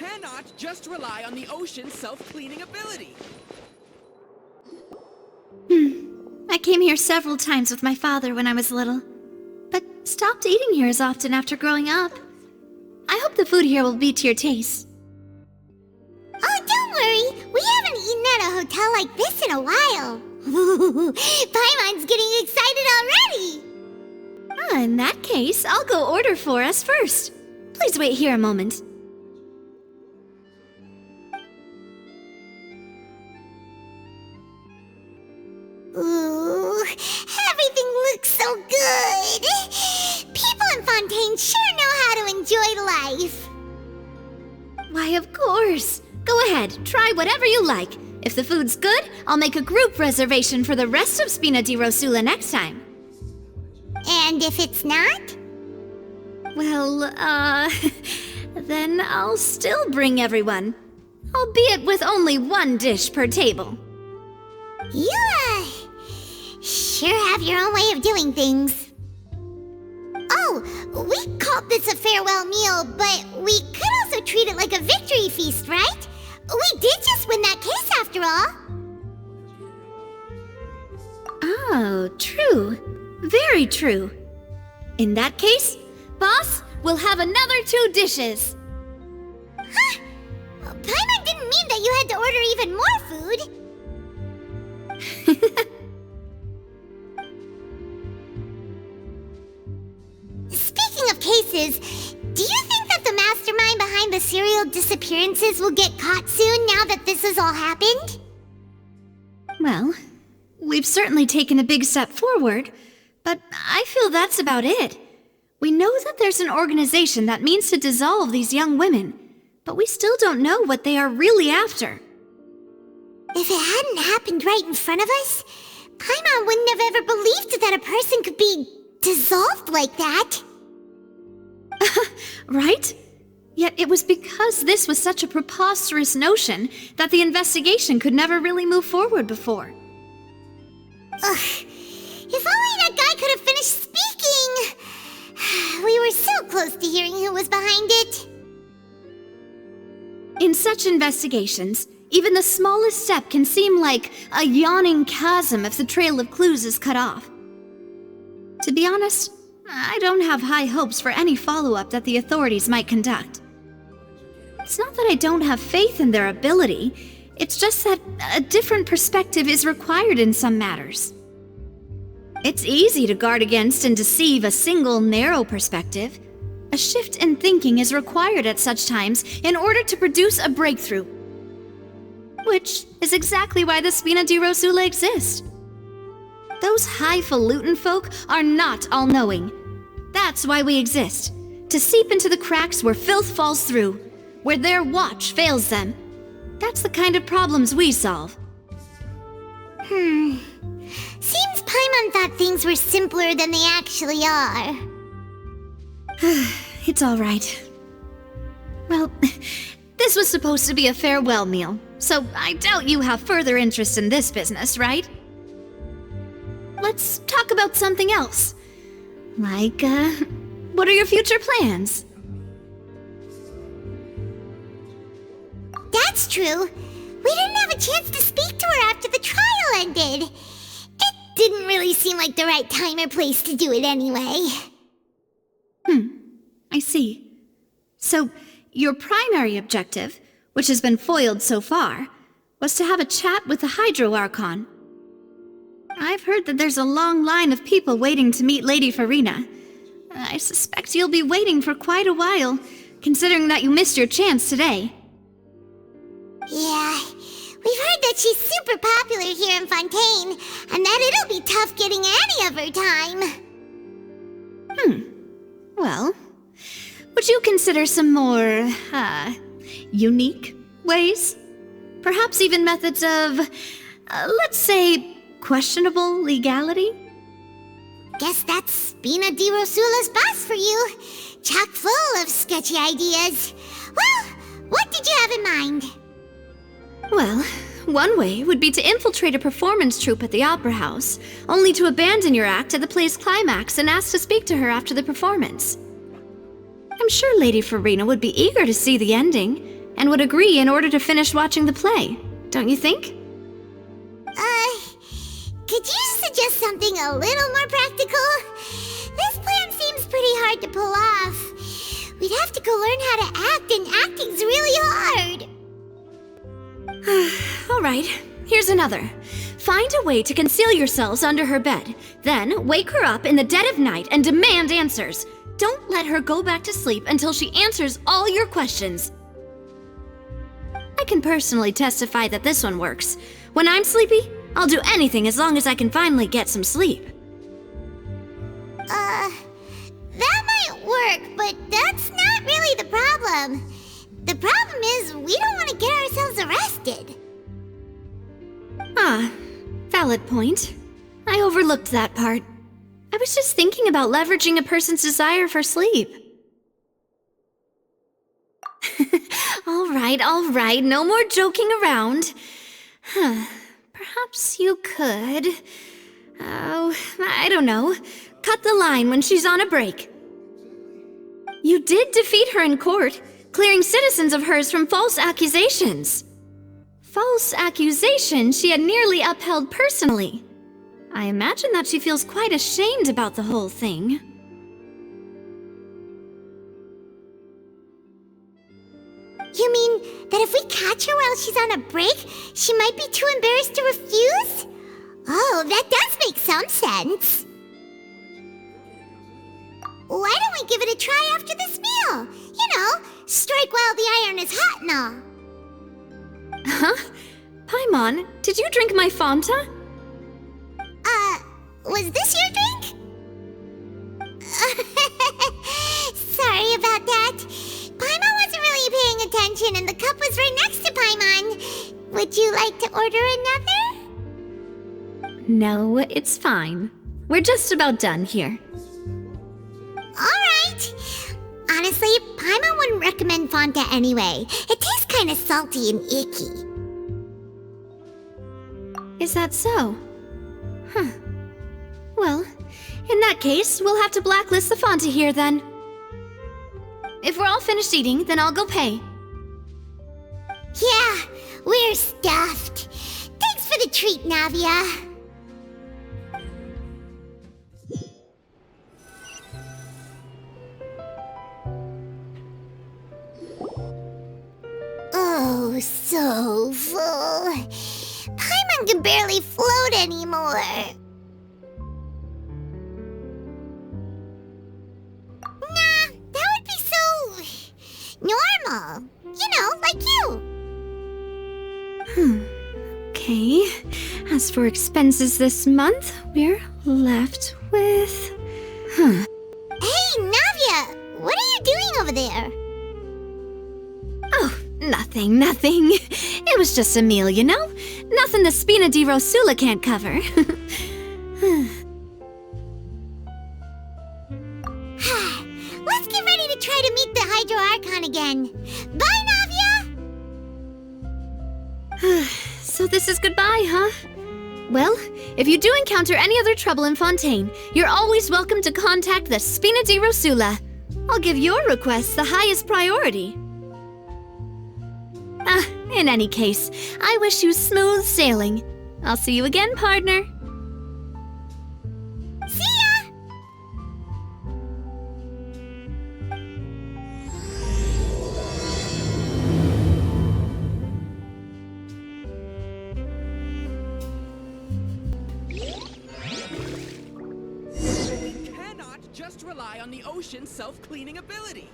cannot just rely on the ocean's self-cleaning ability. I came here several times with my father when I was little, but stopped eating here as often after growing up. I hope the food here will be to your taste. Oh, don't worry. We haven't eaten at a hotel like this in a while. Paimon's getting excited already. In that case, I'll go order for us first. Please wait here a moment. Ooh, everything looks so good. People in Fontaine sure know how to enjoy life. Why, of course. Go ahead, try whatever you like. If the food's good, I'll make a group reservation for the rest of Spina di Rosula next time. And if it's not? Well, then I'll still bring everyone. Albeit with only one dish per table. You, sure have your own way of doing things. Oh, we called this a farewell meal, but we could also treat it like a victory feast, right? We did just win that case after all. Oh, true. Very true. In that case, boss, we'll have another 2 dishes. Huh? Paimon didn't mean that you had to order even more food. Speaking of cases, do you think that the mastermind behind the serial disappearances will get caught soon now that this has all happened? Well, we've certainly taken a big step forward, but I feel that's about it. We know that there's an organization that means to dissolve these young women, but we still don't know what they are really after. If it hadn't happened right in front of us, Paimon wouldn't have ever believed that a person could be dissolved like that. Right? Yet it was because this was such a preposterous notion that the investigation could never really move forward before. Ugh. If only that guy could have finished speaking! We were so close to hearing who was behind it. In such investigations, even the smallest step can seem like a yawning chasm if the trail of clues is cut off. To be honest, I don't have high hopes for any follow-up that the authorities might conduct. It's not that I don't have faith in their ability, it's just that a different perspective is required in some matters. It's easy to guard against and deceive a single narrow perspective. A shift in thinking is required at such times in order to produce a breakthrough. Which is exactly why the Spina di Rosula exist. Those highfalutin folk are not all-knowing. That's why we exist. To seep into the cracks where filth falls through, where their watch fails them. That's the kind of problems we solve. Seems Paimon thought things were simpler than they actually are. It's all right. Well, this was supposed to be a farewell meal, so I doubt you have further interest in this business, right? Let's talk about something else. Like, what are your future plans? That's true. We didn't have a chance to speak to her after the trial ended. It didn't really seem like the right time or place to do it anyway. I see. So, your primary objective, which has been foiled so far, was to have a chat with the Hydro Archon. I've heard that there's a long line of people waiting to meet Lady Farina. I suspect you'll be waiting for quite a while, considering that you missed your chance today. Yeah, we've heard that she's super popular here in Fontaine, and that it'll be tough getting any of her time. Well, would you consider some more, unique ways? Perhaps even methods of, let's say, questionable legality? Guess that's Spina di Rosula's boss for you. Chock full of sketchy ideas. Well, what did you have in mind? Well, one way would be to infiltrate a performance troupe at the Opera House, only to abandon your act at the play's climax and ask to speak to her after the performance. I'm sure Lady Farina would be eager to see the ending, and would agree in order to finish watching the play. Don't you think? Could you suggest something a little more practical? This plan seems pretty hard to pull off. We'd have to go learn how to act, and acting's really hard. Alright, here's another. Find a way to conceal yourselves under her bed. Then, wake her up in the dead of night and demand answers. Don't let her go back to sleep until she answers all your questions. I can personally testify that this one works. When I'm sleepy, I'll do anything as long as I can finally get some sleep. That might work, but that's not really the problem. The problem is we don't want to get ourselves arrested. Ah, valid point. I overlooked that part. I was just thinking about leveraging a person's desire for sleep. All right, no more joking around. Perhaps you could... Oh, I don't know. Cut the line when she's on a break. You did defeat her in court, clearing citizens of hers from false accusations. False accusations she had nearly upheld personally. I imagine that she feels quite ashamed about the whole thing. You mean that if we catch her while she's on a break, she might be too embarrassed to refuse? Oh, that does make some sense. Why don't we give it a try after this meal? You know, strike while the iron is hot and all. Huh? Paimon, did you drink my Fanta? Was this your drink? Sorry about that. Paimon wasn't really paying attention and the cup was right next to Paimon. Would you like to order another? No, it's fine. We're just about done here. Alright. Honestly, Paimon wouldn't recommend Fanta anyway. It tastes kinda salty and icky. Is that so? Huh. Well, in that case, we'll have to blacklist the Fanta here then. If we're all finished eating, then I'll go pay. Yeah, we're stuffed. Thanks for the treat, Navia. Oh, so full. Paimon can barely float anymore. Nah, that would be so... normal. You know, like you. Okay. As for expenses this month, we're left with... Hey, Navia! What are you doing over there? Oh, nothing. It was just a meal, you know? Nothing the Spina di Rosula can't cover. Let's get ready to try to meet the Hydro Archon again. Bye, Navia! So this is goodbye, huh? Well, if you do encounter any other trouble in Fontaine, you're always welcome to contact the Spina di Rosula. I'll give your request the highest priority. In any case, I wish you smooth sailing. I'll see you again, partner. See ya! We cannot just rely on the ocean's self-cleaning ability.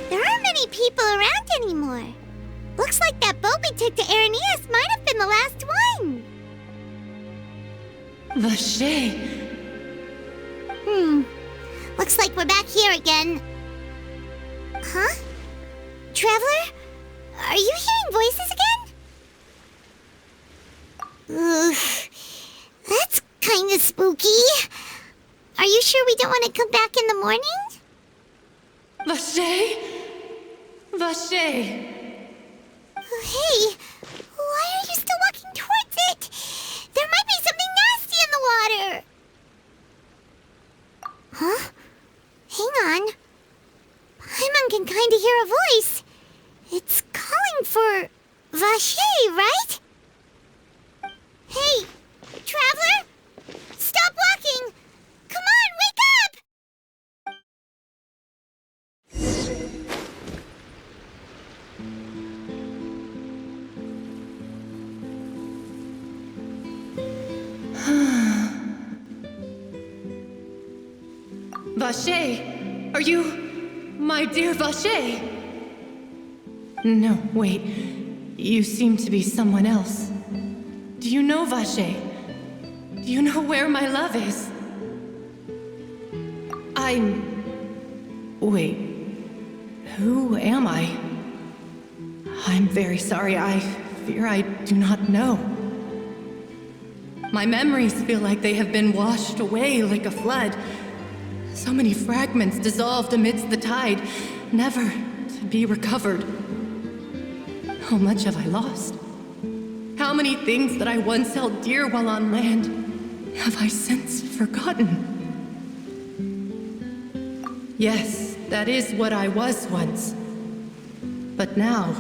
There aren't many people around anymore. Looks like that boat we took to Araneas might have been the last one. Vacher. Looks like we're back here again. Huh? Traveler? Are you hearing voices again? Ugh. That's kinda spooky. Are you sure we don't want to come back in the morning? Vache? Vache! Hey, why are you still walking towards it? There might be something nasty in the water. Huh? Hang on. Paimon can kinda hear a voice. It's calling for Vache, right? Hey, traveler? Stop walking! Come on, wake up! Vache! Are you... my dear Vache? No, wait. You seem to be someone else. Do you know Vache? Do you know where my love is? Wait. Who am I? I'm very sorry. I fear I do not know. My memories feel like they have been washed away like a flood. So many fragments dissolved amidst the tide, never to be recovered. How much have I lost? How many things that I once held dear while on land have I since forgotten? Yes, that is what I was once. But now,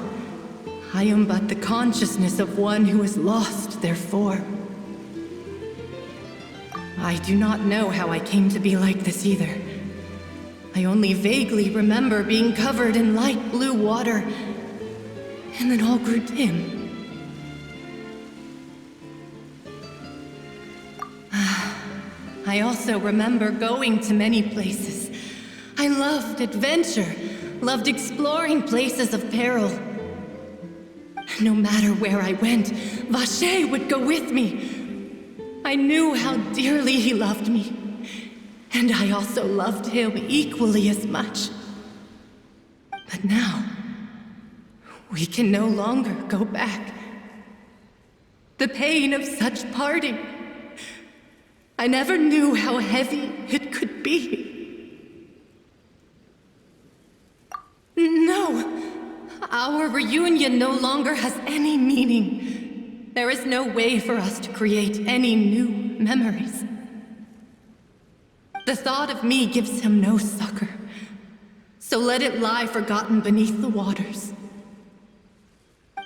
I am but the consciousness of one who is lost, therefore. I do not know how I came to be like this either. I only vaguely remember being covered in light blue water, and then all grew dim. I also remember going to many places. I loved adventure, loved exploring places of peril. No matter where I went, Vache would go with me. I knew how dearly he loved me, and I also loved him equally as much. But now, we can no longer go back. The pain of such parting, I never knew how heavy it could be. No, our reunion no longer has any meaning. There is no way for us to create any new memories. The thought of me gives him no succor, so let it lie forgotten beneath the waters.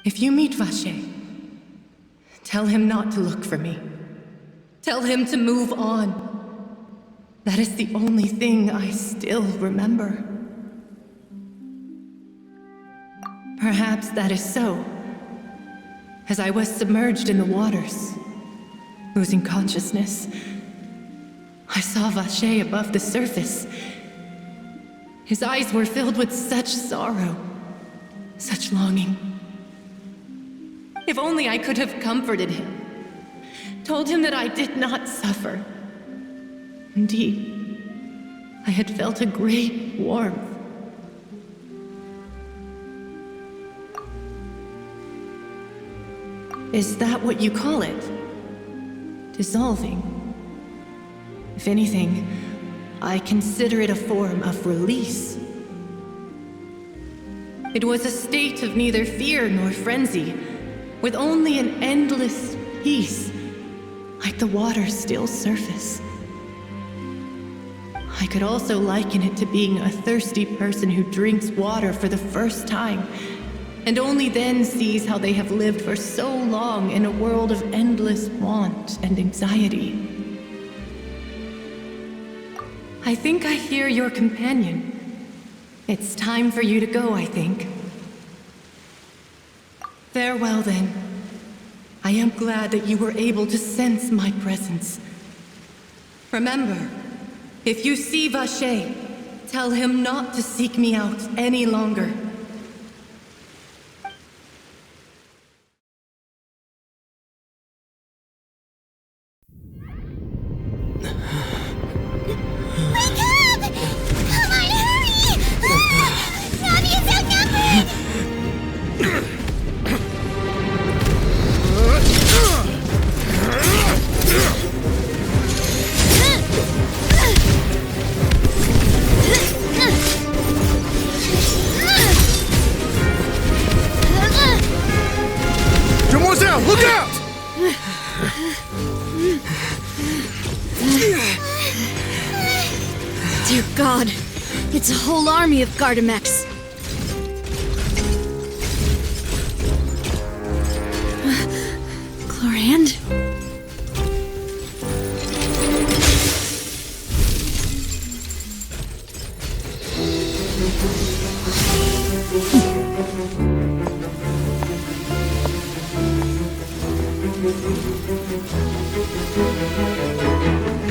If you meet Vache, tell him not to look for me. Tell him to move on. That is the only thing I still remember. Perhaps that is so. As I was submerged in the waters, losing consciousness, I saw Vache above the surface. His eyes were filled with such sorrow, such longing. If only I could have comforted him. Told him that I did not suffer. Indeed, I had felt a great warmth. Is that what you call it? Dissolving? If anything, I consider it a form of release. It was a state of neither fear nor frenzy, with only an endless peace, like the water's still surface. I could also liken it to being a thirsty person who drinks water for the first time, and only then sees how they have lived for so long in a world of endless want and anxiety. I think I hear your companion. It's time for you to go, I think. Farewell, then. I am glad that you were able to sense my presence. Remember, if you see Vache, tell him not to seek me out any longer. Wake up! Come on, hurry! Navia's outnumbered! Dear God, it's a whole army of Gardamex. Chlorand?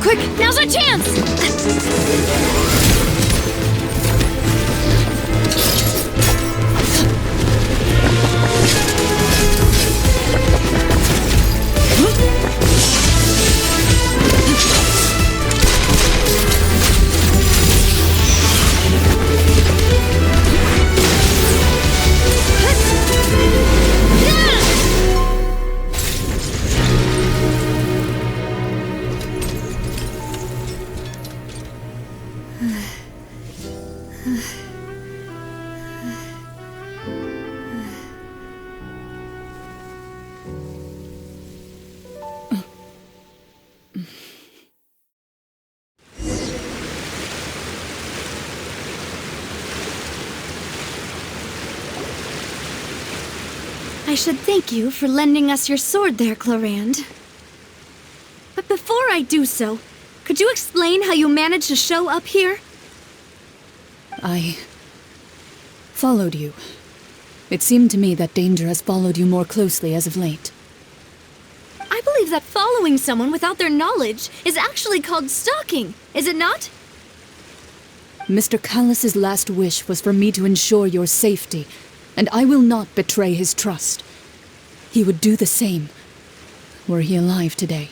Quick, now's our chance! I should thank you for lending us your sword there, Chlorand. But before I do so, could you explain how you managed to show up here? I followed you. It seemed to me that danger has followed you more closely as of late. I believe that following someone without their knowledge is actually called stalking, is it not? Mr. Callus's last wish was for me to ensure your safety, and I will not betray his trust. He would do the same, were he alive today.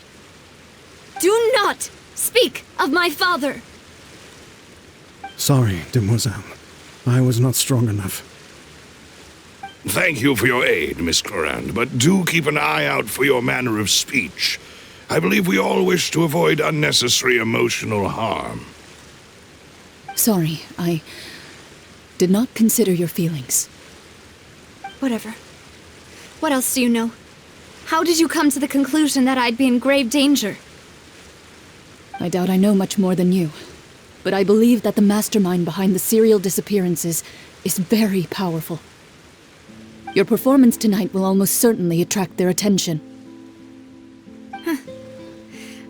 Do not speak of my father! Sorry, demoiselle. I was not strong enough. Thank you for your aid, Miss Chlorand, but do keep an eye out for your manner of speech. I believe we all wish to avoid unnecessary emotional harm. Sorry, I did not consider your feelings. Whatever. What else do you know? How did you come to the conclusion that I'd be in grave danger? I doubt I know much more than you, but I believe that the mastermind behind the serial disappearances is very powerful. Your performance tonight will almost certainly attract their attention.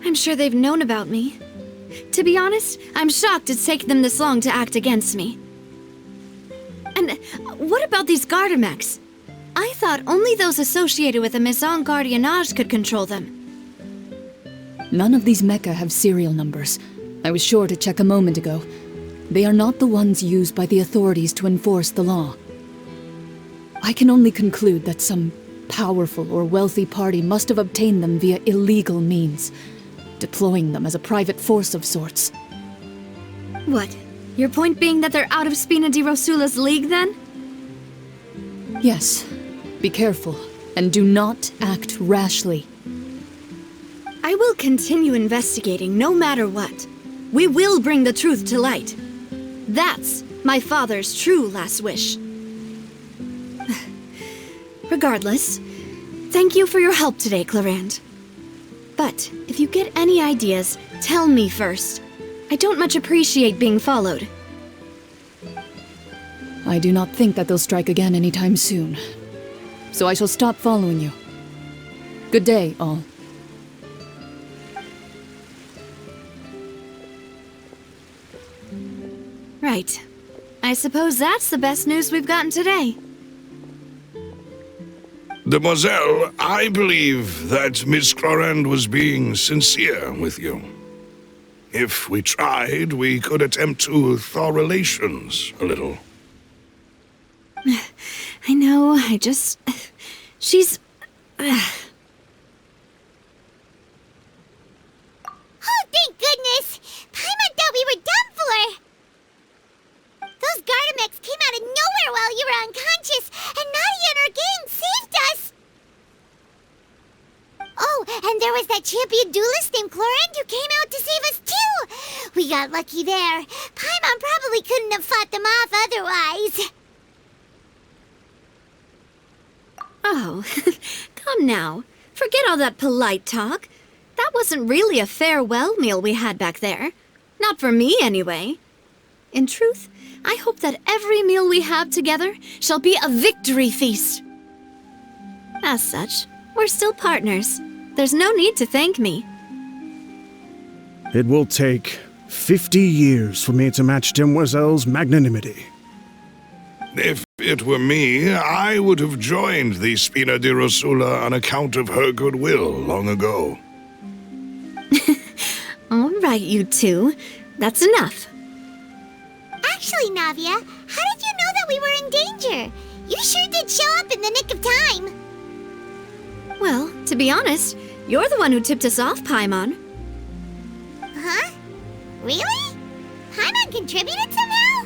I'm sure they've known about me. To be honest, I'm shocked it's taken them this long to act against me. And what about these Gardamex? I thought only those associated with the Maison Gardiennage could control them. None of these mecha have serial numbers. I was sure to check a moment ago. They are not the ones used by the authorities to enforce the law. I can only conclude that some powerful or wealthy party must have obtained them via illegal means, deploying them as a private force of sorts. What? Your point being that they're out of Spina di Rosula's league, then? Yes. Be careful, and do not act rashly. I will continue investigating no matter what. We will bring the truth to light. That's my father's true last wish. Regardless, thank you for your help today, Chlorand. But if you get any ideas, tell me first. I don't much appreciate being followed. I do not think that they'll strike again anytime soon. So I shall stop following you. Good day, all. Right. I suppose that's the best news we've gotten today. Demoiselle, I believe that Miss Chlorand was being sincere with you. If we tried, we could attempt to thaw relations a little. I know, she's... Oh, thank goodness! Paimon thought we were done for! Those Gardamex came out of nowhere while you were unconscious, and Navia and her gang saved us! Oh, and there was that champion duelist named Chlorand who came out to save us too! We got lucky there. Paimon probably couldn't have fought them off otherwise. Oh, come now. Forget all that polite talk. That wasn't really a farewell meal we had back there. Not for me, anyway. In truth, I hope that every meal we have together shall be a victory feast. As such, we're still partners. There's no need to thank me. It will take 50 years for me to match Demoiselle's magnanimity. If it were me, I would have joined the Spina di Rosula on account of her goodwill long ago. All right, you two. That's enough. Actually, Navia, how did you know that we were in danger? You sure did show up in the nick of time. Well, to be honest, you're the one who tipped us off, Paimon. Huh? Really? Paimon contributed somehow?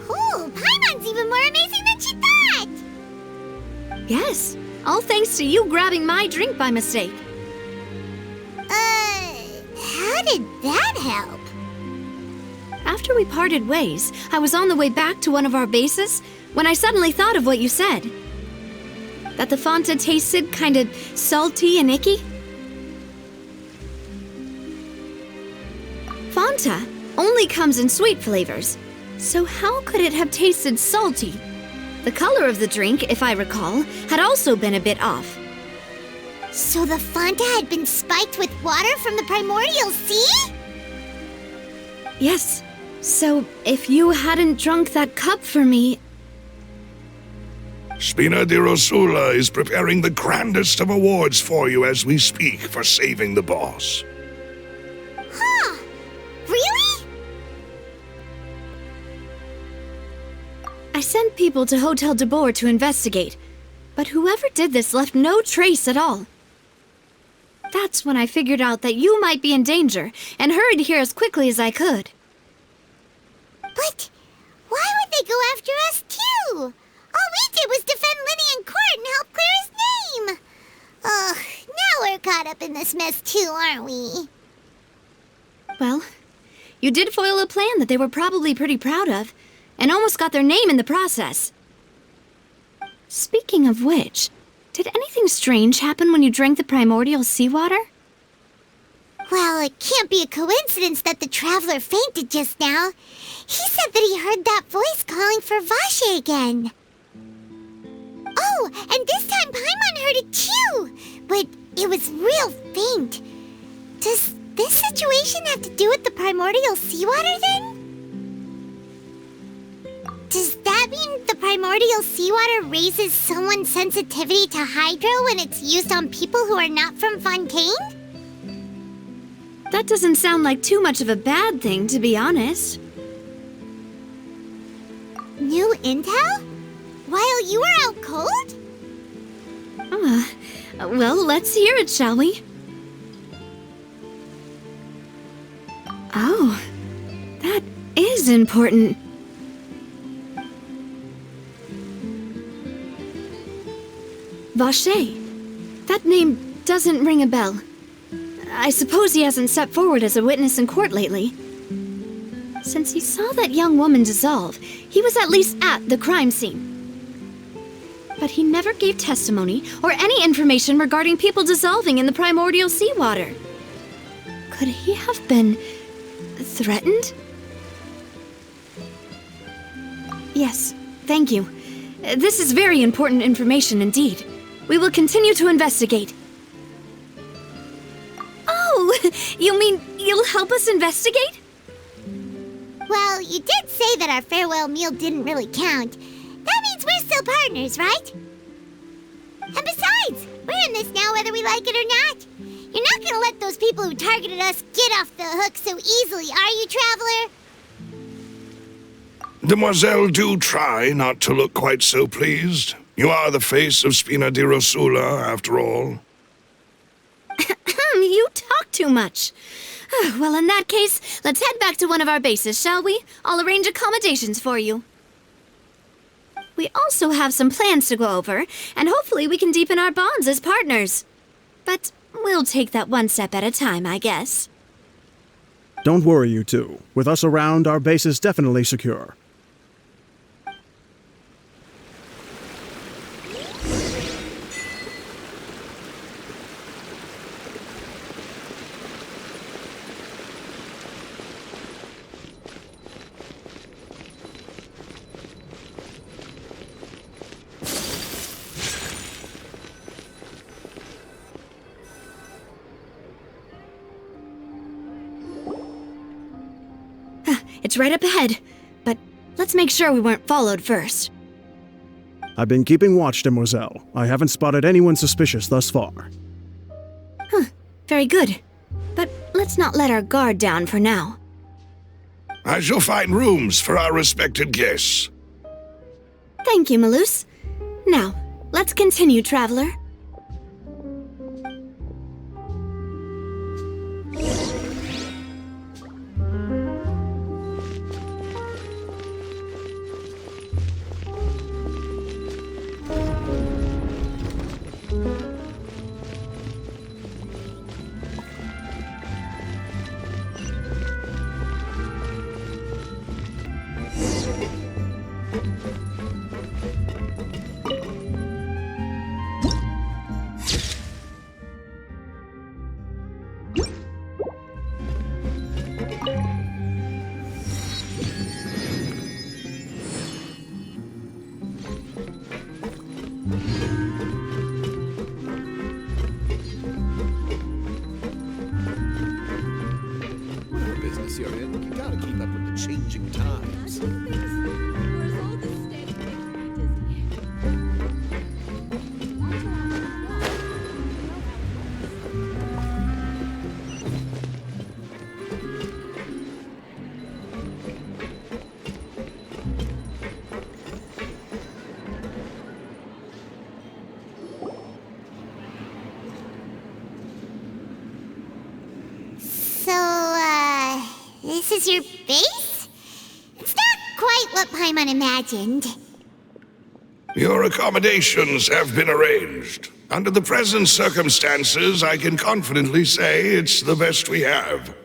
Ooh, Paimon's even more amazing than she thought! Yes, all thanks to you grabbing my drink by mistake. How did that help? After we parted ways, I was on the way back to one of our bases when I suddenly thought of what you said. That the Fanta tasted kind of salty and icky. Fanta only comes in sweet flavors, so how could it have tasted salty? The color of the drink, if I recall, had also been a bit off. So the Fanta had been spiked with water from the primordial sea? Yes, so if you hadn't drunk that cup for me... Spina di Rosula is preparing the grandest of awards for you as we speak for saving the boss. Huh? Really? I sent people to Hotel de Boer to investigate, but whoever did this left no trace at all. That's when I figured out that you might be in danger and hurried here as quickly as I could. But why would they go after us too? All we did was defend Lyney in court and help clear his name. Ugh, now we're caught up in this mess too, aren't we? Well, you did foil a plan that they were probably pretty proud of, and almost got their name in the process. Speaking of which, did anything strange happen when you drank the primordial seawater? Well, it can't be a coincidence that the traveler fainted just now. He said that he heard that voice calling for Vache again. Oh, and this time Paimon heard it too, but it was real faint. Does this situation have to do with the primordial seawater then? Does that mean the primordial seawater raises someone's sensitivity to hydro when it's used on people who are not from Fontaine? That doesn't sound like too much of a bad thing, to be honest. New intel? While you were out cold? Well, let's hear it, shall we? Oh, that is important. Vache. That name doesn't ring a bell. I suppose he hasn't stepped forward as a witness in court lately. Since he saw that young woman dissolve, he was at least at the crime scene. But he never gave testimony or any information regarding people dissolving in the primordial seawater. Could he have been threatened? Yes, thank you. This is very important information indeed. We will continue to investigate. Oh, you mean you'll help us investigate? Well, you did say that our farewell meal didn't really count. That means we're still partners, right? And besides, we're in this now whether we like it or not. You're not gonna let those people who targeted us get off the hook so easily, are you, Traveler? Demoiselle, do try not to look quite so pleased. You are the face of Spina di Rosula, after all. You talk too much. Well, in that case, let's head back to one of our bases, shall we? I'll arrange accommodations for you. We also have some plans to go over, and hopefully we can deepen our bonds as partners. But we'll take that one step at a time, I guess. Don't worry, you two. With us around, our base is definitely secure. It's right up ahead, but let's make sure we weren't followed first. I've been keeping watch, Demoiselle. I haven't spotted anyone suspicious thus far. Very good. But let's not let our guard down for now. I shall find rooms for our respected guests. Thank you, Malus. Now, let's continue, traveler. Whatever business you're in, you gotta keep up with the changing times. This is your base? It's not quite what Paimon imagined. Your accommodations have been arranged. Under the present circumstances, I can confidently say it's the best we have.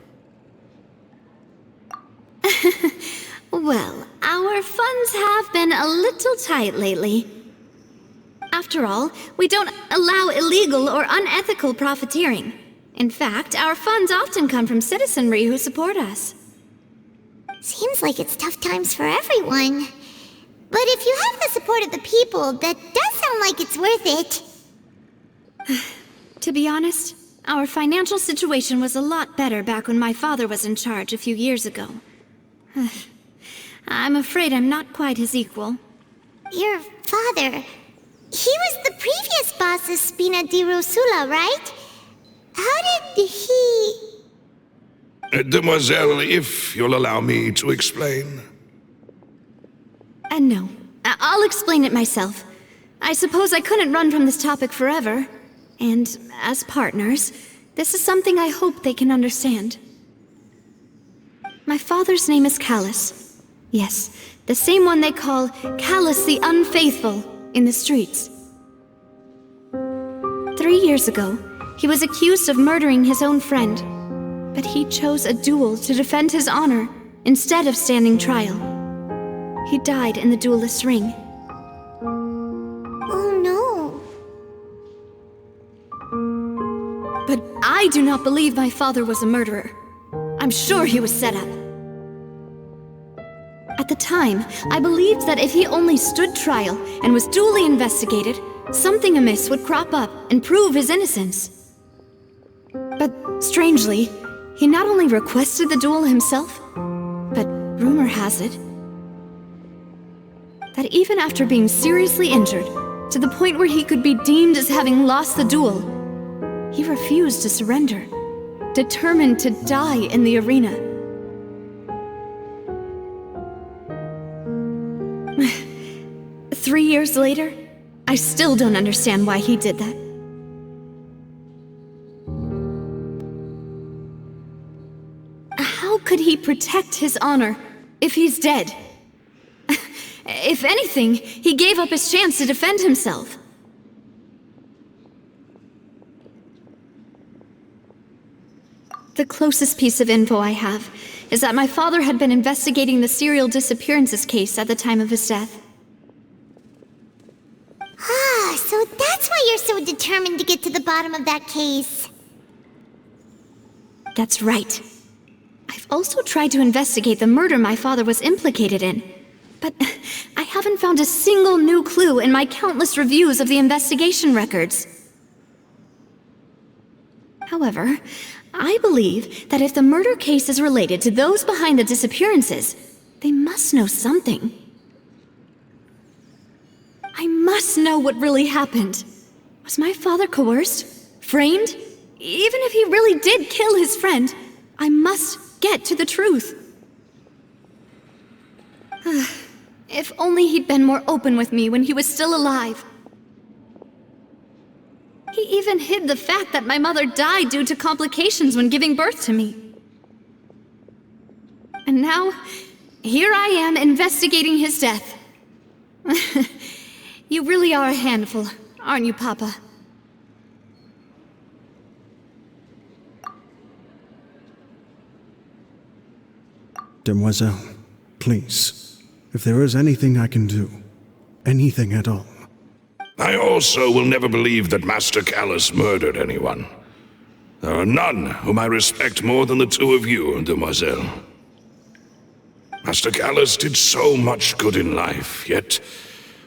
Well, our funds have been a little tight lately. After all, we don't allow illegal or unethical profiteering. In fact, our funds often come from citizenry who support us. Seems like it's tough times for everyone. But if you have the support of the people, that does sound like it's worth it. To be honest, our financial situation was a lot better back when my father was in charge a few years ago. I'm afraid I'm not quite his equal. Your father... he was the previous boss of Spina di Rosula, right? How did he... Demoiselle, if you'll allow me to explain. No. I'll explain it myself. I suppose I couldn't run from this topic forever. And as partners, this is something I hope they can understand. My father's name is Callus. Yes, the same one they call Callus the Unfaithful in the streets. 3 years ago, he was accused of murdering his own friend. But he chose a duel to defend his honor instead of standing trial. He died in the duelist's ring. Oh no. But I do not believe my father was a murderer. I'm sure he was set up. At the time, I believed that if he only stood trial and was duly investigated, something amiss would crop up and prove his innocence. But strangely, he not only requested the duel himself, but rumor has it that even after being seriously injured, to the point where he could be deemed as having lost the duel, he refused to surrender, determined to die in the arena. Three years later, I still don't understand why he did that. How could he protect his honor if he's dead? If anything, he gave up his chance to defend himself. The closest piece of info I have is that my father had been investigating the serial disappearances case at the time of his death. Ah, so that's why you're so determined to get to the bottom of that case. That's right. I've also tried to investigate the murder my father was implicated in, but I haven't found a single new clue in my countless reviews of the investigation records. However, I believe that if the murder case is related to those behind the disappearances, they must know something. I must know what really happened. Was my father coerced? Framed? Even if he really did kill his friend, I must get to the truth. If only he'd been more open with me when he was still alive. He even hid the fact that my mother died due to complications when giving birth to me. And now, here I am investigating his death. You really are a handful, aren't you, Papa? Demoiselle, please, if there is anything I can do, anything at all. I also will never believe that Master Callus murdered anyone. There are none whom I respect more than the two of you, Demoiselle. Master Callus did so much good in life, yet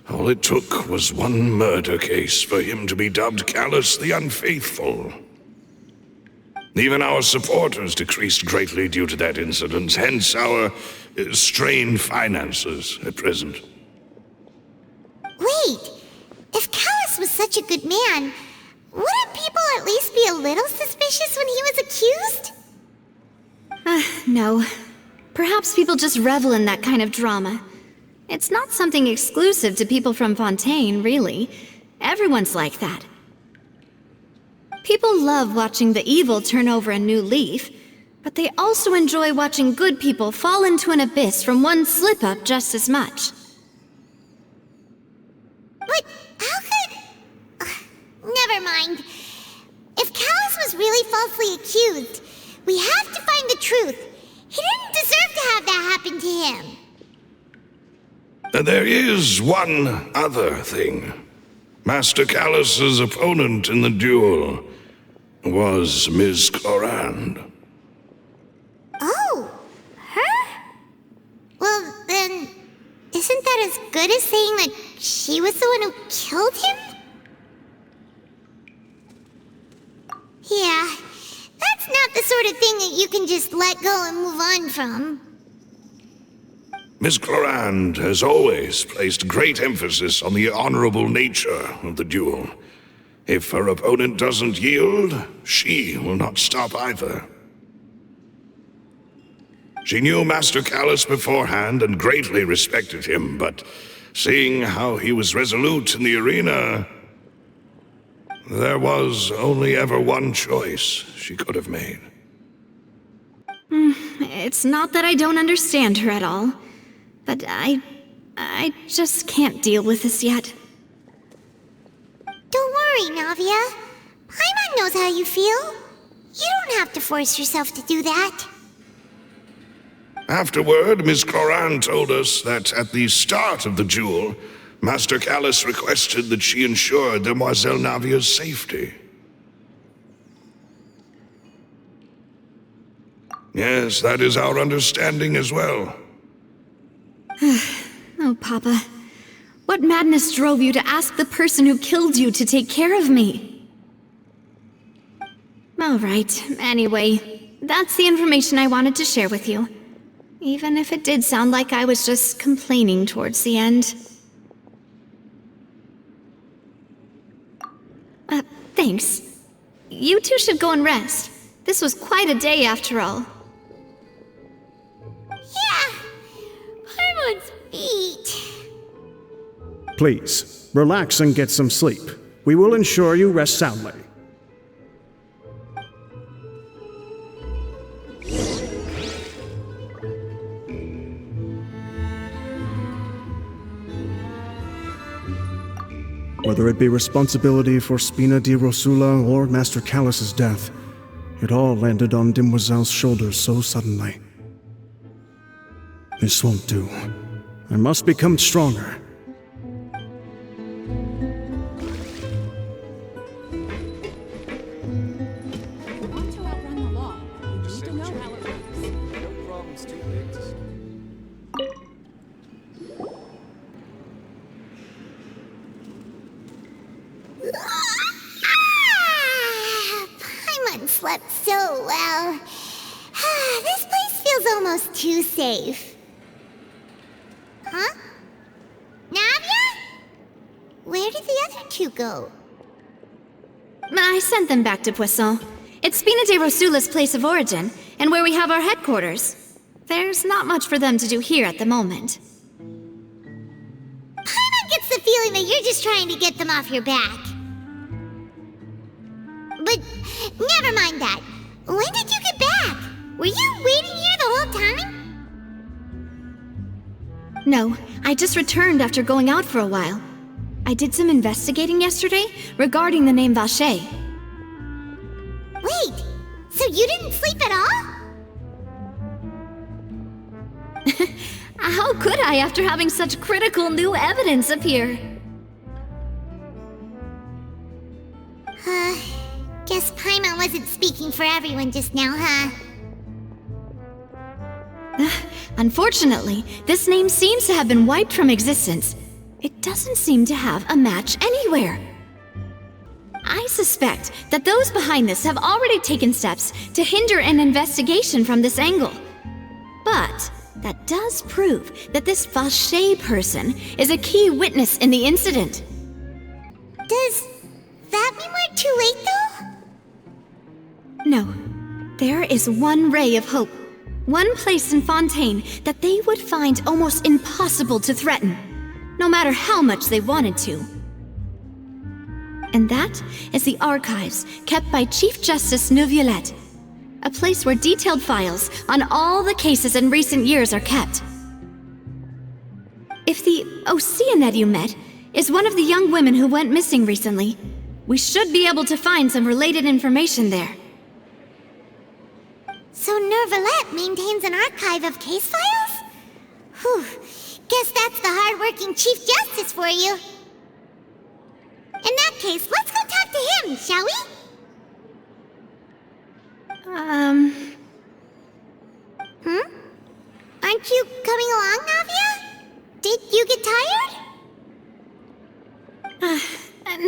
all it took was one murder case for him to be dubbed Callus the Unfaithful. Even our supporters decreased greatly due to that incident, hence our strained finances at present. Wait, if Callus was such a good man, wouldn't people at least be a little suspicious when he was accused? No. Perhaps people just revel in that kind of drama. It's not something exclusive to people from Fontaine, really. Everyone's like that. People love watching the evil turn over a new leaf, but they also enjoy watching good people fall into an abyss from one slip-up just as much. But how could... never mind. If Callus was really falsely accused, we have to find the truth. He didn't deserve to have that happen to him. There is one other thing. Master Callus's opponent in the duel was Ms. Clorand. Oh, her? Well, then, isn't that as good as saying that she was the one who killed him? Yeah, that's not the sort of thing that you can just let go and move on from. Ms. Clorand has always placed great emphasis on the honorable nature of the duel. If her opponent doesn't yield, she will not stop either. She knew Master Callus beforehand and greatly respected him, but seeing how he was resolute in the arena, there was only ever one choice she could have made. It's not that I don't understand her at all, but I just can't deal with this yet. Don't worry, Navia. Paimon knows how you feel. You don't have to force yourself to do that. Afterward, Ms. Clorand told us that at the start of the duel, Master Callus requested that she ensure Demoiselle Navia's safety. Yes, that is our understanding as well. Oh, Papa. What madness drove you to ask the person who killed you to take care of me? All right, anyway, that's the information I wanted to share with you. Even if it did sound like I was just complaining towards the end. Thanks. You two should go and rest. This was quite a day after all. Yeah, Paimon's feet. Please, relax and get some sleep. We will ensure you rest soundly. Whether it be responsibility for Spina di Rosula or Master Callus's death, it all landed on Demoiselle's shoulders so suddenly. This won't do. I must become stronger. Want to outrun the law? You need to know how it works. No problems too big to solve. Paimon slept so well. safe. Huh? Navia? Where did the other two go? I sent them back to Poisson. It's Spina de Rosula's place of origin, and where we have our headquarters. There's not much for them to do here at the moment. Paimon gets the feeling that you're just trying to get them off your back. But never mind that. When did you get back? Were you waiting here the whole time? No, I just returned after going out for a while. I did some investigating yesterday regarding the name Vache. Wait, so you didn't sleep at all? How could I after having such critical new evidence appear? Guess Paimon wasn't speaking for everyone just now, huh? Unfortunately, this name seems to have been wiped from existence. It doesn't seem to have a match anywhere. I suspect that those behind this have already taken steps to hinder an investigation from this angle. But that does prove that this Vache person is a key witness in the incident. Does that mean we're too late, though? No. There is one ray of hope. One place in Fontaine that they would find almost impossible to threaten, no matter how much they wanted to. And that is the archives kept by Chief Justice Navia, a place where detailed files on all the cases in recent years are kept. If the Oceanette you met is one of the young women who went missing recently, we should be able to find some related information there. So Nervalette maintains an archive of case files? Whew, guess that's the hard-working Chief Justice for you. In that case, let's go talk to him, shall we? Aren't you coming along, Navia? Did you get tired?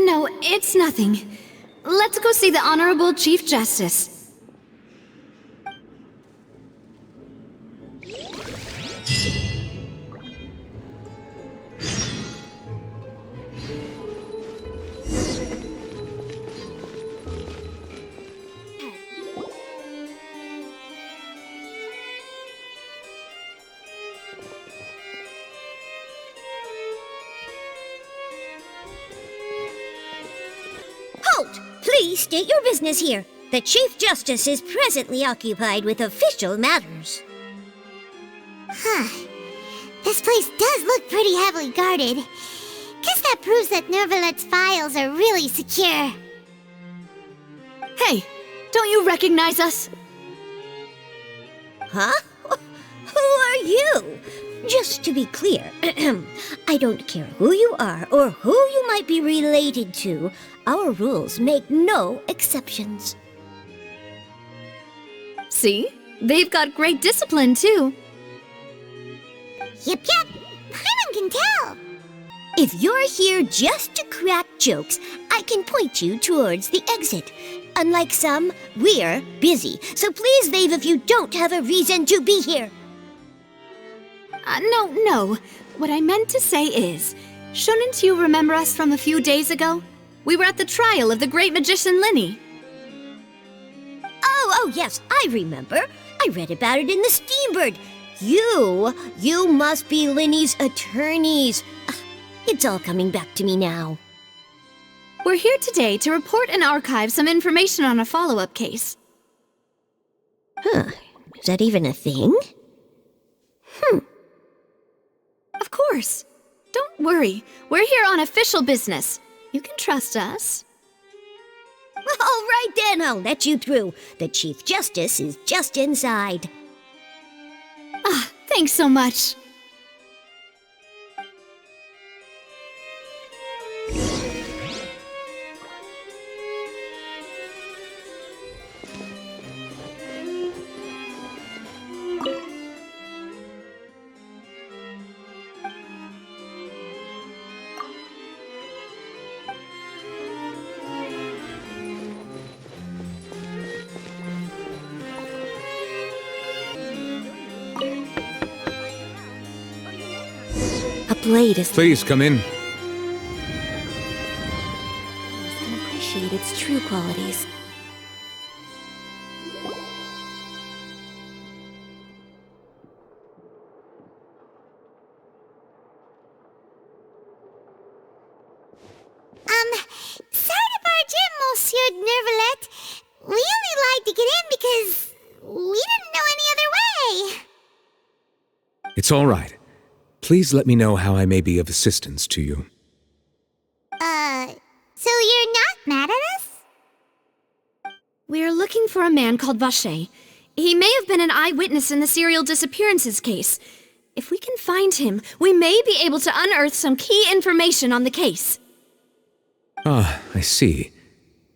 No, it's nothing. Let's go see the Honorable Chief Justice. Halt! Please state your business here. The Chief Justice is presently occupied with official matters. This place does look pretty heavily guarded. Guess that proves that Nervalette's files are really secure. Hey, don't you recognize us? Huh? Who are you? Just to be clear, I don't care who you are or who you might be related to. Our rules make no exceptions. See? They've got great discipline, too. Yep. Paimon can tell. If you're here just to crack jokes, I can point you towards the exit. Unlike some, we're busy, so please leave if you don't have a reason to be here. No. What I meant to say is, shouldn't you remember us from a few days ago? We were at the trial of the great magician Lyney. Oh, yes, I remember. I read about it in the Steambird. You must be Lyney's attorneys. It's all coming back to me now. We're here today to report and archive some information on a follow-up case. Is that even a thing? Of course. Don't worry. We're here on official business. You can trust us. All right then, I'll let you through. The Chief Justice is just inside. Thanks so much. A blade is Please come in. can appreciate its true qualities. Sorry to barge in, Monsieur Nervalet. We only lied to get in because we didn't know any other way. It's all right. Please let me know how I may be of assistance to you. So you're not mad at us? We're looking for a man called Vacher. He may have been an eyewitness in the serial disappearances case. If we can find him, we may be able to unearth some key information on the case. Ah, I see.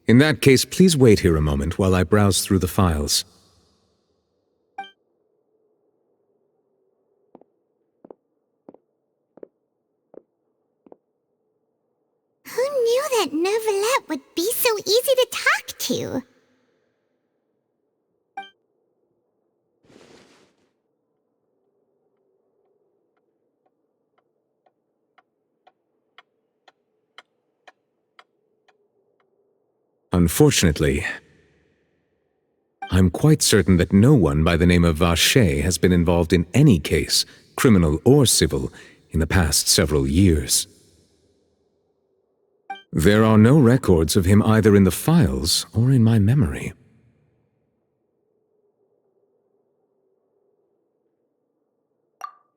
In that case, please wait here a moment while I browse through the files. Who knew that Nervalet would be so easy to talk to? Unfortunately, I'm quite certain that no one by the name of Vacher has been involved in any case, criminal or civil, in the past several years. There are no records of him either in the files or in my memory.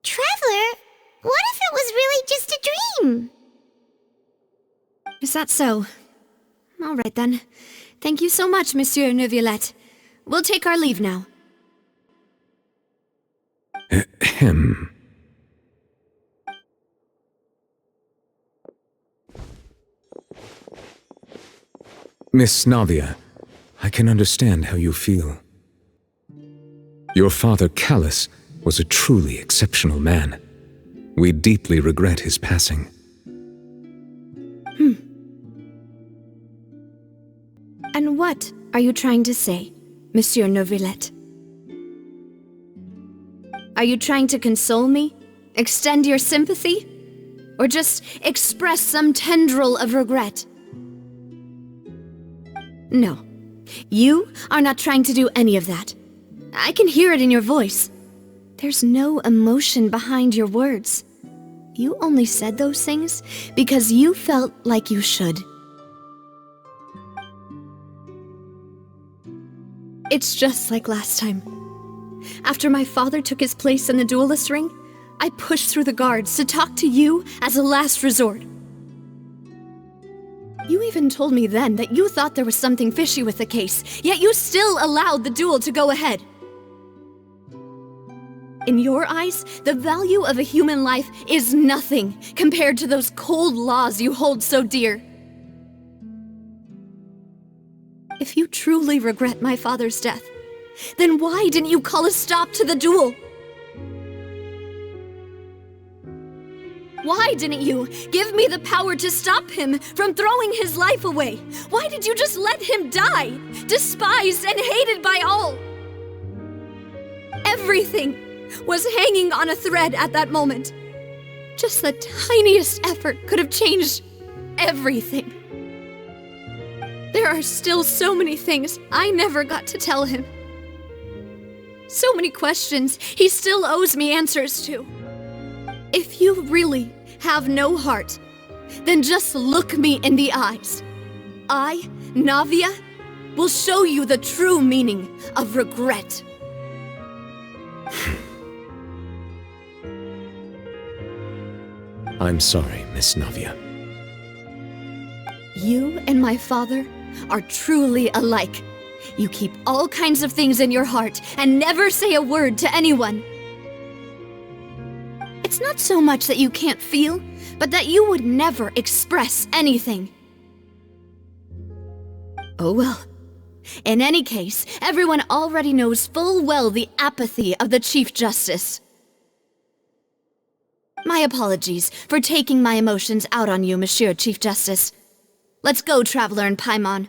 Traveler, what if it was really just a dream? Is that so? All right then. Thank you so much, Monsieur Neuvillette. We'll take our leave now. Ahem. Miss Navia, I can understand how you feel. Your father, Callus, was a truly exceptional man. We deeply regret his passing. And what are you trying to say, Monsieur Neuvillette? Are you trying to console me? Extend your sympathy? Or just express some tendril of regret? No. You are not trying to do any of that. I can hear it in your voice. There's no emotion behind your words. You only said those things because you felt like you should. It's just like last time. After my father took his place in the duelist ring, I pushed through the guards to talk to you as a last resort. You even told me then that you thought there was something fishy with the case, yet you still allowed the duel to go ahead. In your eyes, the value of a human life is nothing compared to those cold laws you hold so dear. If you truly regret my father's death, then why didn't you call a stop to the duel? Why didn't you give me the power to stop him from throwing his life away? Why did you just let him die, despised and hated by all? Everything was hanging on a thread at that moment. Just the tiniest effort could have changed everything. There are still so many things I never got to tell him. So many questions he still owes me answers to. If you really have no heart, then just look me in the eyes. I, Navia, will show you the true meaning of regret. I'm sorry, Miss Navia. You and my father are truly alike. You keep all kinds of things in your heart and never say a word to anyone. It's not so much that you can't feel, but that you would never express anything. Oh well. In any case, everyone already knows full well the apathy of the Chief Justice. My apologies for taking my emotions out on you, Monsieur Chief Justice. Let's go, Traveler and Paimon.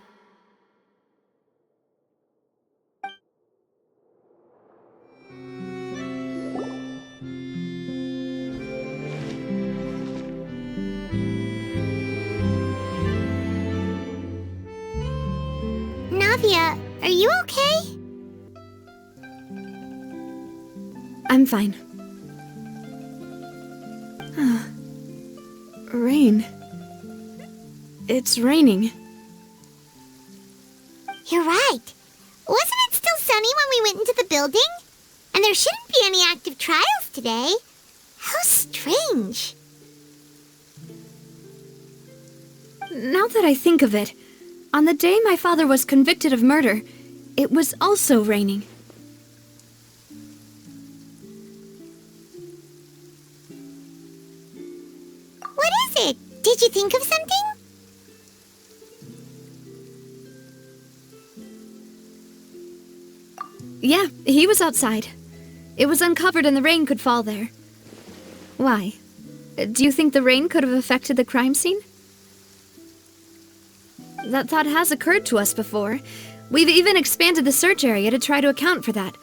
Navia, are you okay? I'm fine. Rain. It's raining. You're right. Wasn't it still sunny when we went into the building? And there shouldn't be any active trials today. How strange. Now that I think of it, on the day my father was convicted of murder, it was also raining. What is it? Did you think of something? Yeah, he was outside. It was uncovered and the rain could fall there. Why? Do you think the rain could have affected the crime scene? That thought has occurred to us before. We've even expanded the search area to try to account for that,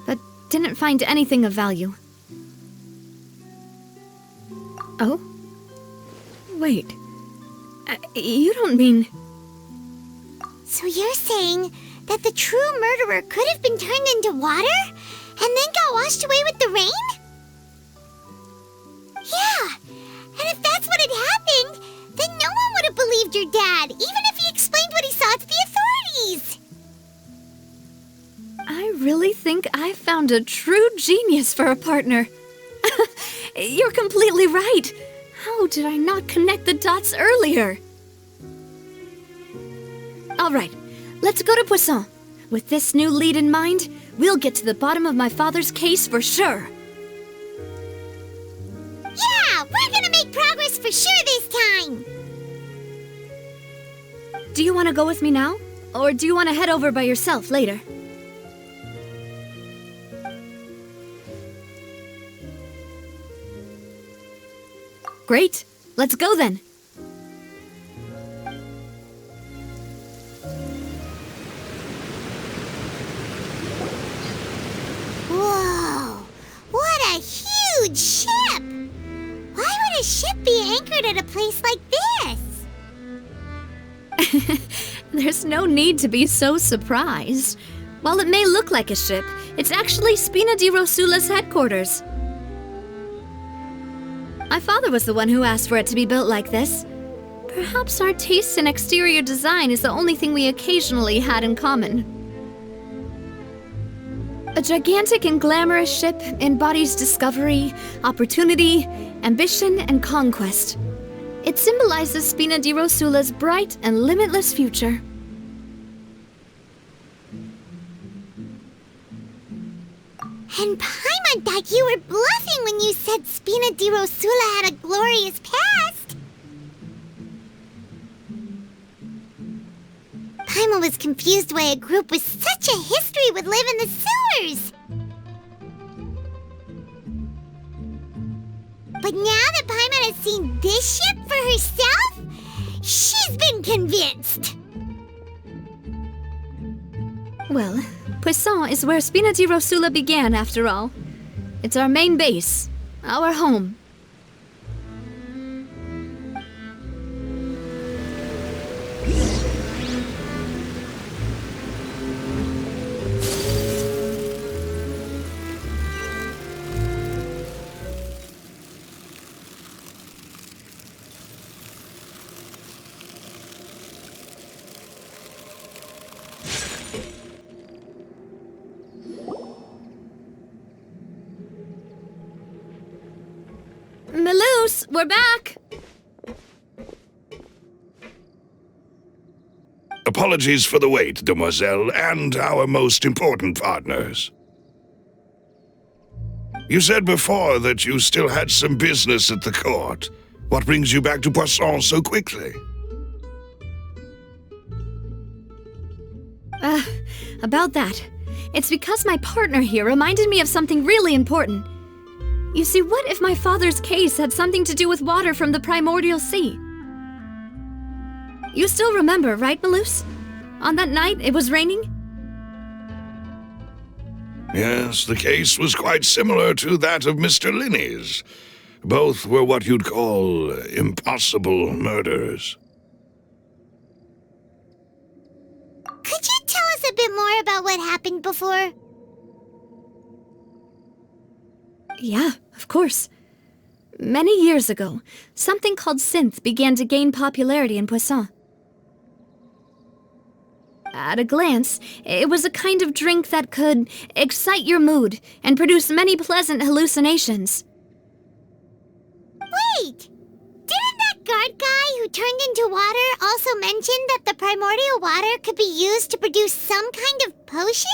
but didn't find anything of value. Oh? Wait. You don't mean... So you're saying that the true murderer could have been turned into water and then got washed away with the rain? Yeah, and if that's what had happened, then no one would have believed your dad, even if he explained what he saw to the authorities. I really think I found a true genius for a partner. You're completely right. How did I not connect the dots earlier? All right, let's go to Poisson. With this new lead in mind, we'll get to the bottom of my father's case for sure. Yeah, we're gonna make progress for sure this time. Do you want to go with me now? Or do you want to head over by yourself later? Great, let's go then. Whoa, what a huge ship! Why would a ship be anchored at a place like this? There's no need to be so surprised. While it may look like a ship, it's actually Spina di Rosula's headquarters. My father was the one who asked for it to be built like this. Perhaps our taste in exterior design is the only thing we occasionally had in common. A gigantic and glamorous ship embodies discovery, opportunity, ambition, and conquest. It symbolizes Spina di Rosula's bright and limitless future. And Paimon thought you were bluffing when you said Spina di Rosula had a glorious past. Paimon was confused why a group with such a history would live in the sewers. But now that Paimon has seen this ship for herself, she's been convinced. Well, Poisson is where Spina di Rosula began, after all. It's our main base, our home. Melus, we're back! Apologies for the wait, demoiselle, and our most important partners. You said before that you still had some business at the court. What brings you back to Poisson so quickly? About that. It's because my partner here reminded me of something really important. You see, what if my father's case had something to do with water from the primordial sea? You still remember, right, Melus? On that night, it was raining? Yes, the case was quite similar to that of Mr. Lyney's. Both were what you'd call impossible murders. Could you tell bit more about what happened before? Yeah, of course. Many years ago, something called synth began to gain popularity in Poisson. At a glance, it was a kind of drink that could excite your mood and produce many pleasant hallucinations. Wait! Didn't that guard guy who turned into water also mention that the primordial water could be used to produce some kind of potion?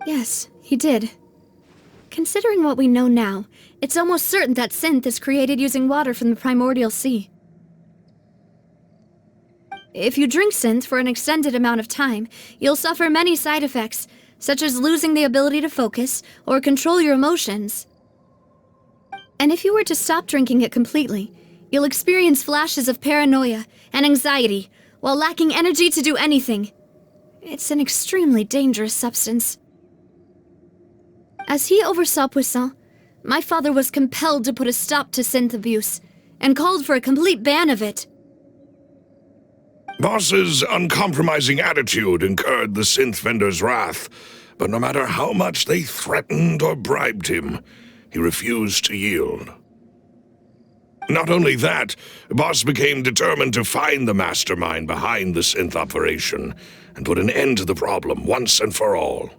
Yes, he did. Considering what we know now, it's almost certain that synth is created using water from the primordial sea. If you drink synth for an extended amount of time, you'll suffer many side effects, such as losing the ability to focus or control your emotions. And if you were to stop drinking it completely, you'll experience flashes of paranoia and anxiety while lacking energy to do anything. It's an extremely dangerous substance. As he oversaw Poisson, my father was compelled to put a stop to synth abuse and called for a complete ban of it. Boss's uncompromising attitude incurred the synth vendor's wrath, but no matter how much they threatened or bribed him, he refused to yield. Not only that, Boss became determined to find the mastermind behind the synth operation and put an end to the problem once and for all.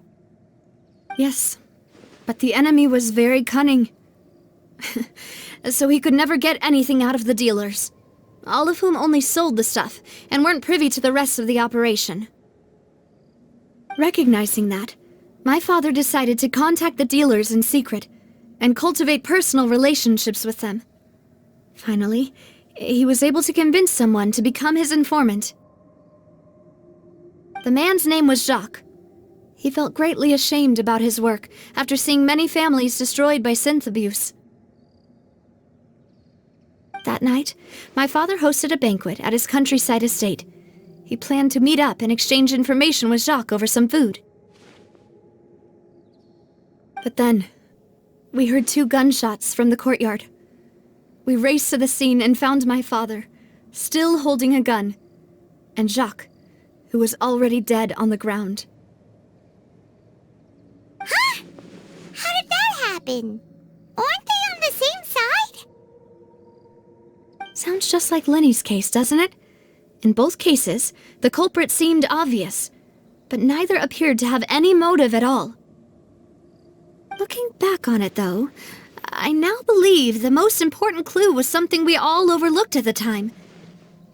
Yes, but the enemy was very cunning. So he could never get anything out of the dealers, all of whom only sold the stuff and weren't privy to the rest of the operation. Recognizing that, my father decided to contact the dealers in secret and cultivate personal relationships with them. Finally, he was able to convince someone to become his informant. The man's name was Jacques. He felt greatly ashamed about his work after seeing many families destroyed by synth abuse. That night, my father hosted a banquet at his countryside estate. He planned to meet up and exchange information with Jacques over some food. But then, we heard 2 gunshots from the courtyard. We raced to the scene and found my father, still holding a gun, and Jacques, who was already dead on the ground. Huh? How did that happen? Aren't they on the same side? Sounds just like Lyney's case, doesn't it? In both cases, the culprit seemed obvious, but neither appeared to have any motive at all. Looking back on it, though, I now believe the most important clue was something we all overlooked at the time.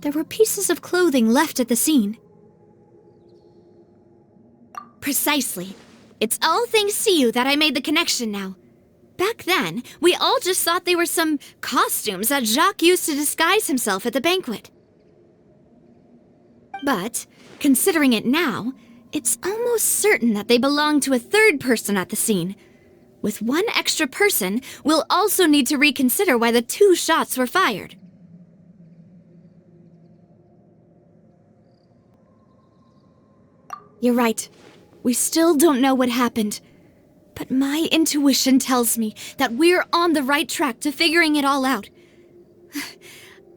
There were pieces of clothing left at the scene. Precisely. It's all thanks to you that I made the connection now. Back then, we all just thought they were some costumes that Jacques used to disguise himself at the banquet. But, considering it now, it's almost certain that they belong to a third person at the scene. With one extra person, we'll also need to reconsider why the 2 shots were fired. You're right. We still don't know what happened. But my intuition tells me that we're on the right track to figuring it all out.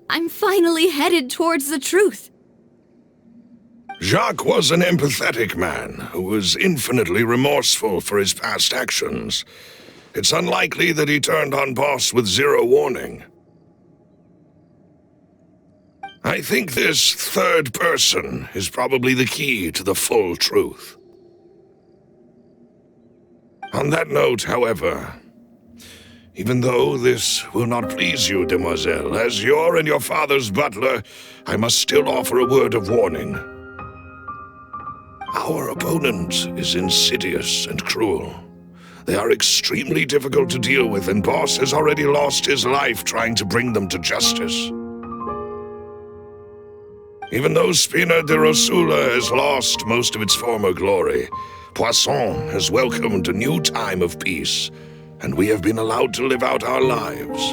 I'm finally headed towards the truth. Jacques was an empathetic man who was infinitely remorseful for his past actions. It's unlikely that he turned on Boss with 0 warning. I think this third person is probably the key to the full truth. On that note, however, even though this will not please you, demoiselle, as your and your father's butler, I must still offer a word of warning. Our opponent is insidious and cruel. They are extremely difficult to deal with, and Boss has already lost his life trying to bring them to justice. Even though Spina de Rosula has lost most of its former glory, Poisson has welcomed a new time of peace, and we have been allowed to live out our lives.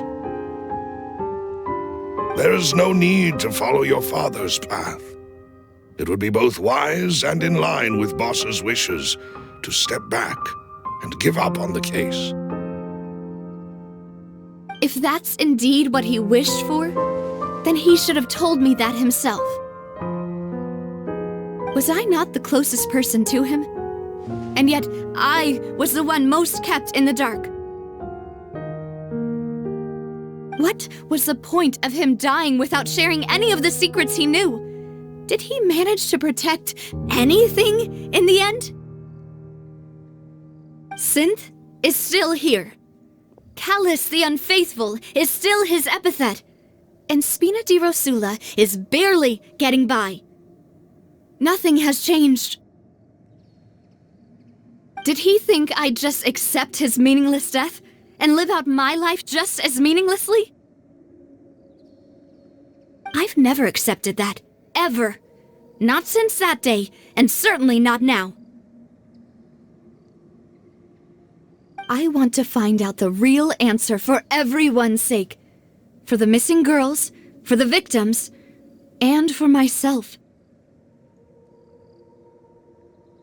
There is no need to follow your father's path. It would be both wise and in line with Boss's wishes to step back and give up on the case. If that's indeed what he wished for, then he should have told me that himself. Was I not the closest person to him? And yet, I was the one most kept in the dark. What was the point of him dying without sharing any of the secrets he knew? Did he manage to protect anything in the end? Synth is still here. Callus the Unfaithful is still his epithet. And Spina di Rosula is barely getting by. Nothing has changed. Did he think I'd just accept his meaningless death and live out my life just as meaninglessly? I've never accepted that. Ever. Not since that day, and certainly not now. I want to find out the real answer for everyone's sake. For the missing girls, for the victims, and for myself.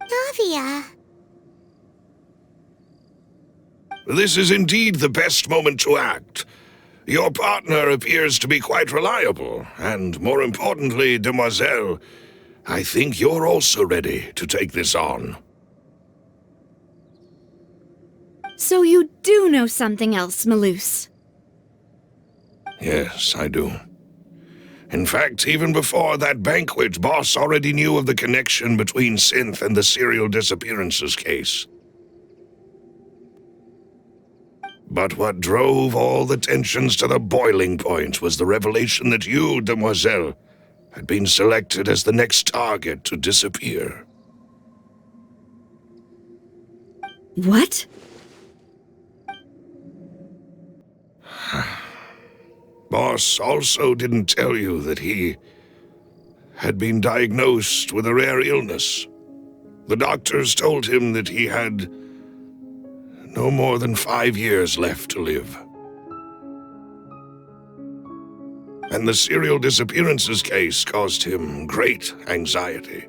Navia. This is indeed the best moment to act. Your partner appears to be quite reliable, and more importantly, demoiselle, I think you're also ready to take this on. So you do know something else, Maloose? Yes, I do. In fact, even before that banquet, Boss already knew of the connection between Synth and the serial disappearances case. But what drove all the tensions to the boiling point was the revelation that you, demoiselle, had been selected as the next target to disappear. What? Boss also didn't tell you that he had been diagnosed with a rare illness. The doctors told him that he had no more than 5 years left to live. And the serial disappearances case caused him great anxiety.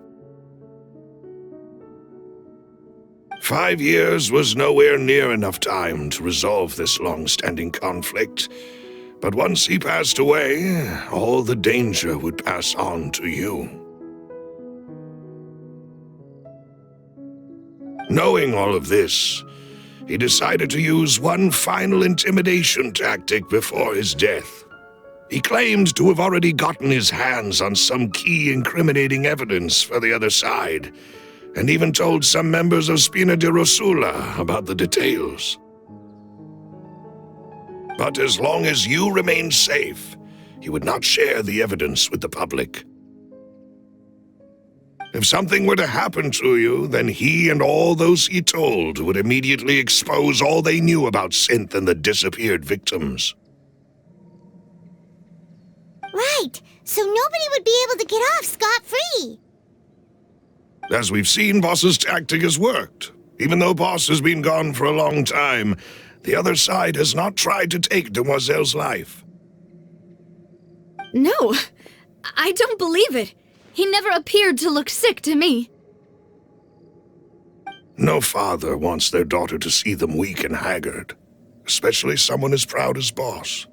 5 years was nowhere near enough time to resolve this long-standing conflict, but once he passed away, all the danger would pass on to you. Knowing all of this, he decided to use one final intimidation tactic before his death. He claimed to have already gotten his hands on some key incriminating evidence for the other side, and even told some members of Spina di Rosula about the details. But as long as you remained safe, he would not share the evidence with the public. If something were to happen to you, then he and all those he told would immediately expose all they knew about Synth and the disappeared victims. Right, so nobody would be able to get off scot-free. As we've seen, Boss's tactic has worked. Even though Boss has been gone for a long time, the other side has not tried to take Demoiselle's life. No, I don't believe it. He never appeared to look sick to me. No father wants their daughter to see them weak and haggard, especially someone as proud as Boss.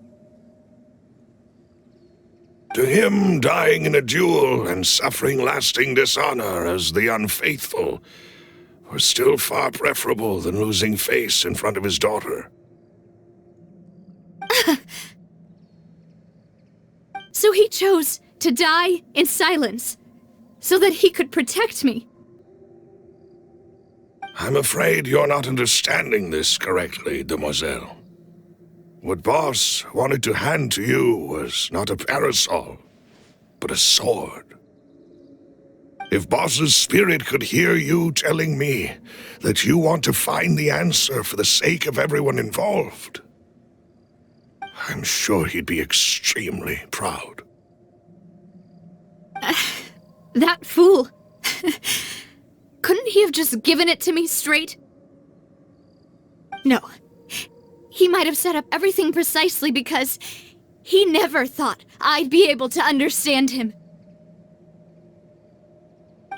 To him, dying in a duel and suffering lasting dishonor as the unfaithful was still far preferable than losing face in front of his daughter. So he chose to die in silence, so that he could protect me. I'm afraid you're not understanding this correctly, demoiselle. What Boss wanted to hand to you was not a parasol, but a sword. If Boss's spirit could hear you telling me that you want to find the answer for the sake of everyone involved, I'm sure he'd be extremely proud. That fool. Couldn't he have just given it to me straight? No. He might have set up everything precisely because he never thought I'd be able to understand him.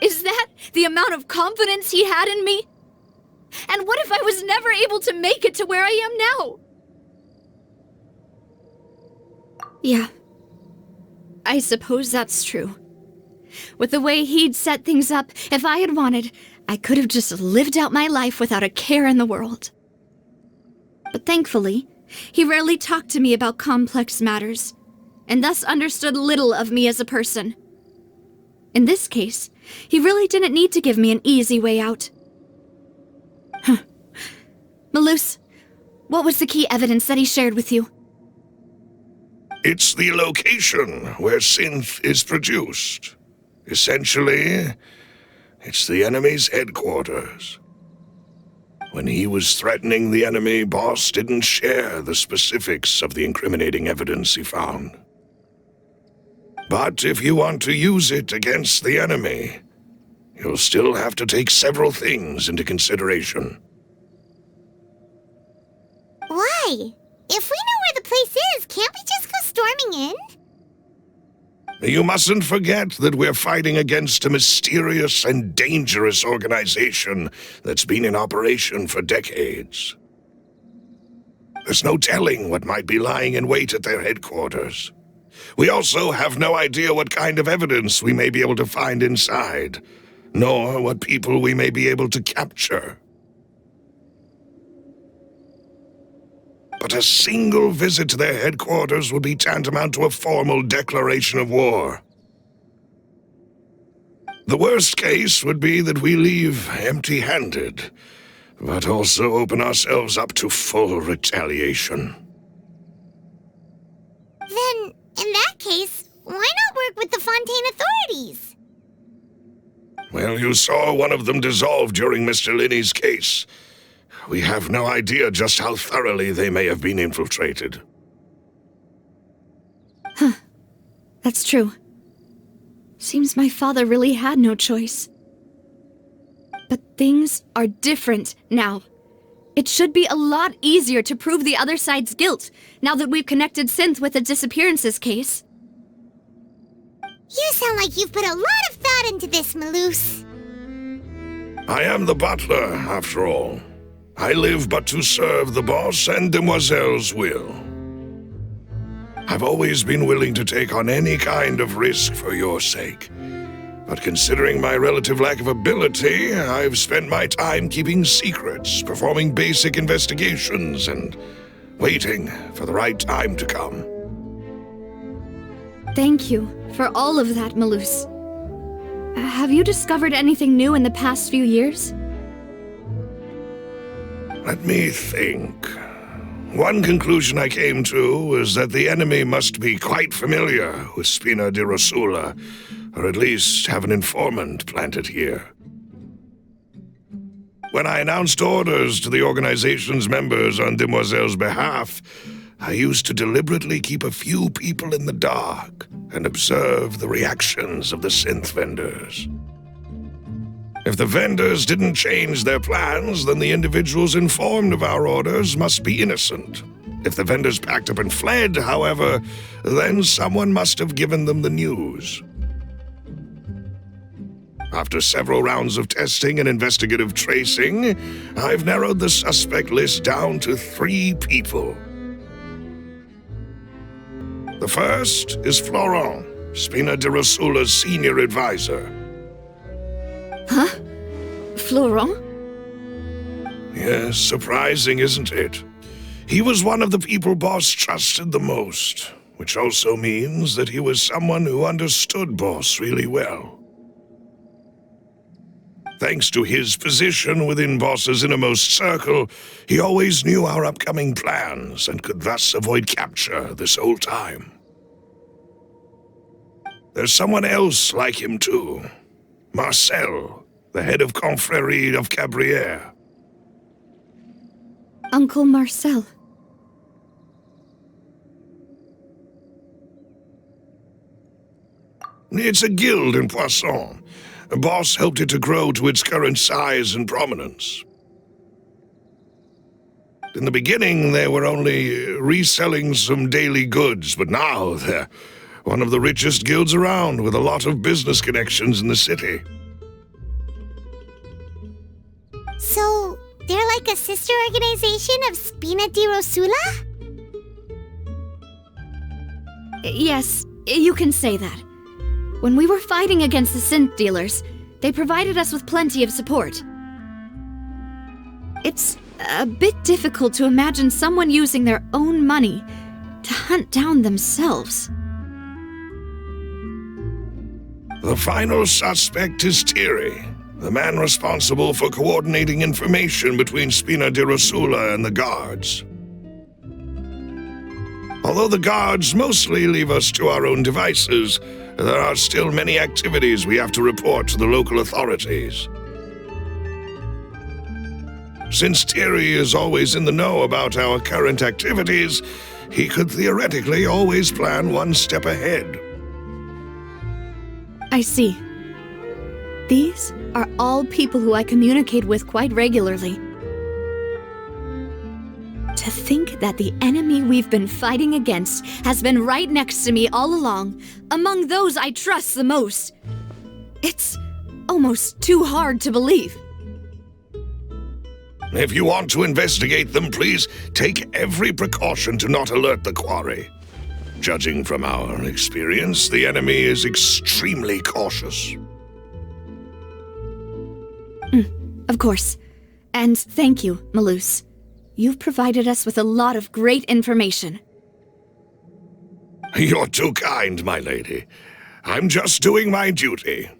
Is that the amount of confidence he had in me? And what if I was never able to make it to where I am now? Yeah. I suppose that's true. With the way he'd set things up, if I had wanted, I could have just lived out my life without a care in the world. But thankfully, he rarely talked to me about complex matters, and thus understood little of me as a person. In this case, he really didn't need to give me an easy way out. Malus, what was the key evidence that he shared with you? It's the location where synth is produced. Essentially, it's the enemy's headquarters. When he was threatening the enemy, Boss didn't share the specifics of the incriminating evidence he found. But if you want to use it against the enemy, you'll still have to take several things into consideration. Why? If we know where the place is, can't we just go storming in? You mustn't forget that we're fighting against a mysterious and dangerous organization that's been in operation for decades. There's no telling what might be lying in wait at their headquarters. We also have no idea what kind of evidence we may be able to find inside, nor what people we may be able to capture. But a single visit to their headquarters would be tantamount to a formal declaration of war. The worst case would be that we leave empty-handed, but also open ourselves up to full retaliation. Then, in that case, why not work with the Fontaine authorities? Well, you saw one of them dissolve during Mr. Linney's case. We have no idea just how thoroughly they may have been infiltrated. That's true. Seems my father really had no choice. But things are different now. It should be a lot easier to prove the other side's guilt, now that we've connected Synth with the disappearances case. You sound like you've put a lot of thought into this, Malus. I am the butler, after all. I live but to serve the boss and Demoiselle's will. I've always been willing to take on any kind of risk for your sake. But considering my relative lack of ability, I've spent my time keeping secrets, performing basic investigations, and waiting for the right time to come. Thank you for all of that, Malus. Have you discovered anything new in the past few years? Let me think. One conclusion I came to was that the enemy must be quite familiar with Spina di Rosula, or at least have an informant planted here. When I announced orders to the organization's members on Demoiselle's behalf, I used to deliberately keep a few people in the dark and observe the reactions of the synth vendors. If the vendors didn't change their plans, then the individuals informed of our orders must be innocent. If the vendors packed up and fled, however, then someone must have given them the news. After several rounds of testing and investigative tracing, I've narrowed the suspect list down to 3 people. The first is Florent, Spina di Rosula's senior advisor. Huh? Florent? Yes, surprising, isn't it? He was one of the people Boss trusted the most, which also means that he was someone who understood Boss really well. Thanks to his position within Boss's innermost circle, he always knew our upcoming plans and could thus avoid capture this whole time. There's someone else like him too. Marcel, the head of Confrérie of Cabrières. Uncle Marcel. It's a guild in Poisson. Boss helped it to grow to its current size and prominence. In the beginning, they were only reselling some daily goods, but now they're one of the richest guilds around, with a lot of business connections in the city. So, they're like a sister organization of Spina di Rosula? Yes, you can say that. When we were fighting against the synth dealers, they provided us with plenty of support. It's a bit difficult to imagine someone using their own money to hunt down themselves. The final suspect is Thierry, the man responsible for coordinating information between Spina di Rosula and the guards. Although the guards mostly leave us to our own devices, there are still many activities we have to report to the local authorities. Since Thierry is always in the know about our current activities, he could theoretically always plan one step ahead. I see. These are all people who I communicate with quite regularly. To think that the enemy we've been fighting against has been right next to me all along, among those I trust the most. It's almost too hard to believe. If you want to investigate them, please take every precaution to not alert the quarry. Judging from our experience, the enemy is extremely cautious. Of course. And thank you, Malus. You've provided us with a lot of great information. You're too kind, my lady. I'm just doing my duty.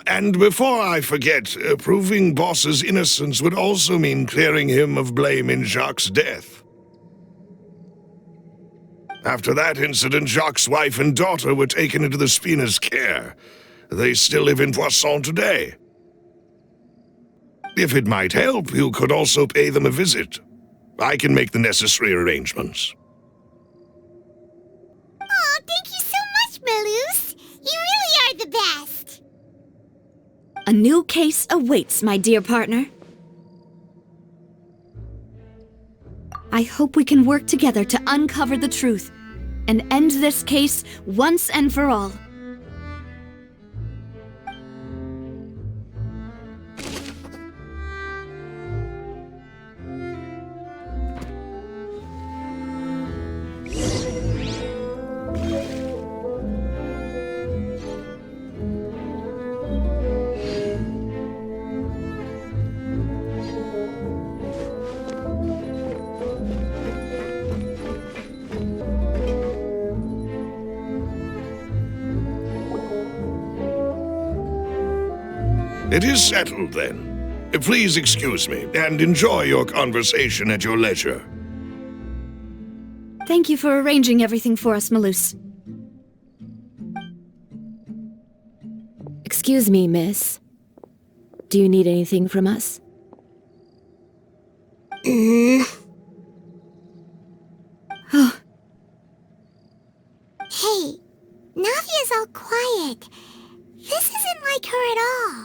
And before I forget, proving Boss's innocence would also mean clearing him of blame in Jacques' death. After that incident, Jacques' wife and daughter were taken into the Spina's care. They still live in Poisson today. If it might help, you could also pay them a visit. I can make the necessary arrangements. Oh, thank you so much, Malus. You really are the best. A new case awaits, my dear partner. I hope we can work together to uncover the truth and end this case once and for all. It is settled, then. Please excuse me, and enjoy your conversation at your leisure. Thank you for arranging everything for us, Malus. Excuse me, miss. Do you need anything from us? Hey, Navia's all quiet. This isn't like her at all.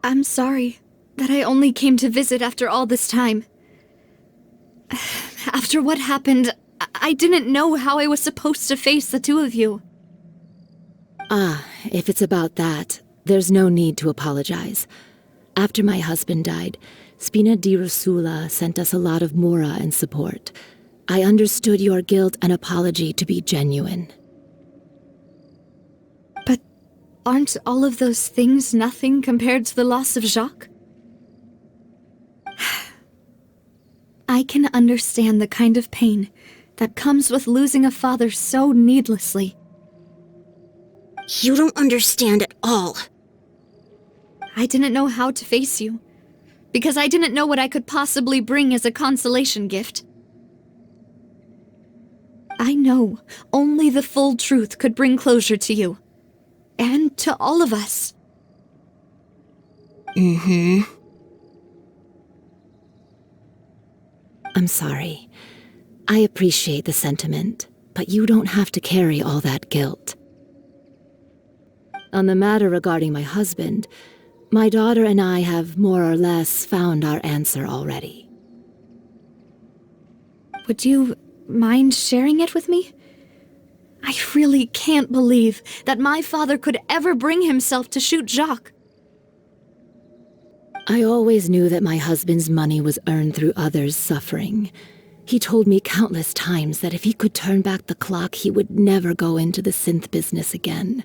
I'm sorry that I only came to visit after all this time. After what happened, I didn't know how I was supposed to face the two of you. Ah, if it's about that, there's no need to apologize. After my husband died, Spina di Rosula sent us a lot of mora and support. I understood your guilt and apology to be genuine. But aren't all of those things nothing compared to the loss of Jacques? I can understand the kind of pain that comes with losing a father so needlessly. You don't understand at all. I didn't know how to face you, because I didn't know what I could possibly bring as a consolation gift. I know only the full truth could bring closure to you, and to all of us. I'm sorry. I appreciate the sentiment, but you don't have to carry all that guilt. On the matter regarding my husband, my daughter and I have more or less found our answer already. Would you mind sharing it with me? I really can't believe that my father could ever bring himself to shoot Jacques. I always knew that my husband's money was earned through others' suffering. He told me countless times that if he could turn back the clock, he would never go into the synth business again.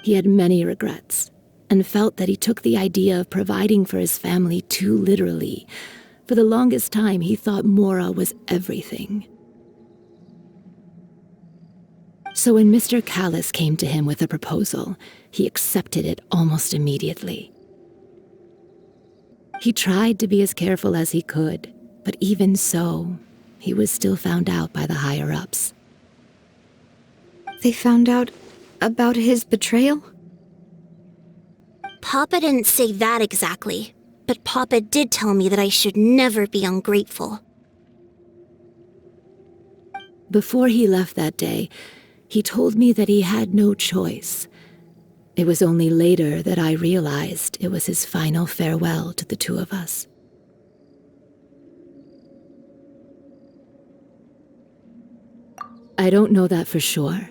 He had many regrets, and felt that he took the idea of providing for his family too literally. For the longest time, he thought Mora was everything. So when Mr. Callus came to him with a proposal, he accepted it almost immediately. He tried to be as careful as he could, but even so, he was still found out by the higher-ups. They found out about his betrayal? Papa didn't say that exactly, but Papa did tell me that I should never be ungrateful. Before he left that day, he told me that he had no choice. It was only later that I realized it was his final farewell to the two of us. I don't know that for sure,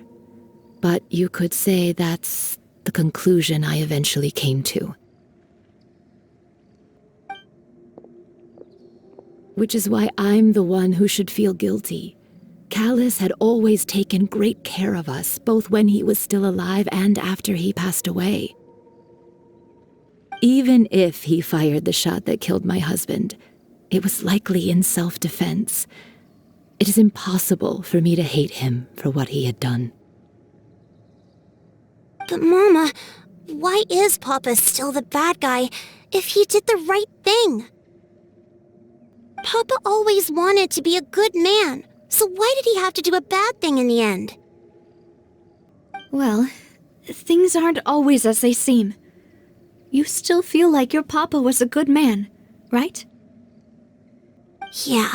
but you could say that's the conclusion I eventually came to. Which is why I'm the one who should feel guilty. Callus had always taken great care of us, both when he was still alive and after he passed away. Even if he fired the shot that killed my husband, it was likely in self-defense. It is impossible for me to hate him for what he had done. But Mama, why is Papa still the bad guy if he did the right thing? Papa always wanted to be a good man, so why did he have to do a bad thing in the end? Well, things aren't always as they seem. You still feel like your papa was a good man, right? Yeah,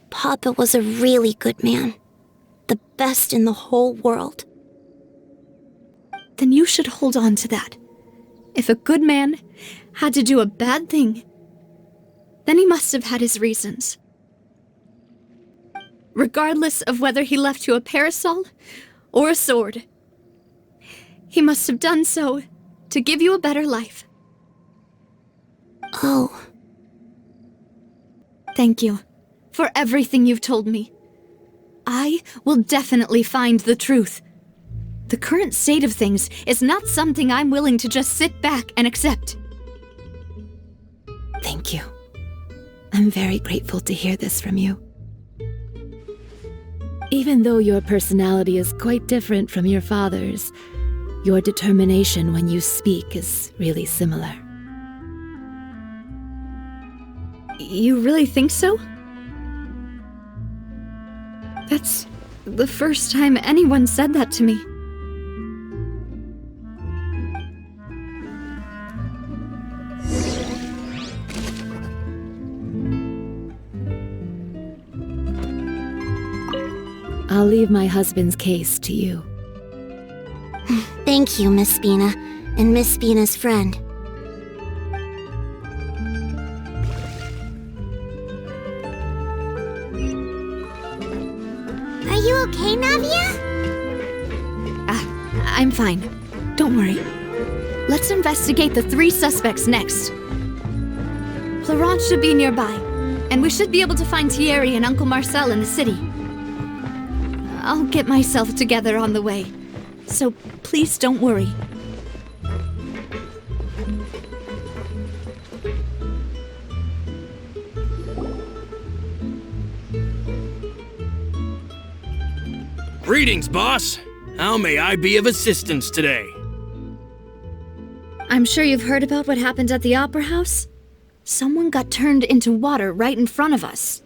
Papa was a really good man. The best in the whole world. Then you should hold on to that. If a good man had to do a bad thing, then he must have had his reasons. Regardless of whether he left you a parasol or a sword, he must have done so to give you a better life. Oh. Thank you for everything you've told me. I will definitely find the truth. The current state of things is not something I'm willing to just sit back and accept. Thank you. I'm very grateful to hear this from you. Even though your personality is quite different from your father's, your determination when you speak is really similar. You really think so? That's the first time anyone said that to me. I'll leave my husband's case to you. Thank you, Miss Spina, and Miss Spina's friend. Are you okay, Navia? I'm fine. Don't worry. Let's investigate the 3 suspects next. Florent should be nearby, and we should be able to find Thierry and Uncle Marcel in the city. I'll get myself together on the way, so please don't worry. Greetings, boss. How may I be of assistance today? I'm sure you've heard about what happened at the Opera House. Someone got turned into water right in front of us.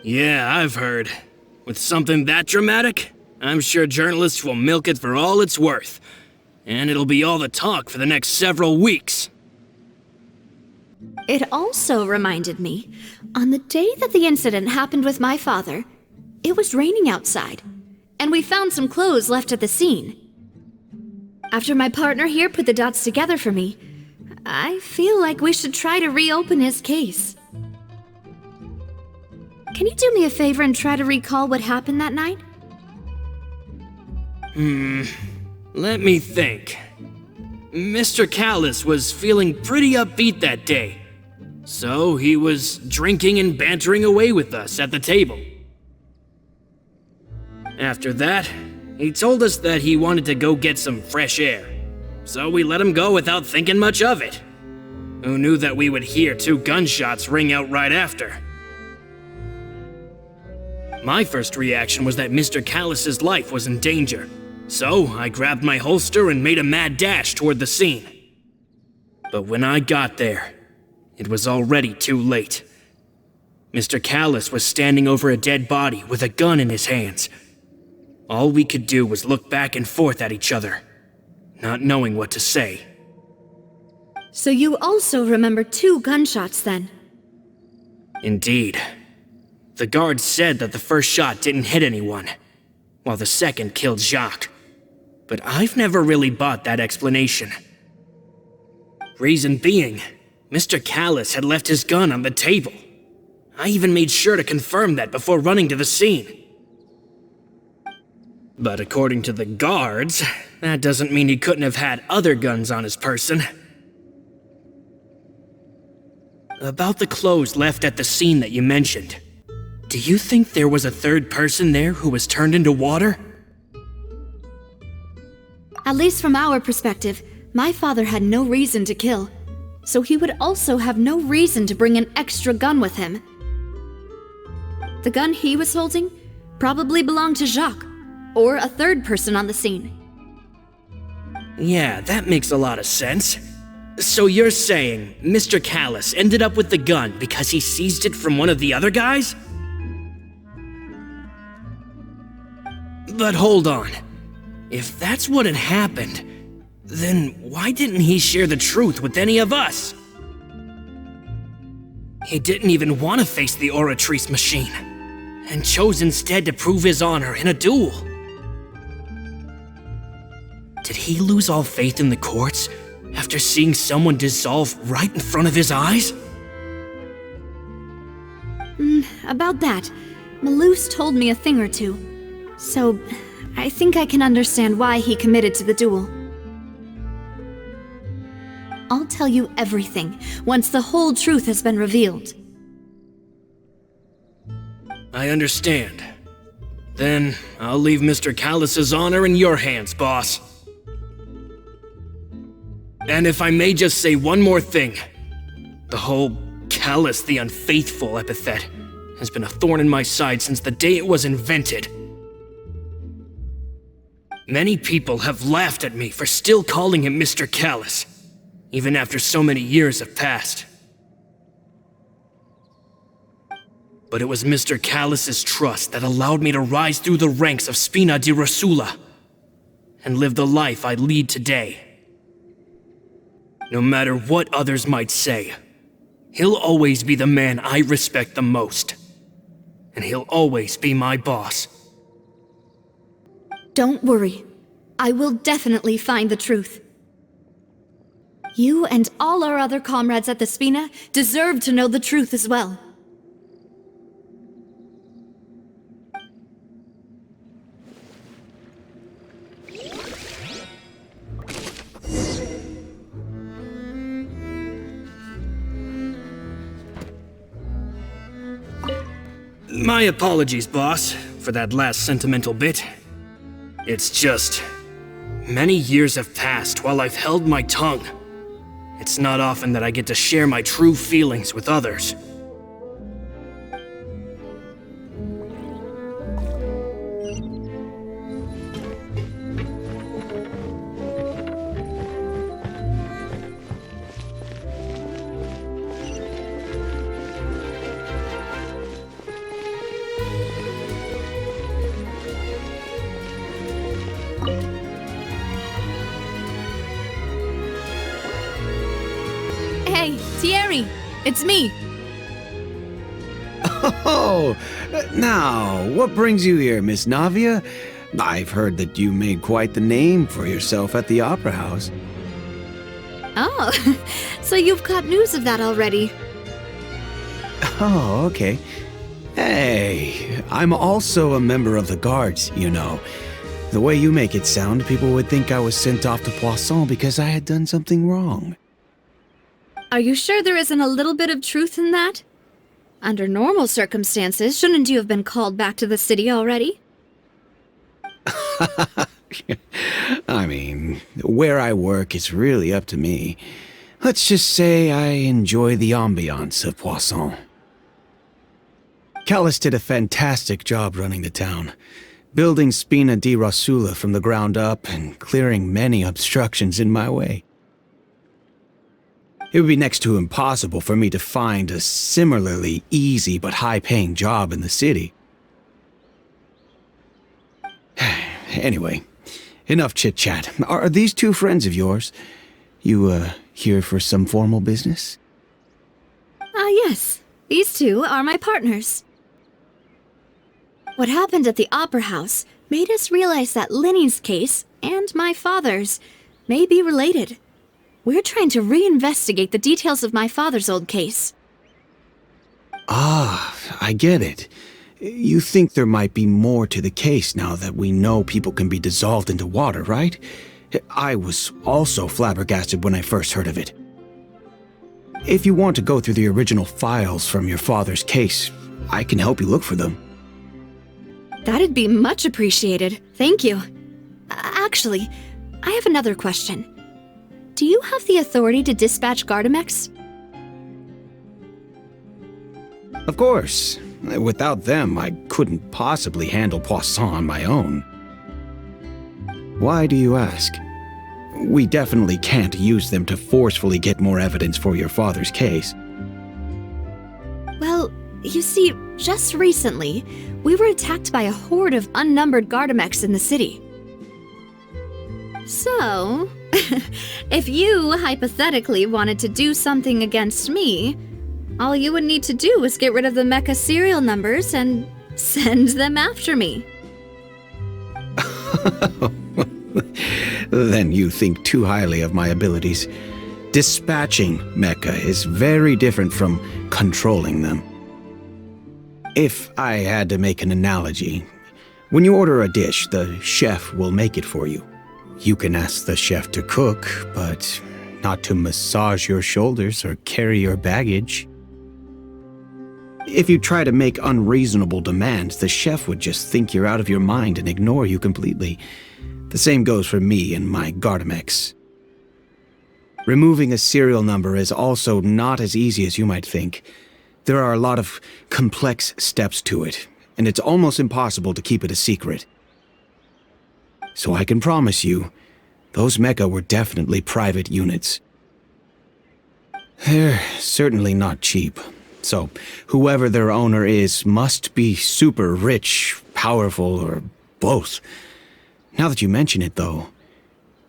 Yeah, I've heard. With something that dramatic, I'm sure journalists will milk it for all it's worth. And it'll be all the talk for the next several weeks. It also reminded me, on the day that the incident happened with my father, it was raining outside, and we found some clothes left at the scene. After my partner here put the dots together for me, I feel like we should try to reopen his case. Can you do me a favor and try to recall what happened that night? Let me think. Mr. Callus was feeling pretty upbeat that day. So he was drinking and bantering away with us at the table. After that, he told us that he wanted to go get some fresh air. So we let him go without thinking much of it. Who knew that we would hear 2 gunshots ring out right after? My first reaction was that Mr. Callus's life was in danger. So I grabbed my holster and made a mad dash toward the scene. But when I got there, it was already too late. Mr. Callus was standing over a dead body with a gun in his hands. All we could do was look back and forth at each other, not knowing what to say. So you also remember 2 gunshots then? Indeed. The guard said that the first shot didn't hit anyone, while the second killed Jacques. But I've never really bought that explanation. Reason being, Mr. Callus had left his gun on the table. I even made sure to confirm that before running to the scene. But according to the guards, that doesn't mean he couldn't have had other guns on his person. About the clothes left at the scene that you mentioned, do you think there was a third person there who was turned into water? At least from our perspective, my father had no reason to kill, so he would also have no reason to bring an extra gun with him. The gun he was holding probably belonged to Jacques, or a third person on the scene. Yeah, that makes a lot of sense. So you're saying Mr. Callus ended up with the gun because he seized it from one of the other guys? But hold on. If that's what had happened, then why didn't he share the truth with any of us? He didn't even want to face the Oratrice machine, and chose instead to prove his honor in a duel. Did he lose all faith in the courts after seeing someone dissolve right in front of his eyes? About that, Malus told me a thing or two, so I think I can understand why he committed to the duel. I'll tell you everything once the whole truth has been revealed. I understand. Then I'll leave Mr. Callus's honor in your hands, boss. And if I may just say one more thing, the whole Callus the Unfaithful epithet has been a thorn in my side since the day it was invented. Many people have laughed at me for still calling him Mr. Callus, even after so many years have passed. But it was Mr. Callus's trust that allowed me to rise through the ranks of Spina di Rosula and live the life I lead today. No matter what others might say, he'll always be the man I respect the most. And he'll always be my boss. Don't worry. I will definitely find the truth. You and all our other comrades at the Spina deserve to know the truth as well. My apologies, boss, for that last sentimental bit. It's just, many years have passed while I've held my tongue. It's not often that I get to share my true feelings with others. Hey, Thierry! It's me! Oh, now, what brings you here, Miss Navia? I've heard that you made quite the name for yourself at the Opera House. Oh, so you've got news of that already. Oh, okay. Hey, I'm also a member of the Guards, you know. The way you make it sound, people would think I was sent off to Poisson because I had done something wrong. Are you sure there isn't a little bit of truth in that? Under normal circumstances, shouldn't you have been called back to the city already? I mean, where I work is really up to me. Let's just say I enjoy the ambiance of Poisson. Callus did a fantastic job running the town, building Spina di Rosula from the ground up and clearing many obstructions in my way. It would be next to impossible for me to find a similarly easy but high-paying job in the city. Anyway, enough chit-chat. Are these two friends of yours? You, here for some formal business? Yes. These two are my partners. What happened at the Opera House made us realize that Lyney's case and my father's may be related. We're trying to reinvestigate the details of my father's old case. Ah, I get it. You think there might be more to the case now that we know people can be dissolved into water, right? I was also flabbergasted when I first heard of it. If you want to go through the original files from your father's case, I can help you look for them. That'd be much appreciated. Thank you. Actually, I have another question. Do you have the authority to dispatch Gardamex? Of course. Without them, I couldn't possibly handle Poisson on my own. Why do you ask? We definitely can't use them to forcefully get more evidence for your father's case. Well, you see, just recently, we were attacked by a horde of unnumbered Gardamex in the city. So, if you hypothetically wanted to do something against me, all you would need to do is get rid of the mecha serial numbers and send them after me. Then you think too highly of my abilities. Dispatching mecha is very different from controlling them. If I had to make an analogy, when you order a dish, the chef will make it for you. You can ask the chef to cook, but not to massage your shoulders or carry your baggage. If you try to make unreasonable demands, the chef would just think you're out of your mind and ignore you completely. The same goes for me and my Gardamex. Removing a serial number is also not as easy as you might think. There are a lot of complex steps to it, and it's almost impossible to keep it a secret. So I can promise you, those mecha were definitely private units. They're certainly not cheap. So, whoever their owner is must be super rich, powerful, or both. Now that you mention it, though,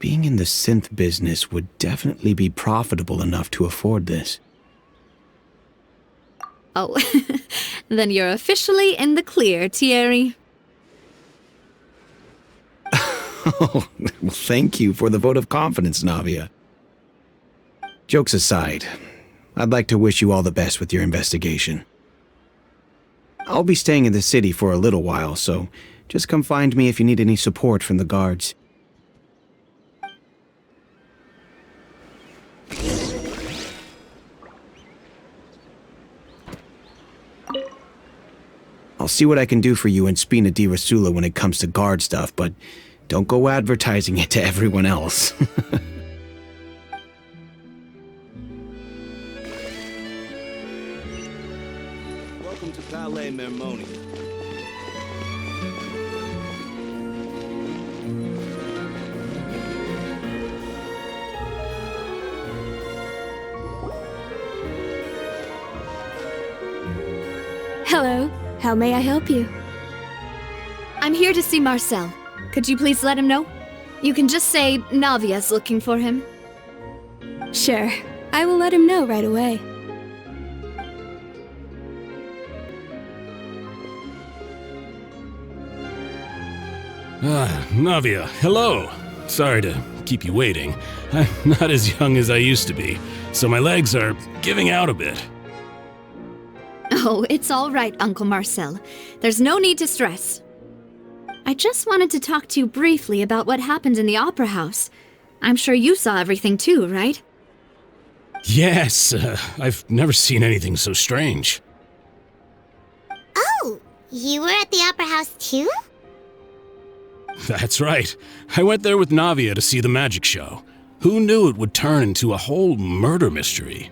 being in the synth business would definitely be profitable enough to afford this. Oh, then you're officially in the clear, Thierry. Oh, well, thank you for the vote of confidence, Navia. Jokes aside, I'd like to wish you all the best with your investigation. I'll be staying in the city for a little while, so just come find me if you need any support from the guards. I'll see what I can do for you in Spina di Rosula when it comes to guard stuff, but don't go advertising it to everyone else. Welcome to Palais Mermoni. Hello. How may I help you? I'm here to see Marcel. Could you please let him know? You can just say Navia's looking for him. Sure. I will let him know right away. Navia, hello. Sorry to keep you waiting. I'm not as young as I used to be, so my legs are giving out a bit. Oh, it's all right, Uncle Marcel. There's no need to stress. I just wanted to talk to you briefly about what happened in the Opera House. I'm sure you saw everything too, right? Yes, I've never seen anything so strange. Oh, you were at the Opera House too? That's right. I went there with Navia to see the magic show. Who knew it would turn into a whole murder mystery?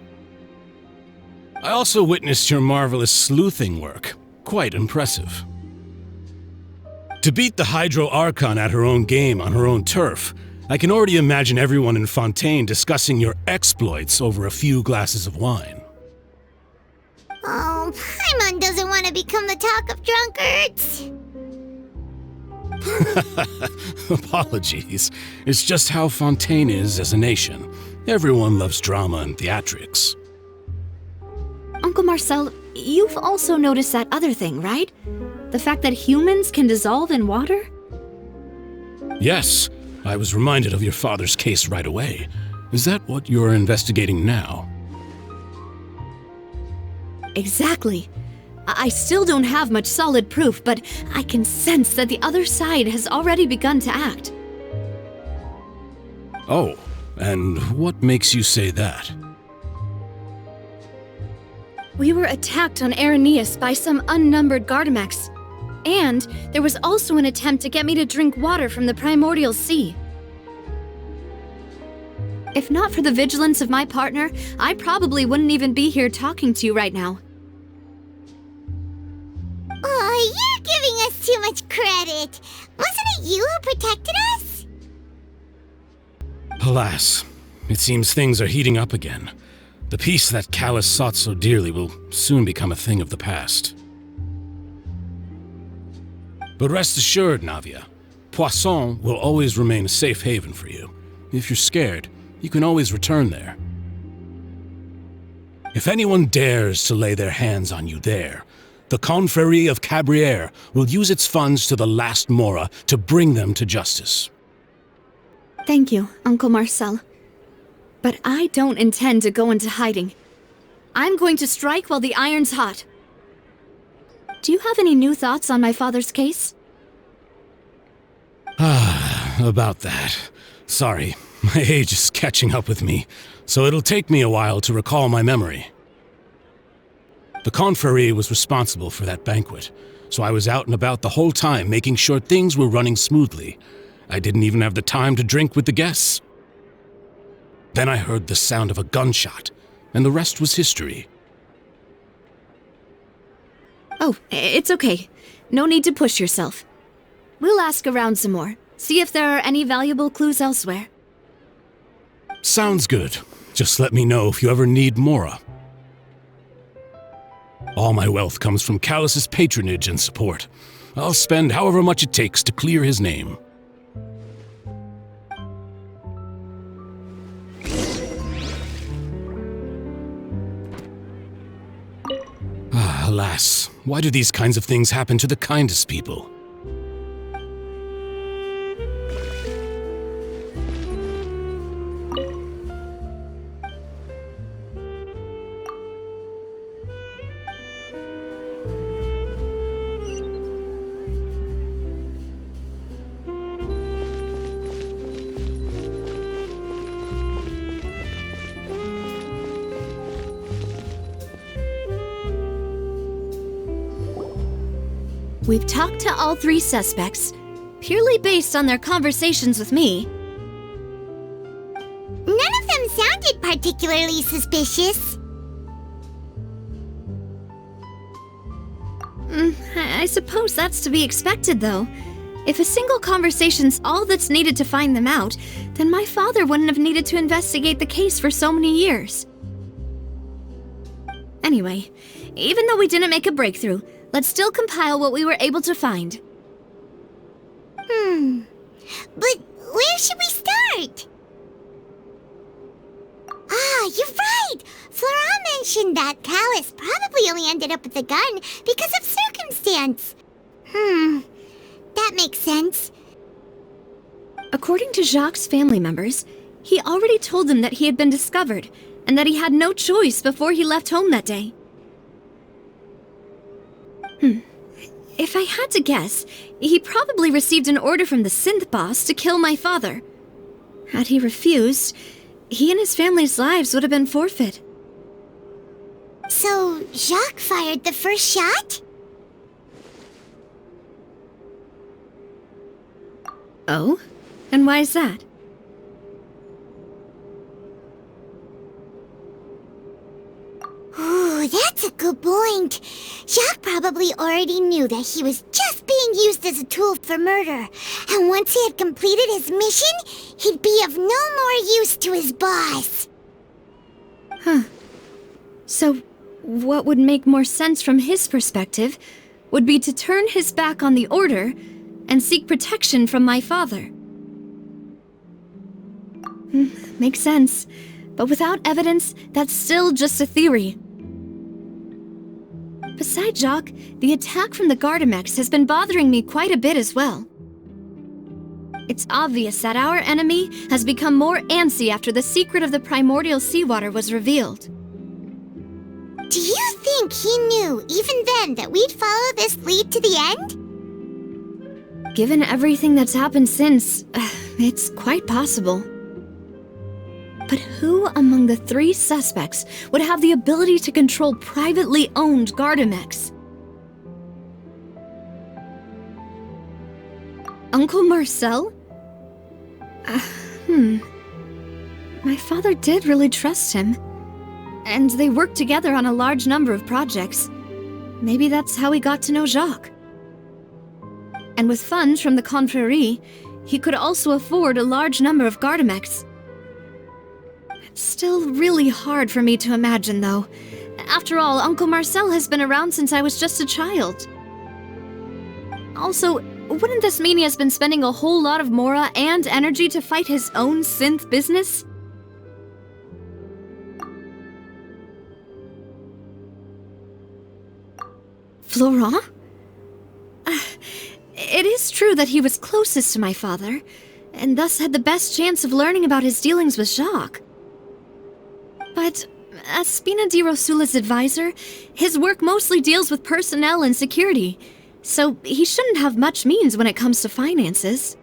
I also witnessed your marvelous sleuthing work. Quite impressive. To beat the Hydro Archon at her own game on her own turf, I can already imagine everyone in Fontaine discussing your exploits over a few glasses of wine. Oh, Paimon doesn't want to become the talk of drunkards. Apologies. It's just how Fontaine is as a nation. Everyone loves drama and theatrics. Uncle Marcel, you've also noticed that other thing, right? The fact that humans can dissolve in water? Yes, I was reminded of your father's case right away. Is that what you're investigating now? Exactly. I still don't have much solid proof, but I can sense that the other side has already begun to act. Oh, and what makes you say that? We were attacked on Araneus by some unnumbered Gardamex. And there was also an attempt to get me to drink water from the primordial sea. If not for the vigilance of my partner, I probably wouldn't even be here talking to you right now. Oh, you're giving us too much credit. Wasn't it you who protected us? Alas, it seems things are heating up again. The peace that Callus sought so dearly will soon become a thing of the past. But rest assured, Navia, Poisson will always remain a safe haven for you. If you're scared, you can always return there. If anyone dares to lay their hands on you there, the Confrérie of Cabrières will use its funds to the last Mora to bring them to justice. Thank you, Uncle Marcel. But I don't intend to go into hiding. I'm going to strike while the iron's hot. Do you have any new thoughts on my father's case? About that. Sorry, my age is catching up with me, so it'll take me a while to recall my memory. The Confrérie was responsible for that banquet, so I was out and about the whole time making sure things were running smoothly. I didn't even have the time to drink with the guests. Then I heard the sound of a gunshot, and the rest was history. Oh, it's okay. No need to push yourself. We'll ask around some more, see if there are any valuable clues elsewhere. Sounds good. Just let me know if you ever need Mora. All my wealth comes from Callus's patronage and support. I'll spend however much it takes to clear his name. Alas, why do these kinds of things happen to the kindest people? We've talked to all three suspects, purely based on their conversations with me. None of them sounded particularly suspicious. I suppose that's to be expected, though. If a single conversation's all that's needed to find them out, then my father wouldn't have needed to investigate the case for so many years. Anyway, even though we didn't make a breakthrough, let's still compile what we were able to find. But where should we start? You're right! Flora mentioned that Callus probably only ended up with the gun because of circumstance. That makes sense. According to Jacques' family members, he already told them that he had been discovered, and that he had no choice before he left home that day. If I had to guess, he probably received an order from the synth boss to kill my father. Had he refused, he and his family's lives would have been forfeit. So, Jacques fired the first shot? Oh? And why is that? Ooh, that's a good point. Jacques probably already knew that he was just being used as a tool for murder. And once he had completed his mission, he'd be of no more use to his boss. Huh. So, what would make more sense from his perspective would be to turn his back on the Order and seek protection from my father. Makes sense. But without evidence, that's still just a theory. Besides Jacques, the attack from the Gardamex has been bothering me quite a bit as well. It's obvious that our enemy has become more antsy after the secret of the primordial seawater was revealed. Do you think he knew, even then, that we'd follow this lead to the end? Given everything that's happened since, it's quite possible. But who among the 3 suspects would have the ability to control privately owned Gardamex? Uncle Marcel? My father did really trust him. And they worked together on a large number of projects. Maybe that's how he got to know Jacques. And with funds from the Confrérie, he could also afford a large number of Gardamex. It's still really hard for me to imagine, though. After all, Uncle Marcel has been around since I was just a child. Also, wouldn't this mean he has been spending a whole lot of mora and energy to fight his own synth business? Florent? It is true that he was closest to my father, and thus had the best chance of learning about his dealings with Jacques. But as Spina di Rosula's advisor, his work mostly deals with personnel and security, so he shouldn't have much means when it comes to finances.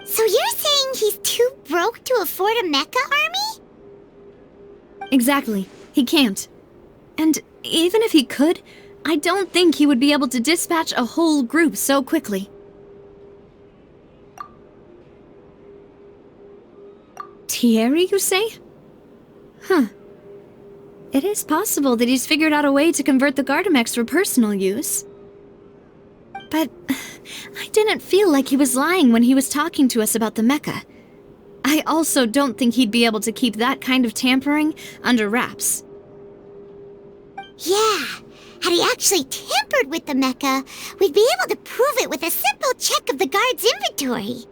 So you're saying he's too broke to afford a mecha army? Exactly. He can't. And even if he could, I don't think he would be able to dispatch a whole group so quickly. Thierry, you say? Huh. It is possible that he's figured out a way to convert the Gardamex for personal use. But I didn't feel like he was lying when he was talking to us about the mecha. I also don't think he'd be able to keep that kind of tampering under wraps. Yeah, had he actually tampered with the mecha, we'd be able to prove it with a simple check of the guard's inventory.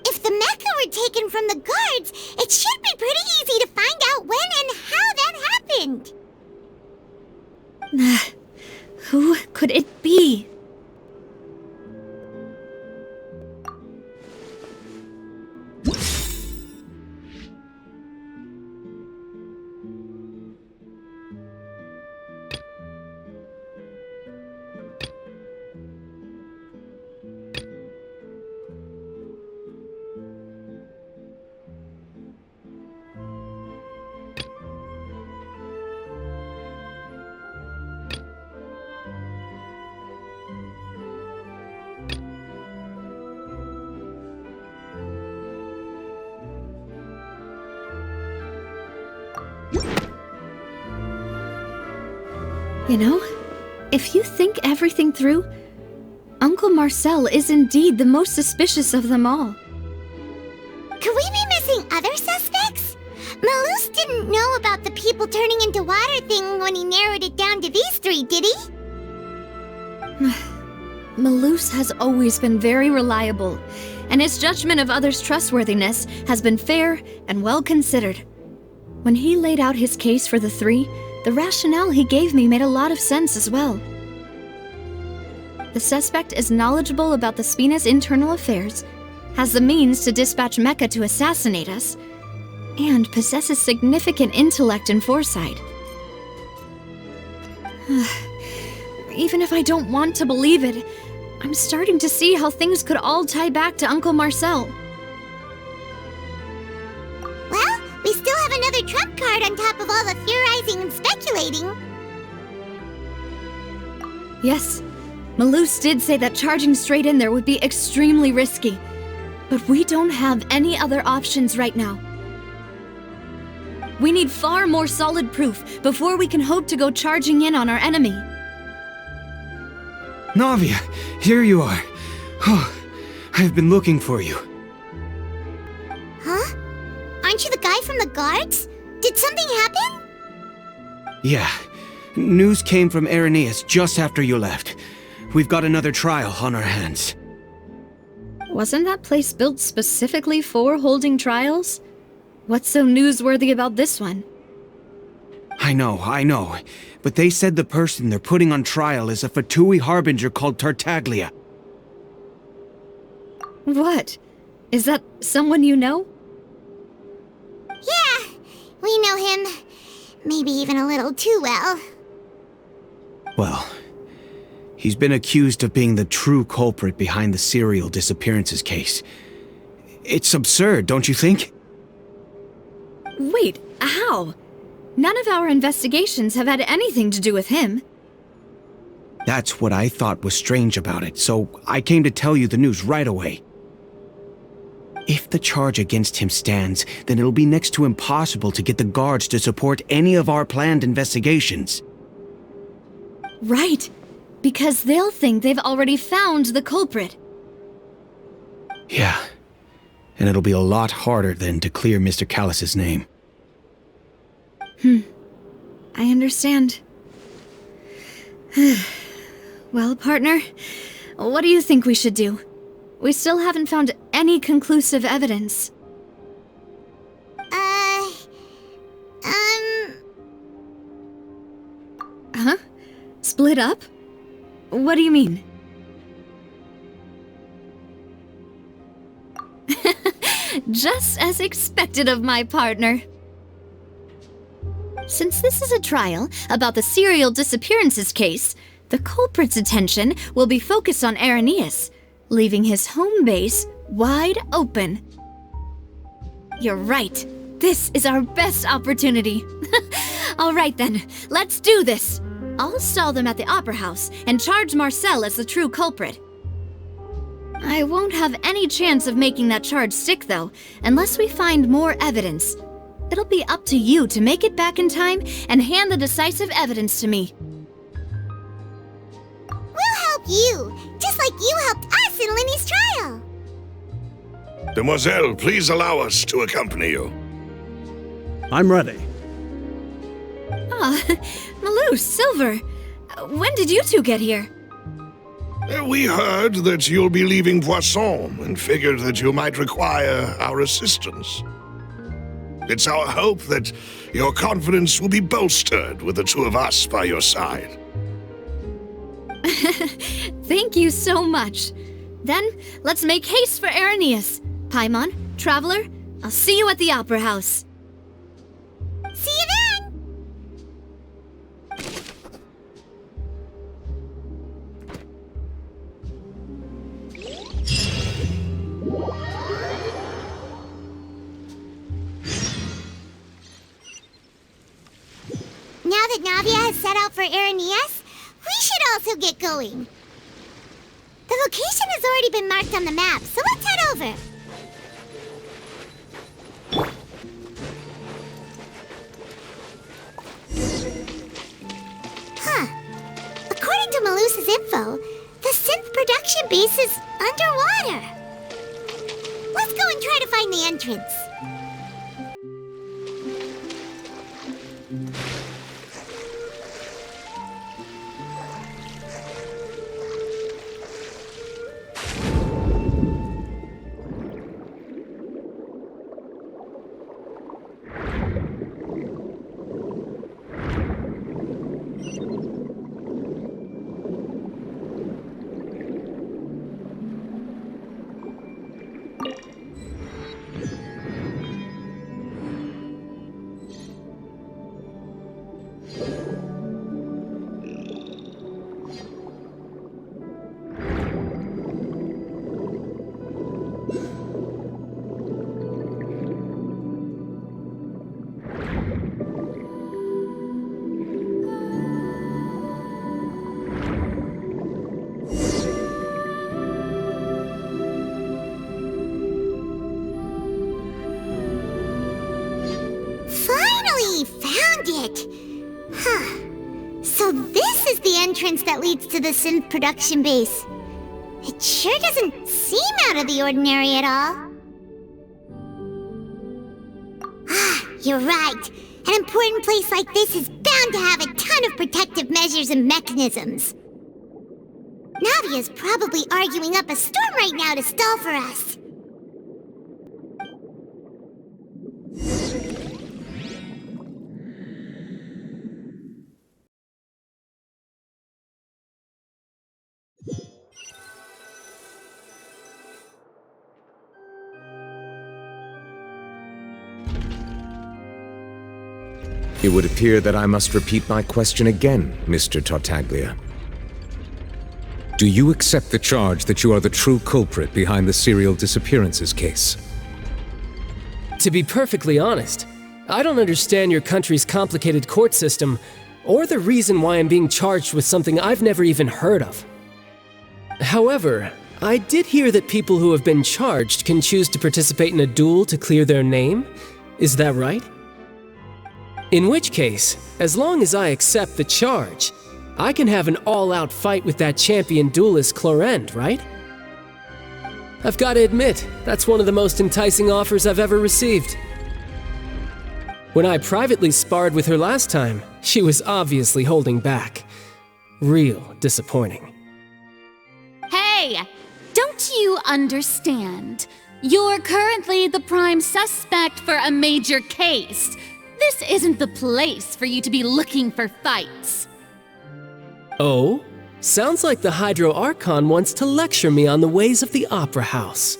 If the mecha were taken from the guards, it should be pretty easy to find out when and how that happened. Who could it be? You know, if you think everything through, Uncle Marcel is indeed the most suspicious of them all. Could we be missing other suspects? Malus didn't know about the people turning into water thing when he narrowed it down to these 3, did he? Malus has always been very reliable, and his judgment of others' trustworthiness has been fair and well considered. When he laid out his case for the 3, the rationale he gave me made a lot of sense as well. The suspect is knowledgeable about the Spina's internal affairs, has the means to dispatch Mecha to assassinate us, and possesses significant intellect and foresight. Even if I don't want to believe it, I'm starting to see how things could all tie back to Uncle Marcel. hard on top of all the theorizing and speculating. Yes, Malus did say that charging straight in there would be extremely risky. But we don't have any other options right now. We need far more solid proof before we can hope to go charging in on our enemy. Navia, here you are. Oh, I've been looking for you. Huh? Aren't you the guy from the guards? Did something happen? Yeah. News came from Irenaeus just after you left. We've got another trial on our hands. Wasn't that place built specifically for holding trials? What's so newsworthy about this one? I know. But they said the person they're putting on trial is a Fatui harbinger called Tartaglia. What? Is that someone you know? Yeah, we know him. Maybe even a little too well. Well, he's been accused of being the true culprit behind the serial disappearances case. It's absurd, don't you think? Wait, how? None of our investigations have had anything to do with him. That's what I thought was strange about it, so I came to tell you the news right away. If the charge against him stands, then it'll be next to impossible to get the guards to support any of our planned investigations. Right, because they'll think they've already found the culprit. Yeah, and it'll be a lot harder then to clear Mr. Callus's name. I understand. Well, partner, what do you think we should do? We still haven't found any conclusive evidence. Huh? Split up? What do you mean? Just as expected of my partner. Since this is a trial about the serial disappearances case, the culprit's attention will be focused on Irenaeus, leaving his home base wide open. You're right. This is our best opportunity. All right then, let's do this. I'll stall them at the Opera House and charge Marcel as the true culprit. I won't have any chance of making that charge stick, though, unless we find more evidence. It'll be up to you to make it back in time and hand the decisive evidence to me. We'll help you, just like you helped us in Lyney's trial. Demoiselle, please allow us to accompany you. I'm ready. Ah, Malus, Silver. When did you two get here? We heard that you'll be leaving Poisson and figured that you might require our assistance. It's our hope that your confidence will be bolstered with the two of us by your side. Thank you so much. Then, let's make haste for Irenaeus. Paimon, Traveler, I'll see you at the Opera House. See you then! Now that Navia has set out for Irenaeus, we should also get going. The location has already been marked on the map, so let's head over. Huh. According to Malus's info, the synth production base is underwater. Let's go and try to find the entrance. Huh. So this is the entrance that leads to the synth production base. It sure doesn't seem out of the ordinary at all. Ah, you're right. An important place like this is bound to have a ton of protective measures and mechanisms. Navia's probably arguing up a storm right now to stall for us. It would appear that I must repeat my question again, Mr. Tartaglia. Do you accept the charge that you are the true culprit behind the serial disappearances case? To be perfectly honest, I don't understand your country's complicated court system, or the reason why I'm being charged with something I've never even heard of. However, I did hear that people who have been charged can choose to participate in a duel to clear their name. Is that right? In which case, as long as I accept the charge, I can have an all-out fight with that champion duelist Clorend, right? I've got to admit, that's one of the most enticing offers I've ever received. When I privately sparred with her last time, she was obviously holding back. Real disappointing. Hey! Don't you understand? You're currently the prime suspect for a major case. This isn't the place for you to be looking for fights. Oh? Sounds like the Hydro Archon wants to lecture me on the ways of the Opera House.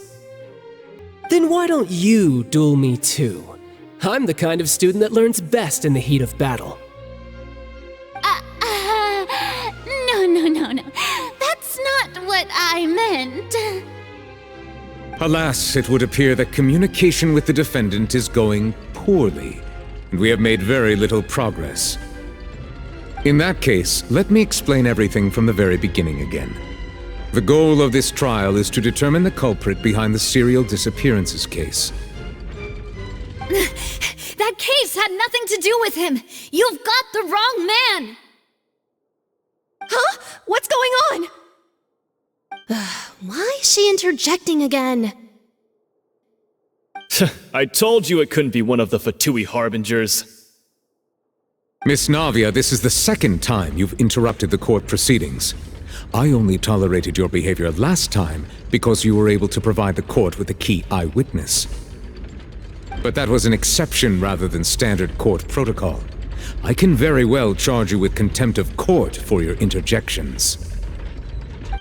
Then why don't you duel me too? I'm the kind of student that learns best in the heat of battle. No. That's not what I meant. Alas, it would appear that communication with the defendant is going poorly, and we have made very little progress. In that case, let me explain everything from the very beginning again. The goal of this trial is to determine the culprit behind the serial disappearances case. That case had nothing to do with him! You've got the wrong man! Huh? What's going on? Why is she interjecting again? I told you it couldn't be one of the Fatui Harbingers. Miss Navia, this is the second time you've interrupted the court proceedings. I only tolerated your behavior last time because you were able to provide the court with a key eyewitness. But that was an exception rather than standard court protocol. I can very well charge you with contempt of court for your interjections.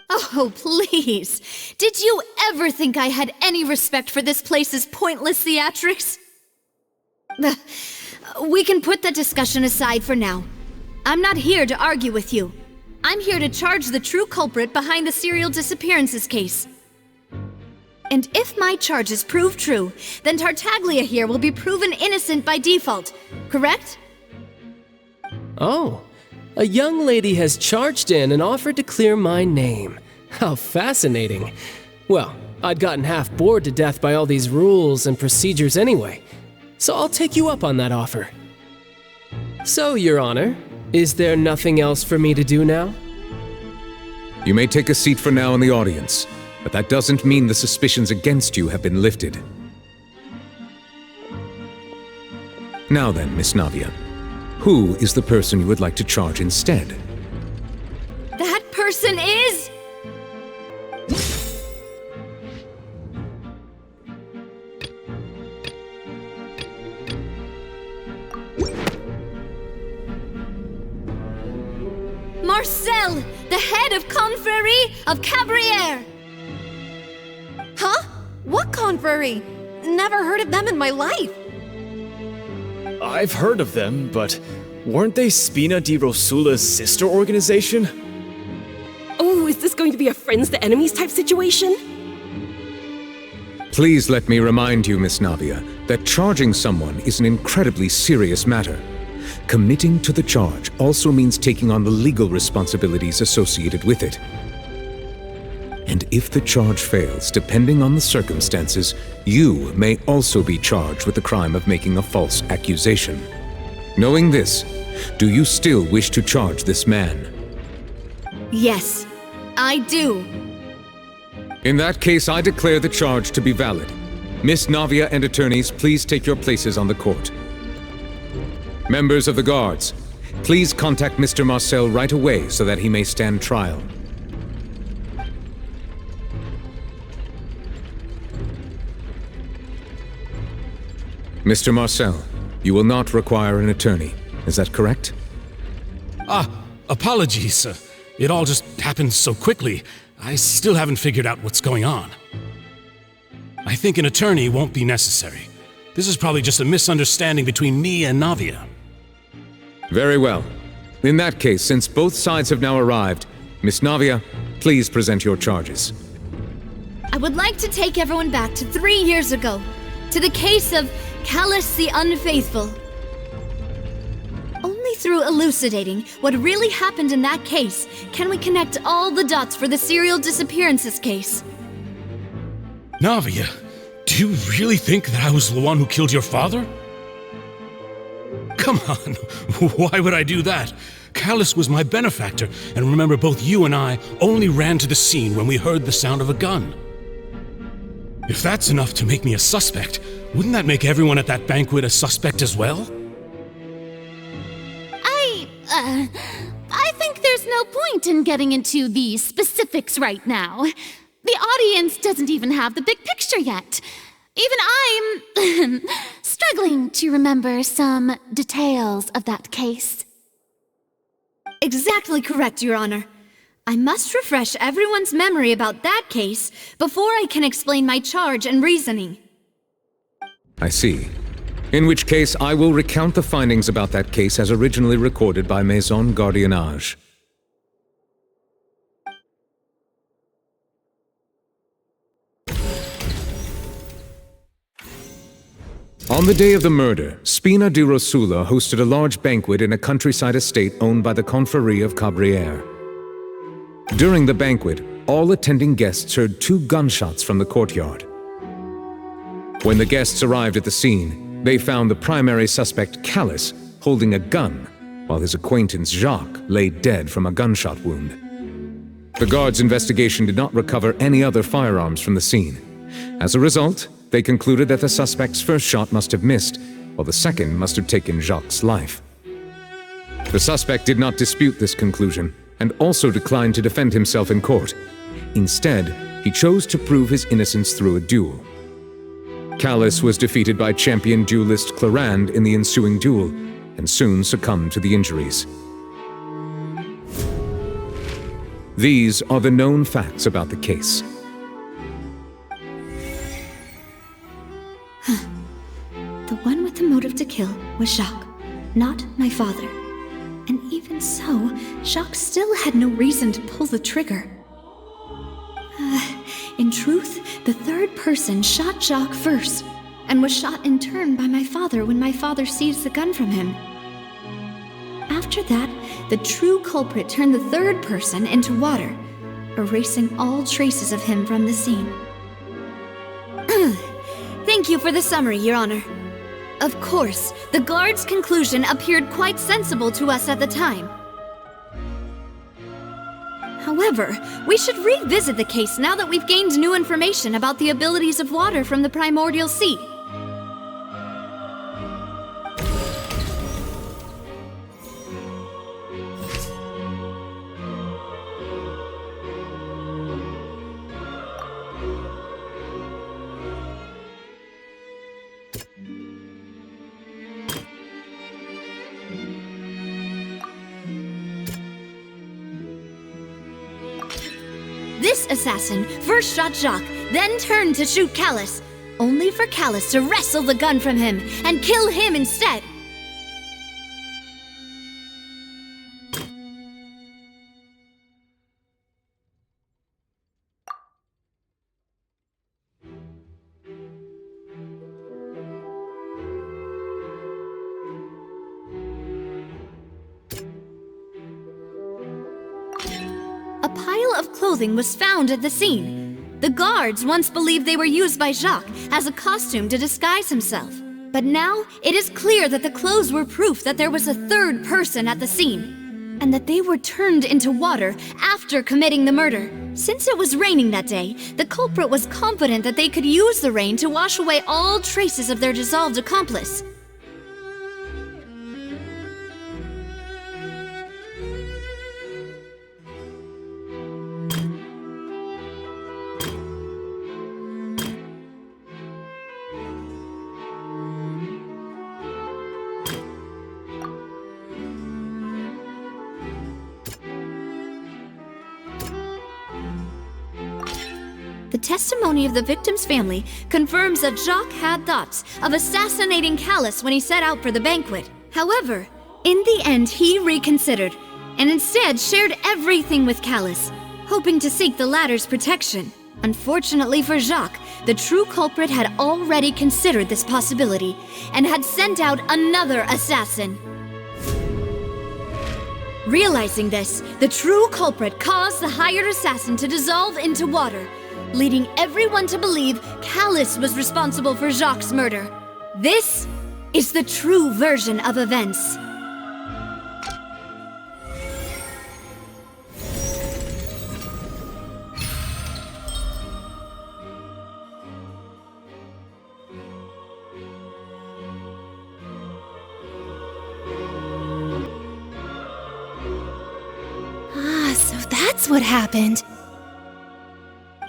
Oh, please! Did you ever think I had any respect for this place's pointless theatrics? We can put that discussion aside for now. I'm not here to argue with you. I'm here to charge the true culprit behind the serial disappearances case. And if my charges prove true, then Tartaglia here will be proven innocent by default, correct? Oh, a young lady has charged in and offered to clear my name. How fascinating. Well, I'd gotten half bored to death by all these rules and procedures anyway, so I'll take you up on that offer. So, Your Honor, is there nothing else for me to do now? You may take a seat for now in the audience, but that doesn't mean the suspicions against you have been lifted. Now then, Miss Navia, who is the person you would like to charge instead? That person is... Marcel, the head of Confrérie of Cabrières! Huh? What confrérie? Never heard of them in my life. I've heard of them, but weren't they Spina di Rosula's sister organization? Oh, is this going to be a friends to enemies type situation? Please let me remind you, Miss Navia, that charging someone is an incredibly serious matter. Committing to the charge also means taking on the legal responsibilities associated with it. And if the charge fails, depending on the circumstances, you may also be charged with the crime of making a false accusation. Knowing this, Do you still wish to charge this man? Yes, I do. In that case, I declare the charge to be valid. Miss Navia and attorneys, please take your places on the court. Members of the guards, please contact Mr. Marcel right away so that he may stand trial. Mr. Marcel, you will not require an attorney. Is that correct? Apologies. It all just happened so quickly. I still haven't figured out what's going on. I think an attorney won't be necessary. This is probably just a misunderstanding between me and Navia. Very well. In that case, since both sides have now arrived, Miss Navia, please present your charges. I would like to take everyone back to 3 years ago, to the case of Callus the Unfaithful. Only through elucidating what really happened in that case can we connect all the dots for the serial disappearances case. Navia, do you really think that I was the one who killed your father? Come on, why would I do that? Callus was my benefactor, and remember both you and I only ran to the scene when we heard the sound of a gun. If that's enough to make me a suspect, wouldn't that make everyone at that banquet a suspect as well? I think there's no point in getting into the specifics right now. The audience doesn't even have the big picture yet. Even I'm struggling to remember some details of that case. Exactly correct, Your Honor. I must refresh everyone's memory about that case before I can explain my charge and reasoning. I see. In which case, I will recount the findings about that case as originally recorded by Maison Gardiennage. On the day of the murder, Spina di Rosula hosted a large banquet in a countryside estate owned by the Confrérie of Cabrières. During the banquet, all attending guests heard 2 gunshots from the courtyard. When the guests arrived at the scene, they found the primary suspect, Callus, holding a gun, while his acquaintance Jacques lay dead from a gunshot wound. The guards' investigation did not recover any other firearms from the scene. As a result, they concluded that the suspect's first shot must have missed, while the second must have taken Jacques' life. The suspect did not dispute this conclusion, and also declined to defend himself in court. Instead, he chose to prove his innocence through a duel. Callus was defeated by champion duelist Clarand in the ensuing duel, and soon succumbed to the injuries. These are the known facts about the case. The one with the motive to kill was Jacques, not my father. And even so, Jacques still had no reason to pull the trigger. In truth, the third person shot Jacques first, and was shot in turn by my father when my father seized the gun from him. After that, the true culprit turned the third person into water, erasing all traces of him from the scene. Thank you for the summary, Your Honor. Of course, the guard's conclusion appeared quite sensible to us at the time. However, we should revisit the case now that we've gained new information about the abilities of water from the primordial sea. This assassin first shot Jacques, then turned to shoot Callus, only for Callus to wrestle the gun from him and kill him instead. A pile of clothing was found at the scene. The guards once believed they were used by Jacques as a costume to disguise himself. But now, it is clear that the clothes were proof that there was a third person at the scene, and that they were turned into water after committing the murder. Since it was raining that day, the culprit was confident that they could use the rain to wash away all traces of their dissolved accomplice. The testimony of the victim's family confirms that Jacques had thoughts of assassinating Callus when he set out for the banquet. However, in the end he reconsidered, and instead shared everything with Callus, hoping to seek the latter's protection. Unfortunately for Jacques, the true culprit had already considered this possibility, and had sent out another assassin. Realizing this, the true culprit caused the hired assassin to dissolve into water, leading everyone to believe Callus was responsible for Jacques' murder. This is the true version of events. So that's what happened.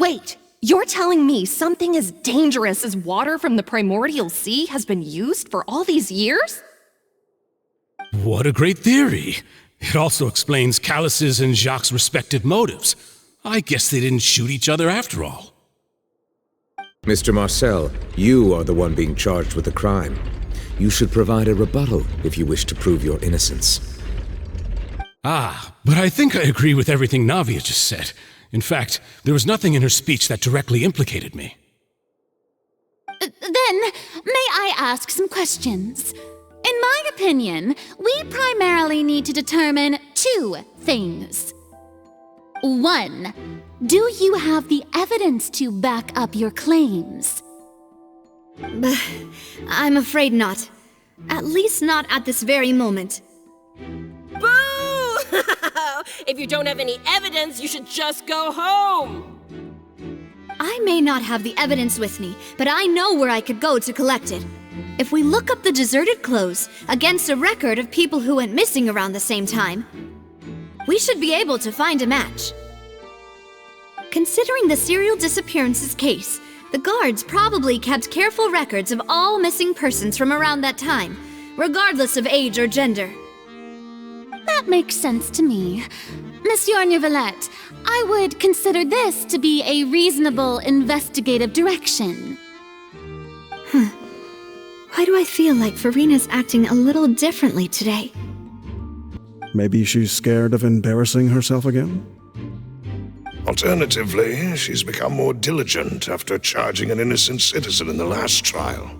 Wait, you're telling me something as dangerous as water from the primordial sea has been used for all these years? What a great theory. It also explains Callus's and Jacques' respective motives. I guess they didn't shoot each other after all. Mr. Marcel, you are the one being charged with the crime. You should provide a rebuttal if you wish to prove your innocence. Ah, but I think I agree with everything Navia just said. In fact, there was nothing in her speech that directly implicated me. Then, may I ask some questions? In my opinion, we primarily need to determine two things. 1. Do you have the evidence to back up your claims? I'm afraid not. At least not at this very moment. Boo! If you don't have any evidence, you should just go home! I may not have the evidence with me, but I know where I could go to collect it. If we look up the deserted clothes against a record of people who went missing around the same time, we should be able to find a match. Considering the serial disappearances case, the guards probably kept careful records of all missing persons from around that time, regardless of age or gender. That makes sense to me. Monsieur Neuvillette, I would consider this to be a reasonable investigative direction. Why do I feel like Farina's acting a little differently today? Maybe she's scared of embarrassing herself again? Alternatively, she's become more diligent after charging an innocent citizen in the last trial.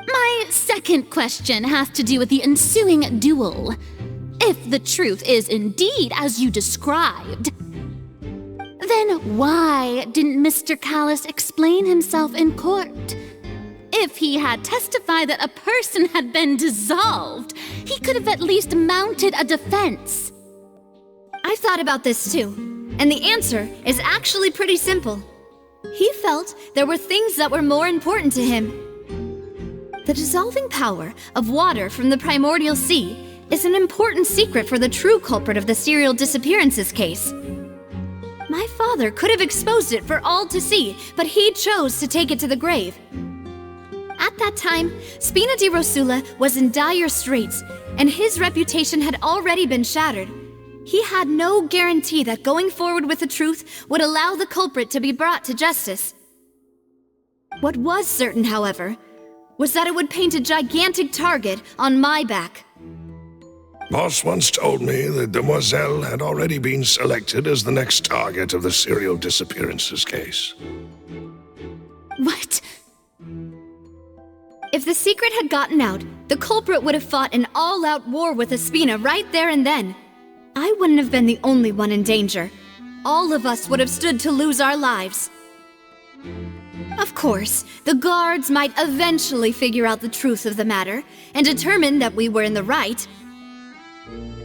My second question has to do with the ensuing duel. If the truth is indeed as you described, then why didn't Mr. Callus explain himself in court? If he had testified that a person had been dissolved, he could have at least mounted a defense. I've thought about this too, and the answer is actually pretty simple. He felt there were things that were more important to him. The dissolving power of water from the primordial sea is an important secret for the true culprit of the serial disappearances case. My father could have exposed it for all to see, but he chose to take it to the grave. At that time, Spina di Rosula was in dire straits, and his reputation had already been shattered. He had no guarantee that going forward with the truth would allow the culprit to be brought to justice. What was certain, however, was that it would paint a gigantic target on my back. Boss once told me that Demoiselle had already been selected as the next target of the serial disappearances case. What? If the secret had gotten out, the culprit would have fought an all-out war with Espina right there and then. I wouldn't have been the only one in danger. All of us would have stood to lose our lives. Of course, the guards might eventually figure out the truth of the matter and determine that we were in the right.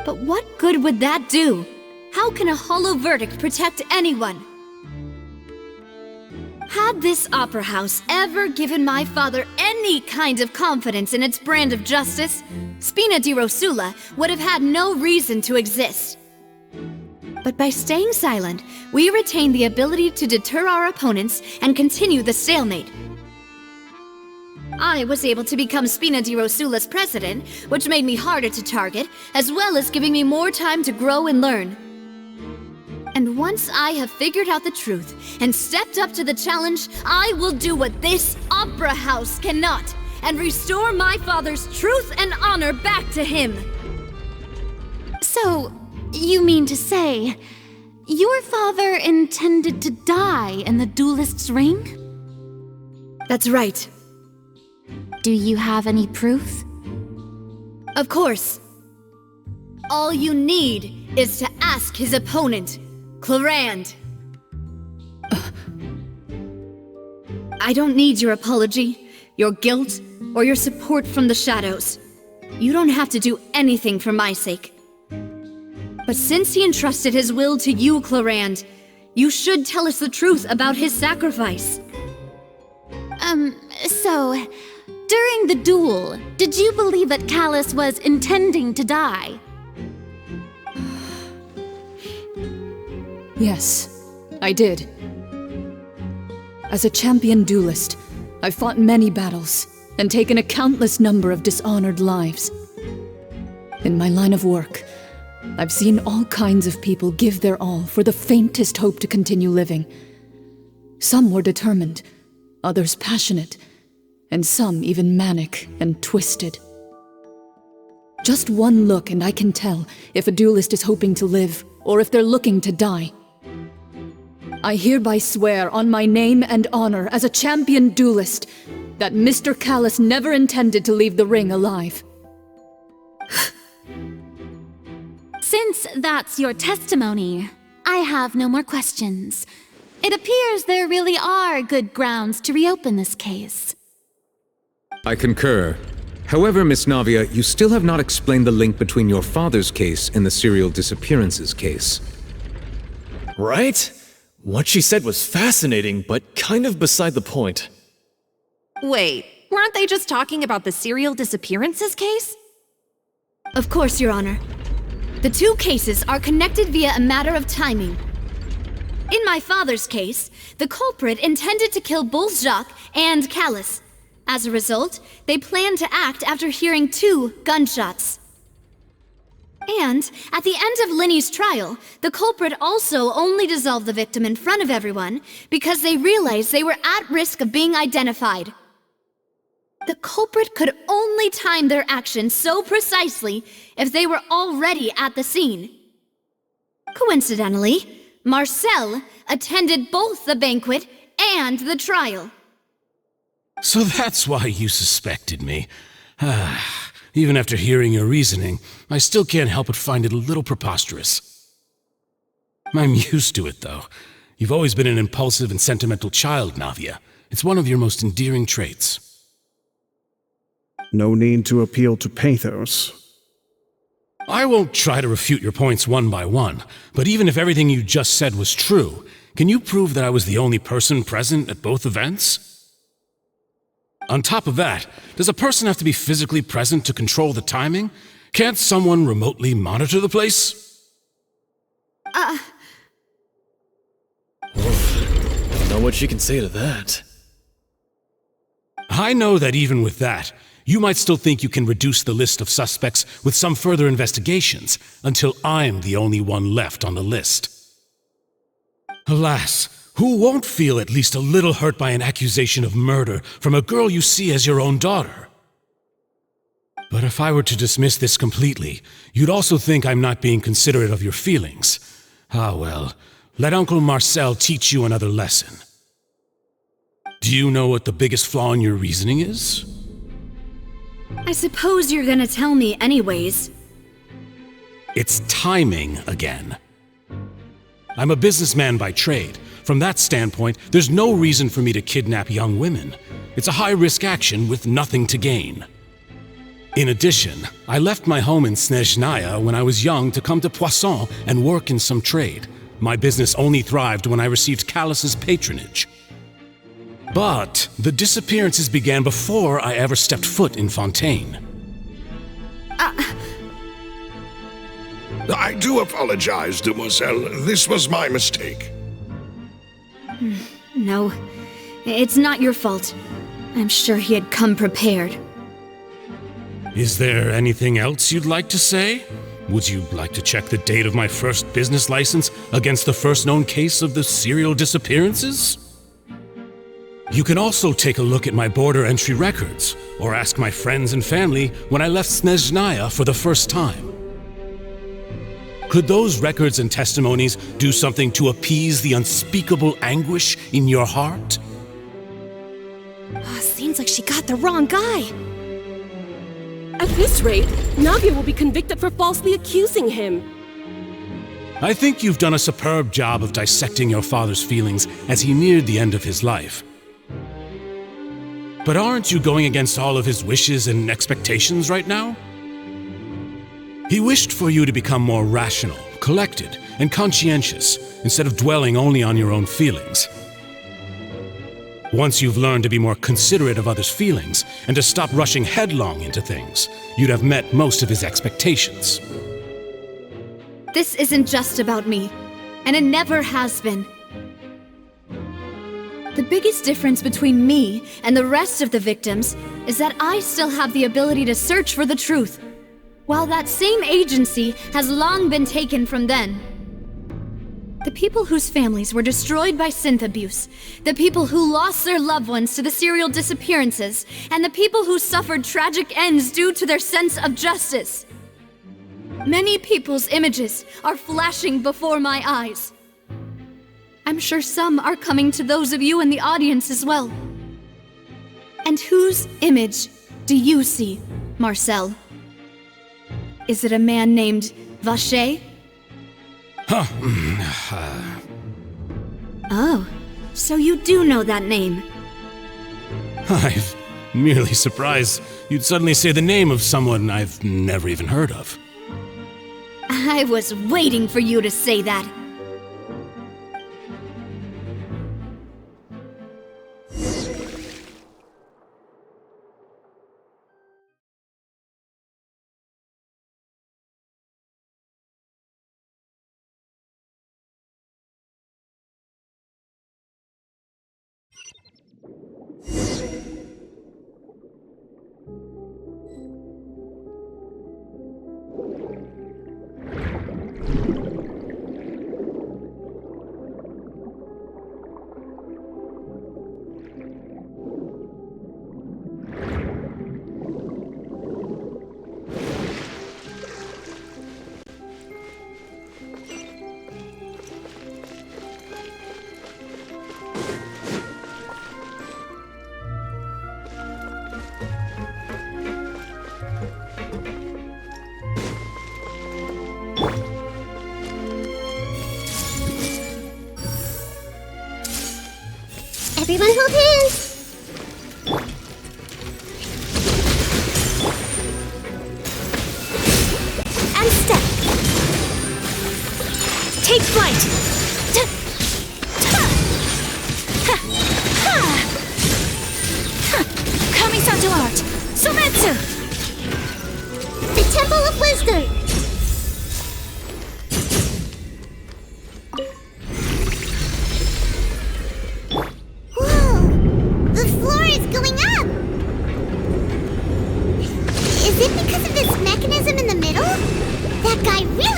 But what good would that do? How can a hollow verdict protect anyone? Had this opera house ever given my father any kind of confidence in its brand of justice, Spina di Rosula would have had no reason to exist. But by staying silent, we retain the ability to deter our opponents and continue the stalemate. I was able to become Spina di Rosula's president, which made me harder to target, as well as giving me more time to grow and learn. And once I have figured out the truth and stepped up to the challenge, I will do what this opera house cannot, and restore my father's truth and honor back to him. So, you mean to say, your father intended to die in the duelist's ring? That's right. Do you have any proof? Of course. All you need is to ask his opponent, Clorand. I don't need your apology, your guilt, or your support from the shadows. You don't have to do anything for my sake. But since he entrusted his will to you, Clorand, you should tell us the truth about his sacrifice. So, during the duel, did you believe that Callus was intending to die? Yes, I did. As a champion duelist, I've fought many battles and taken a countless number of dishonored lives. In my line of work, I've seen all kinds of people give their all for the faintest hope to continue living. Some were determined, others passionate, and some even manic and twisted. Just one look and I can tell if a duelist is hoping to live or if they're looking to die. I hereby swear on my name and honor as a champion duelist that Mr. Callus never intended to leave the ring alive. Since that's your testimony, I have no more questions. It appears there really are good grounds to reopen this case. I concur. However, Miss Navia, you still have not explained the link between your father's case and the serial disappearances case. Right? What she said was fascinating, but kind of beside the point. Wait, weren't they just talking about the serial disappearances case? Of course, Your Honor. The two cases are connected via a matter of timing. In my father's case, the culprit intended to kill both Jacques and Callus. As a result, they planned to act after hearing 2 gunshots. And, at the end of Lyney's trial, the culprit also only dissolved the victim in front of everyone because they realized they were at risk of being identified. The culprit could only time their actions so precisely if they were already at the scene. Coincidentally, Marcel attended both the banquet and the trial. So that's why you suspected me. Even after hearing your reasoning, I still can't help but find it a little preposterous. I'm used to it, though. You've always been an impulsive and sentimental child, Navia. It's one of your most endearing traits. No need to appeal to pathos. I won't try to refute your points one by one, but even if everything you just said was true, can you prove that I was the only person present at both events? On top of that, does a person have to be physically present to control the timing? Can't someone remotely monitor the place? Don't know what she can say to that. I know that even with that, you might still think you can reduce the list of suspects with some further investigations until I'm the only one left on the list. Alas, who won't feel at least a little hurt by an accusation of murder from a girl you see as your own daughter? But if I were to dismiss this completely, you'd also think I'm not being considerate of your feelings. Ah well, let Uncle Marcel teach you another lesson. Do you know what the biggest flaw in your reasoning is? I suppose you're gonna tell me anyways. It's timing again. I'm a businessman by trade. From From that standpoint, there's no reason for me to kidnap young women. It's a high-risk action with nothing to gain. In addition, I left my home in Snezhnaya when I was young to come to Poisson and work in some trade. My business only thrived when I received Callus's patronage. But the disappearances began before I ever stepped foot in Fontaine. I do apologize, demoiselle. This was my mistake. No, it's not your fault. I'm sure he had come prepared. Is there anything else you'd like to say? Would you like to check the date of my first business license against the first known case of the serial disappearances? You can also take a look at my border entry records, or ask my friends and family when I left Snezhnaya for the first time. Could those records and testimonies do something to appease the unspeakable anguish in your heart? Seems like she got the wrong guy. At this rate, Navia will be convicted for falsely accusing him. I think you've done a superb job of dissecting your father's feelings as he neared the end of his life. But aren't you going against all of his wishes and expectations right now? He wished for you to become more rational, collected, and conscientious, instead of dwelling only on your own feelings. Once you've learned to be more considerate of others' feelings, and to stop rushing headlong into things, you'd have met most of his expectations. This isn't just about me, and it never has been. The biggest difference between me and the rest of the victims is that I still have the ability to search for the truth, while that same agency has long been taken from them. The people whose families were destroyed by synth abuse, the people who lost their loved ones to the serial disappearances, and the people who suffered tragic ends due to their sense of justice. Many people's images are flashing before my eyes. I'm sure some are coming to those of you in the audience as well. And whose image do you see, Marcel? Is it a man named Vacher? Oh, so you do know that name. I'm merely surprised you'd suddenly say the name of someone I've never even heard of. I was waiting for you to say that. Everyone hold hands! And step. Take flight. Kami-san to art. Sometsu. The Temple of Wisdom!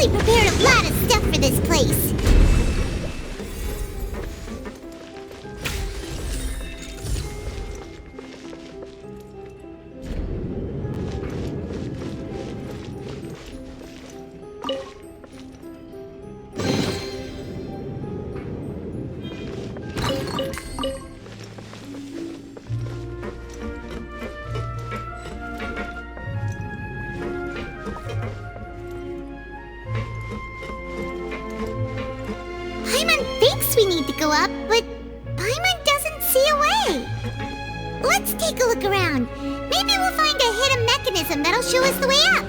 Prepared a lot of stuff for this place. course we need to go up, but Paimon doesn't see a way. Let's take a look around. Maybe we'll find a hidden mechanism that'll show us the way up.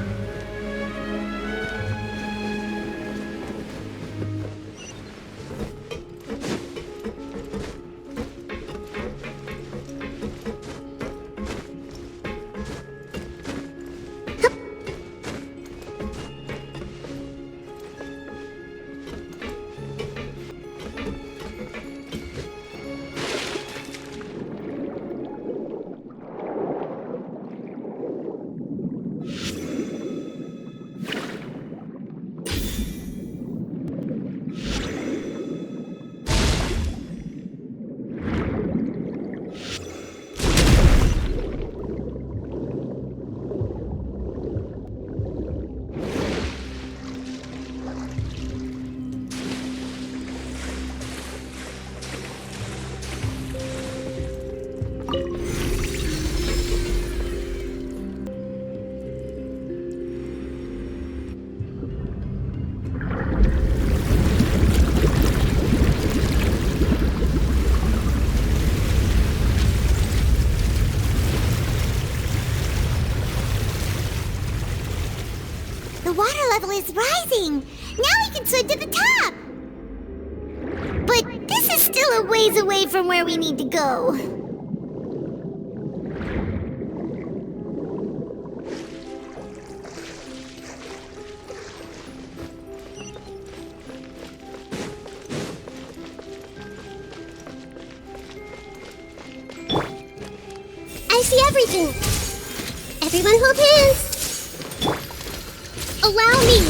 The water level is rising! Now we can swim to the top! But this is still a ways away from where we need to go. I see everything! Everyone hold hands! Allow me!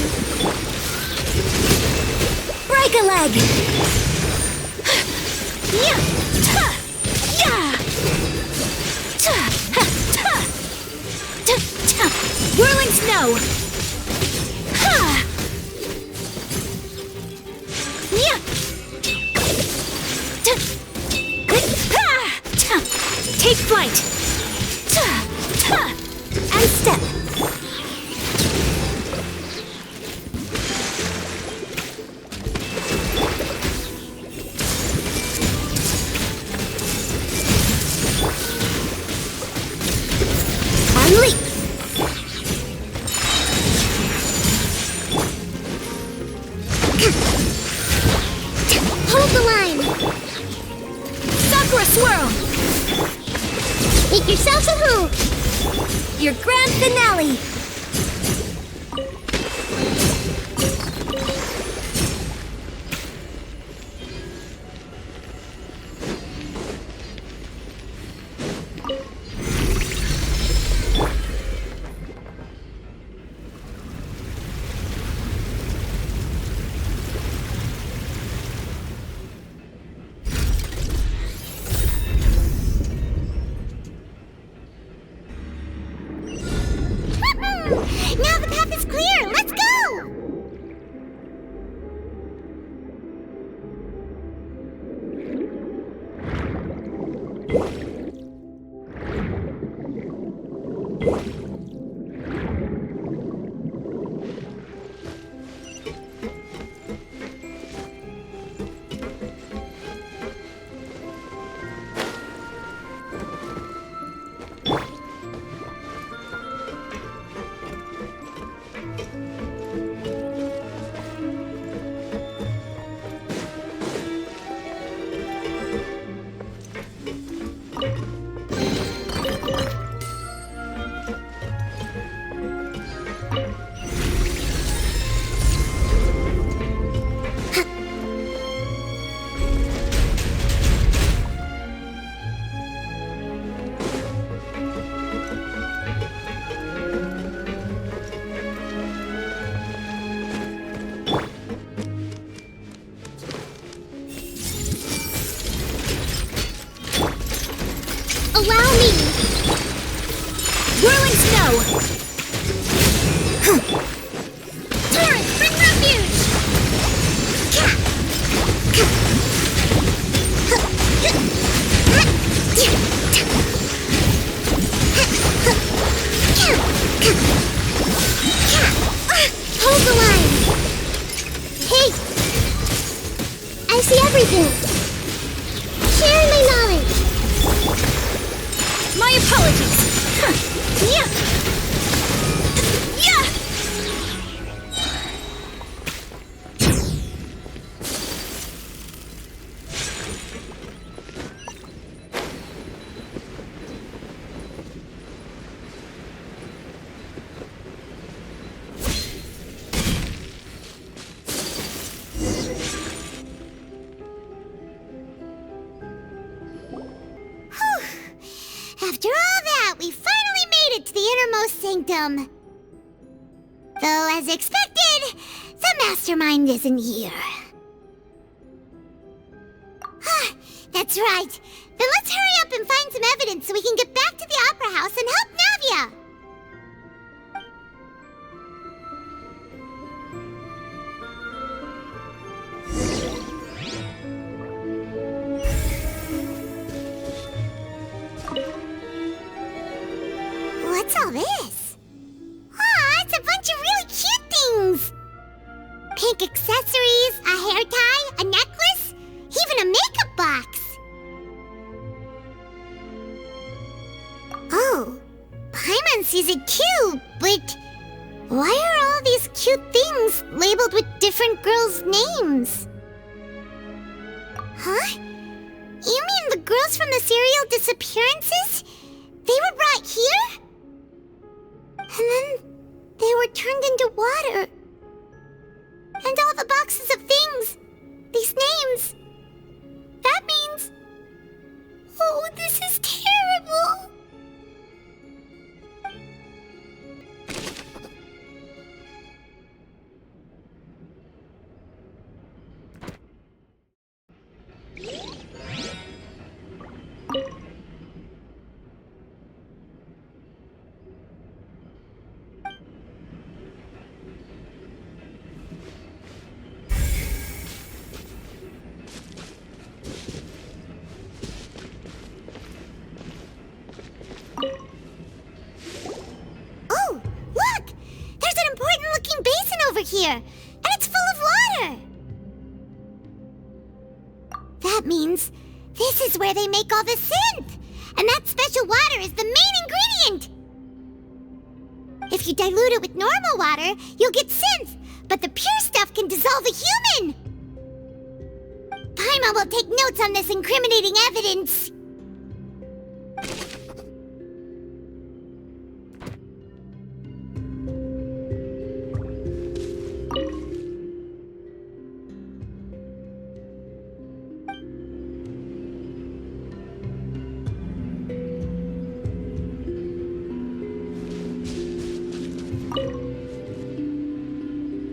Break a leg! Yeah! Ta! Yeah! Ta! Ha! Ta! Ta! Ta! Whirling snow! Ha! Yeah! Ta! Ha! Ta! Take flight! Ta! Ta! And step! Leap! Hold the line! Sakura swirl! Make yourself at home! Your grand finale! everything. Sharing my knowledge. My apologies. Yeah. Yeah. After all that, we finally made it to the innermost sanctum. Though, as expected, the mastermind isn't here. That's right. Then let's hurry up and find some evidence so we can get back to the Opera House and help Navia. What's all this? Aw, it's a bunch of really cute things! Pink accessories, a hair tie, a necklace, even a makeup box! Oh, Paimon sees it too, but why are all these cute things labeled with different girls' names? Huh? You mean the girls from the serial disappearances? They were brought here? And then they were turned into water. And all the boxes of things, these names, that means... Oh, this is terrible! Oh, look! There's an important-looking basin over here, and it's full of water! That means this is where they make all the synth! And that special water is the main ingredient! If you dilute it with normal water, you'll get synth, but the pure stuff can dissolve a human! Paimon will take notes on this incriminating evidence.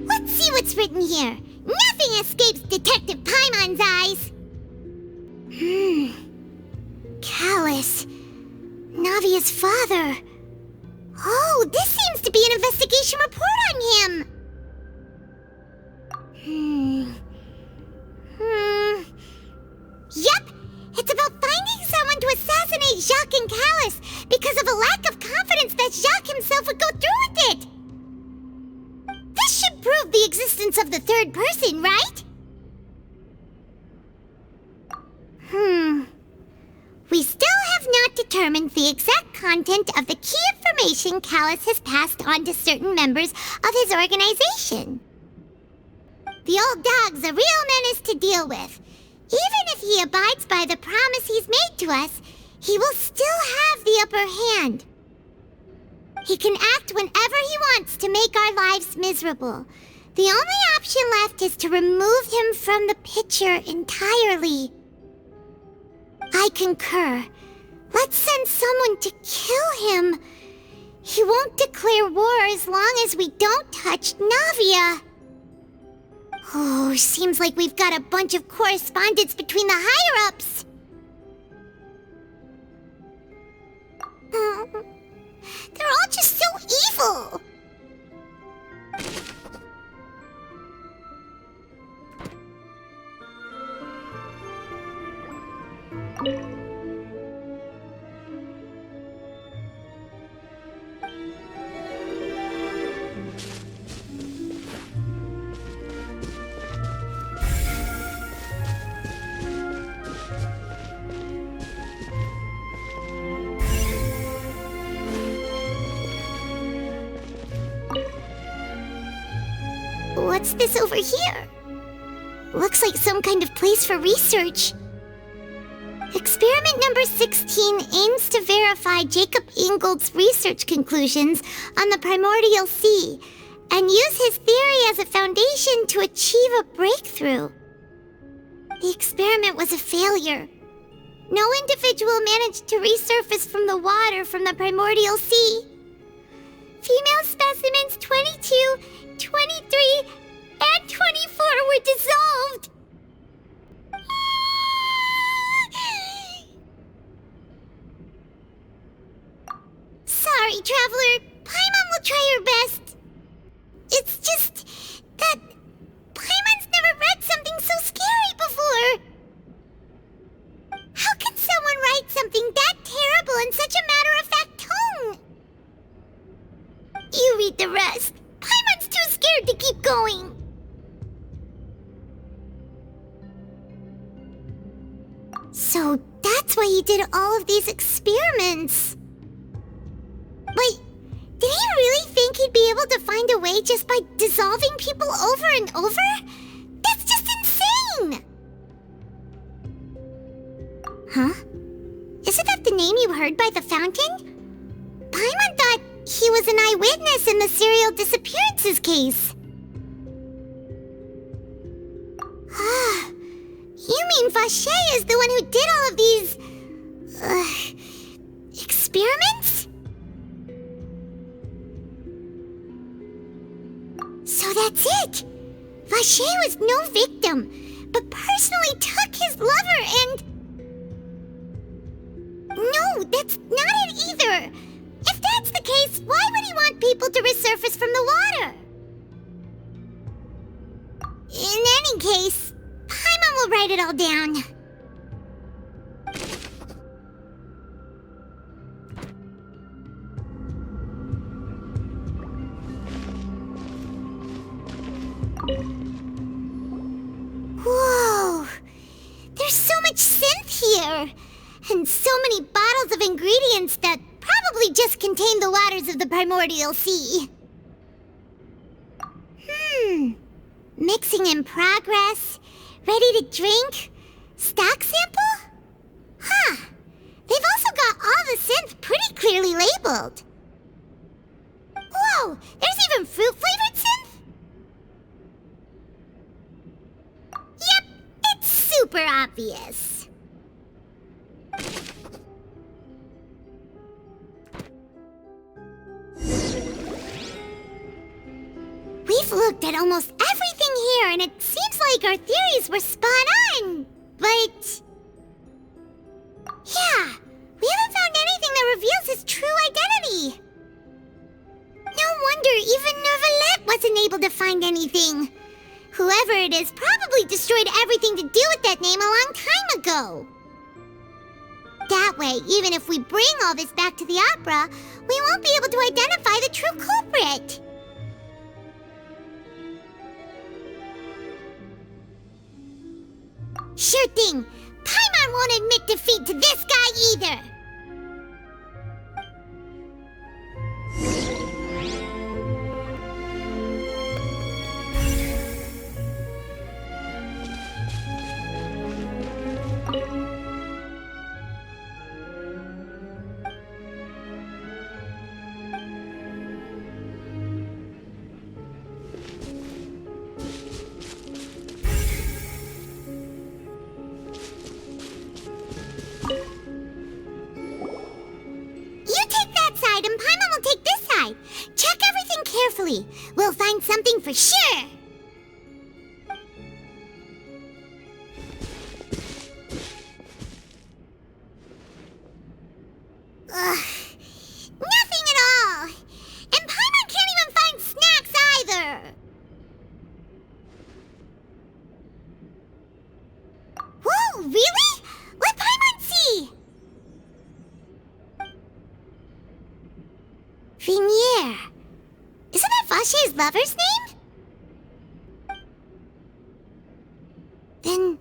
Let's see what's written here. Nothing escapes Detective Paimon's eyes. Callus. Navia's father. Oh, this seems to be an investigation report on him. Yep, it's about finding someone to assassinate Jacques and Callus because of a lack of confidence that Jacques himself would go through with it. This should prove the existence of the third person, right? We still have not determined the exact content of the key information Callus has passed on to certain members of his organization. The old dog's a real menace to deal with. Even if he abides by the promise he's made to us, he will still have the upper hand. He can act whenever he wants to make our lives miserable. The only option left is to remove him from the picture entirely. I concur. Let's send someone to kill him. He won't declare war as long as we don't touch Navia. Oh, seems like we've got a bunch of correspondence between the higher-ups. They're all just so evil. What's this over here? Looks like some kind of place for research. Experiment number 16 aims to verify Jacob Ingold's research conclusions on the primordial sea and use his theory as a foundation to achieve a breakthrough. The experiment was a failure. No individual managed to resurface from the water from the primordial sea. Female specimens 22, 23, and 24 were dissolved. Sorry, Traveler. Paimon will try her best. It's just that Paimon's never read something so scary before. How can someone write something that terrible in such a matter-of-fact tone? You read the rest. Paimon's too scared to keep going. So that's why he did all of these experiments. Wait, did he really think he'd be able to find a way just by dissolving people over and over? That's just insane! Huh? Isn't that the name you heard by the fountain? Paimon thought he was an eyewitness in the serial disappearances case. You mean Vache is the one who did all of these... experiments? So that's it! Vache was no victim, but personally took his lover and... No, that's not it either! If that's the case, why would he want people to resurface from the water? In any case, Paimon will write it all down. Whoa! There's so much synth here! And so many bottles of ingredients that probably just contain the waters of the primordial sea. Mixing in progress, ready to drink, stock sample? Huh. They've also got all the synth pretty clearly labeled. Whoa, there's even fruit-flavored synth? Yep, it's super obvious. We've looked at almost everything here, and it seems like our theories were spot on, but... Yeah, we haven't found anything that reveals his true identity. No wonder even Neuvillette wasn't able to find anything. Whoever it is probably destroyed everything to do with that name a long time ago. That way, even if we bring all this back to the opera, we won't be able to identify the true culprit. Sure thing. Paimon won't admit defeat to this guy either. We'll find something for sure. Nothing at all. And Paimon can't even find snacks either. Whoa, really? Let Paimon see. Vinier. Isn't that Vache's lover's name? Then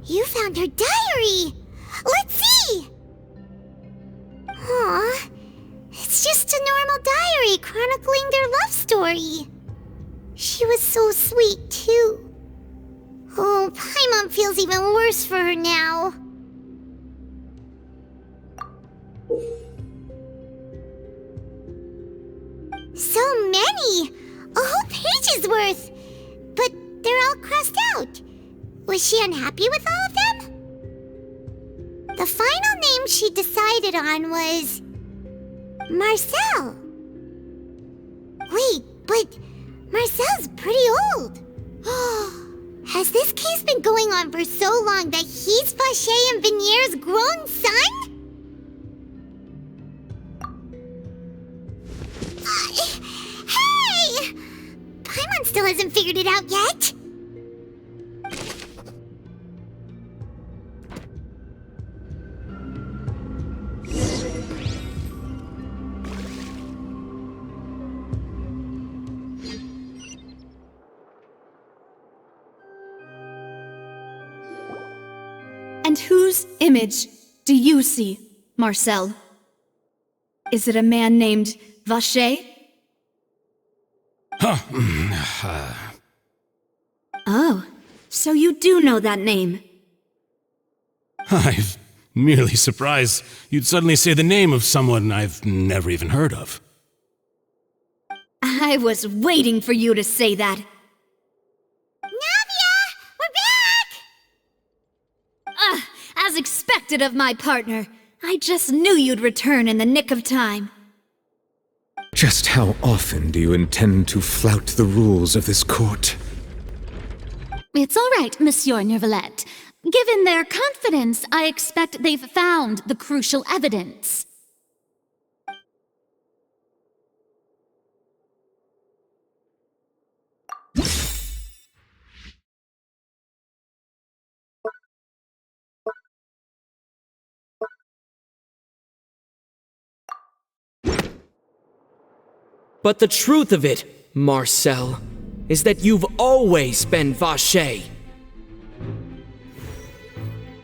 you found her diary. Let's see. Aw, it's just a normal diary chronicling their love story. She She was so sweet, too. Oh, Paimon feels even worse for her now. So many! A whole page's worth! But they're all crossed out. Was she unhappy with all of them? The final name she decided on was... Marcel. Wait, but Marcel's pretty old. Has this case been going on for so long that he's Vacher and Venier's grown son? Hey! Paimon still hasn't figured it out yet. And whose image do you see, Marcel? Is it a man named Vacher? Oh, so you do know that name. I'm merely surprised you'd suddenly say the name of someone I've never even heard of. I was waiting for you to say that. Navia! We're back! As expected of my partner. I just knew you'd return in the nick of time. Just how often do you intend to flout the rules of this court? It's all right, Monsieur Neuvillette. Given their confidence, I expect they've found the crucial evidence. But the truth of it, Marcel, is that you've always been Vacher.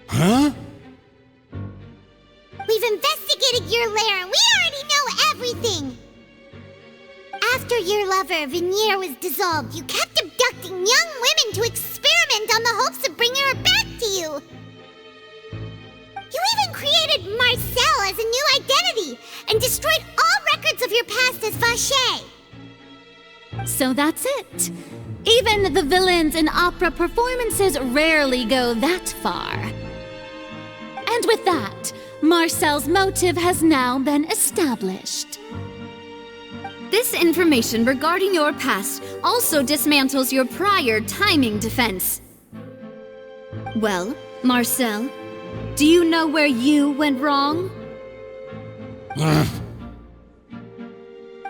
Huh? We've investigated your lair and we already know everything! After your lover, Venier, was dissolved, you kept abducting young women to experiment on the hopes of bringing her back to you! You even created Marcel as a new identity and destroyed all records of your past as Vacher! So that's it. Even the villains in opera performances rarely go that far. And with that, Marcel's motive has now been established. This information regarding your past also dismantles your prior timing defense. Well, Marcel, do you know where you went wrong?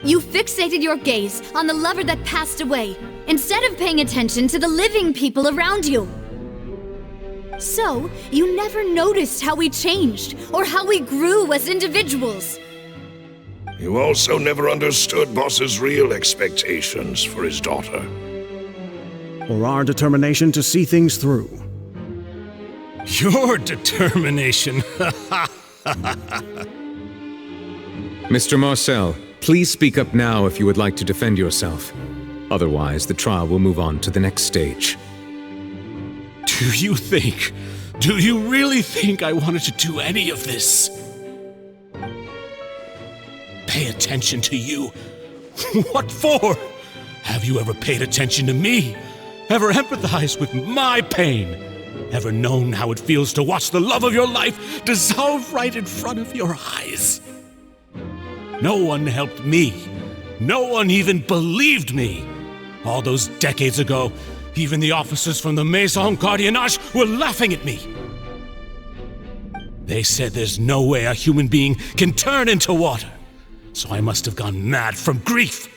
You fixated your gaze on the lover that passed away, instead of paying attention to the living people around you. So, you never noticed how we changed, or how we grew as individuals. You also never understood Boss's real expectations for his daughter. Or our determination to see things through. Your determination. Mr. Marcel, please speak up now if you would like to defend yourself. Otherwise, the trial will move on to the next stage. Do you really think I wanted to do any of this? Pay attention to you? What for? Have you ever paid attention to me? Ever empathized with my pain? Ever known how it feels to watch the love of your life dissolve right in front of your eyes? No one helped me. No one even believed me. All those decades ago, even the officers from the Maison Gardiennage were laughing at me. They said there's no way a human being can turn into water. So I must have gone mad from grief.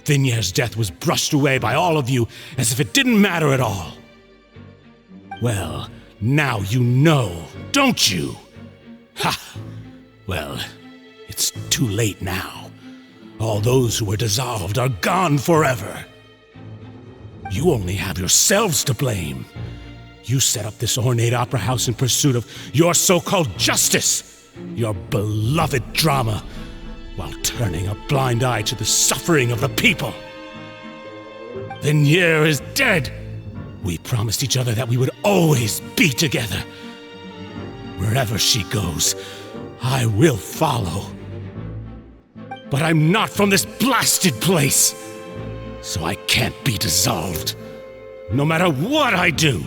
Vinier's death was brushed away by all of you as if it didn't matter at all. Well, now you know, don't you? Ha! Well, it's too late now. All those who were dissolved are gone forever. You only have yourselves to blame. You set up this ornate opera house in pursuit of your so-called justice, your beloved drama, while turning a blind eye to the suffering of the people. Vignere is dead. We promised each other that we would always be together. Wherever she goes, I will follow. But I'm not from this blasted place, so I can't be dissolved, no matter what I do.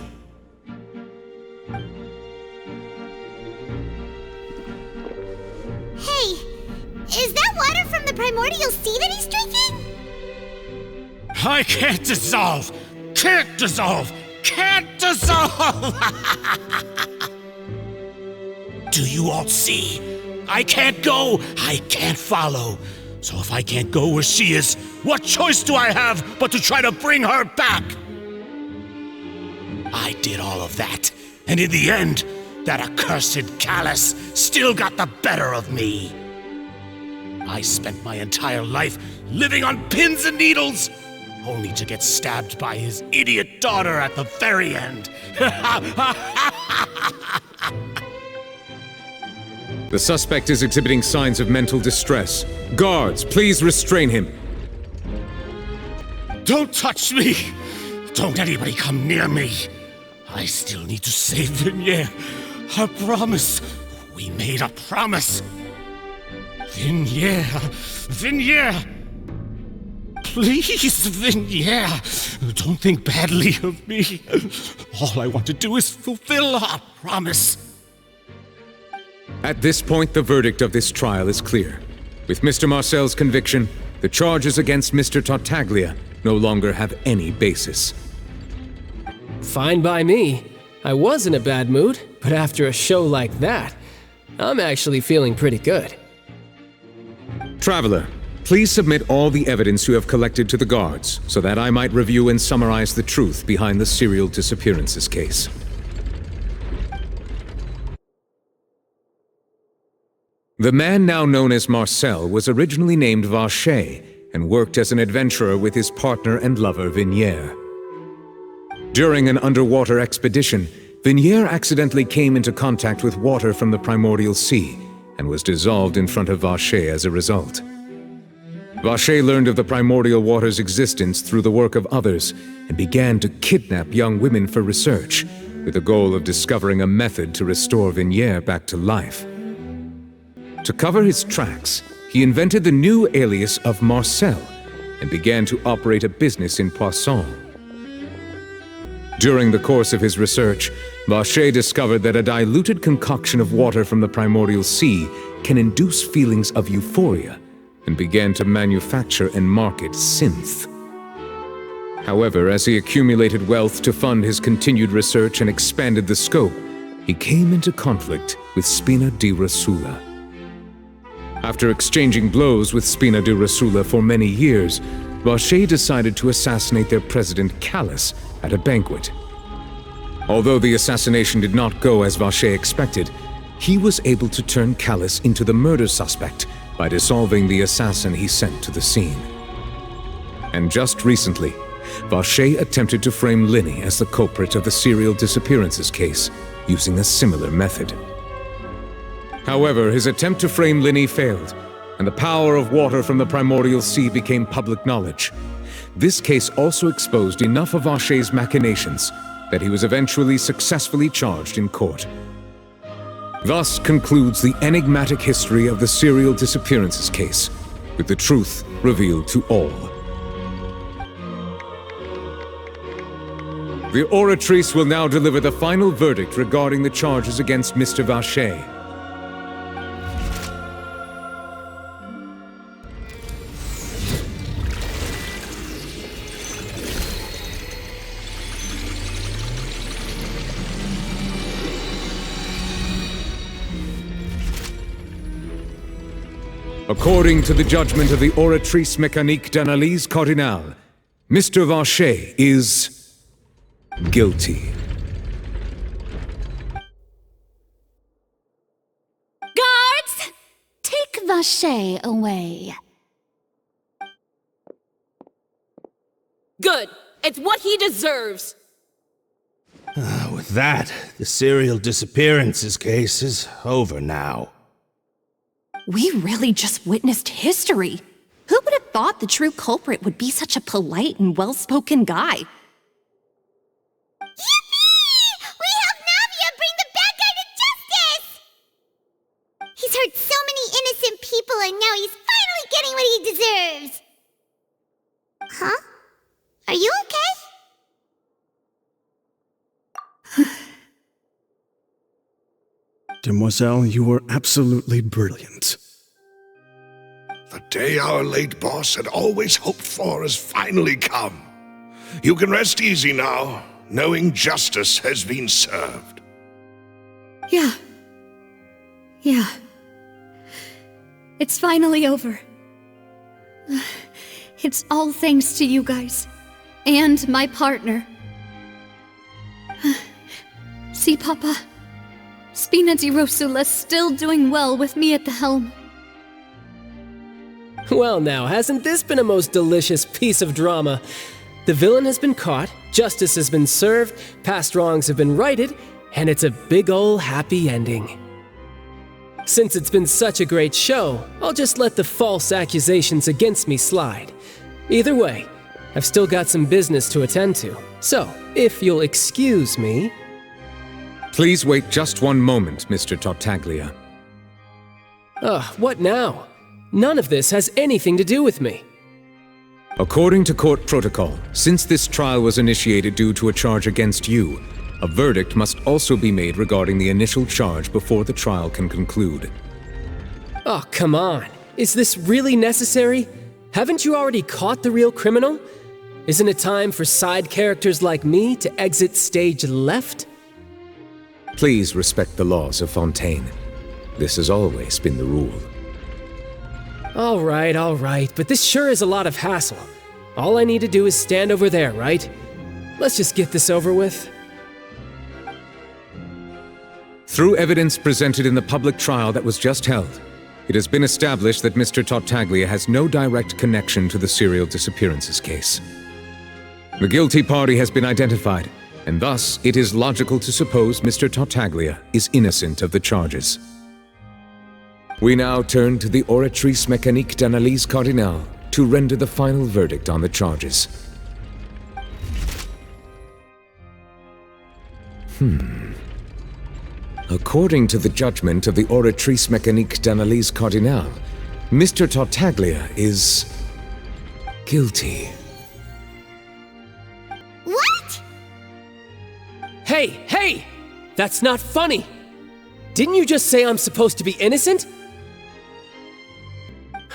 Hey, is that water from the primordial sea that he's drinking? I can't dissolve! Can't dissolve! Can't dissolve! Do you all see? I can't go, I can't follow. So if I can't go where she is, what choice do I have but to try to bring her back? I did all of that, and in the end, that accursed Callus still got the better of me. I spent my entire life living on pins and needles, only to get stabbed by his idiot daughter at the very end. The suspect is exhibiting signs of mental distress. Guards, please restrain him. Don't touch me! Don't anybody come near me! I still need to save Vignere. A promise. We made a promise. Vignere. Vignere. Please, Vignere. Don't think badly of me. All I want to do is fulfill our promise. At this point, the verdict of this trial is clear. With Mr. Marcel's conviction, the charges against Mr. Tartaglia no longer have any basis. Fine by me. I was in a bad mood, but after a show like that, I'm actually feeling pretty good. Traveler, please submit all the evidence you have collected to the guards, so that I might review and summarize the truth behind the serial disappearances case. The man now known as Marcel was originally named Vacher and worked as an adventurer with his partner and lover Vignere. During an underwater expedition, Vignere accidentally came into contact with water from the primordial sea and was dissolved in front of Vacher as a result. Vacher learned of the primordial water's existence through the work of others and began to kidnap young women for research, with the goal of discovering a method to restore Vignere back to life. To cover his tracks, he invented the new alias of Marcel and began to operate a business in Poisson. During the course of his research, Vacher discovered that a diluted concoction of water from the primordial sea can induce feelings of euphoria and began to manufacture and market synth. However, as he accumulated wealth to fund his continued research and expanded the scope, he came into conflict with Spina di Rosula. After exchanging blows with Spina di Rosula for many years, Vacher decided to assassinate their president Callus at a banquet. Although the assassination did not go as Vacher expected, he was able to turn Callus into the murder suspect by dissolving the assassin he sent to the scene. And just recently, Vacher attempted to frame Lyney as the culprit of the serial disappearances case, using a similar method. However, his attempt to frame Lyney failed, and the power of water from the primordial sea became public knowledge. This case also exposed enough of Vacher's machinations that he was eventually successfully charged in court. Thus concludes the enigmatic history of the serial disappearances case, with the truth revealed to all. The Oratrice will now deliver the final verdict regarding the charges against Mr. Vacher. According to the judgment of the Oratrice Mécanique d'Analyse Cardinale, Mr. Vacher is guilty. Guards! Take Vacher away. Good. It's what he deserves. With that, the serial disappearances case is over now. We really just witnessed history. Who would have thought the true culprit would be such a polite and well-spoken guy. Yippee! We helped Navia bring the bad guy to justice! He's hurt so many innocent people and now he's finally getting what he deserves. Huh? Are you okay? Demoiselle, you were absolutely brilliant. The day our late boss had always hoped for has finally come. You can rest easy now, knowing justice has been served. Yeah. It's finally over. It's all thanks to you guys. And my partner. See, Papa? Spina di Rosula's still doing well with me at the helm. Well now, hasn't this been a most delicious piece of drama? The villain has been caught, justice has been served, past wrongs have been righted, and it's a big ol' happy ending. Since it's been such a great show, I'll just let the false accusations against me slide. Either way, I've still got some business to attend to, so if you'll excuse me... Please wait just one moment, Mr. Tartaglia. What now? None of this has anything to do with me. According to court protocol, since this trial was initiated due to a charge against you, a verdict must also be made regarding the initial charge before the trial can conclude. Oh, come on. Is this really necessary? Haven't you already caught the real criminal? Isn't it time for side characters like me to exit stage left? Please respect the laws of Fontaine. This has always been the rule. All right, but this sure is a lot of hassle. All I need to do is stand over there, right? Let's just get this over with. Through evidence presented in the public trial that was just held, it has been established that Mr. Tartaglia has no direct connection to the serial disappearances case. The guilty party has been identified, and thus it is logical to suppose Mr. Tartaglia is innocent of the charges. We now turn to the Oratrice Mécanique d'Analyse Cardinale to render the final verdict on the charges. According to the judgment of the Oratrice Mécanique d'Analyse Cardinale, Mr. Tartaglia is... guilty. What? Hey! That's not funny! Didn't you just say I'm supposed to be innocent?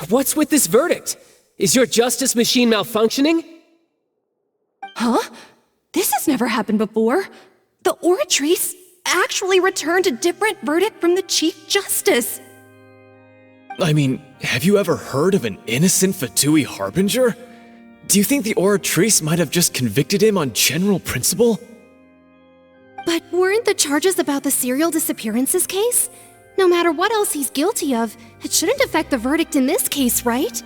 What's with this verdict? Is your justice machine malfunctioning? Huh? This has never happened before. The Oratrice actually returned a different verdict from the Chief Justice. I mean, have you ever heard of an innocent Fatui Harbinger? Do you think the Oratrice might have just convicted him on general principle? But weren't the charges about the serial disappearances case? No matter what else he's guilty of, it shouldn't affect the verdict in this case, right?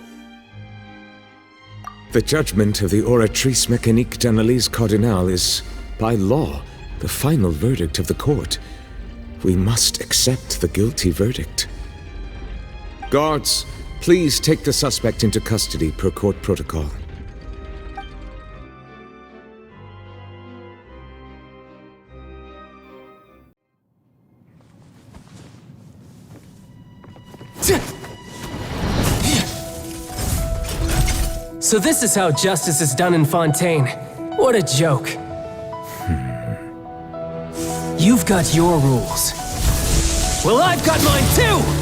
The judgment of the Oratrice Mécanique d'Analyse Cardinale is, by law, the final verdict of the court. We must accept the guilty verdict. Guards, please take the suspect into custody per court protocol. So this is how justice is done in Fontaine. What a joke. You've got your rules. Well, I've got mine too!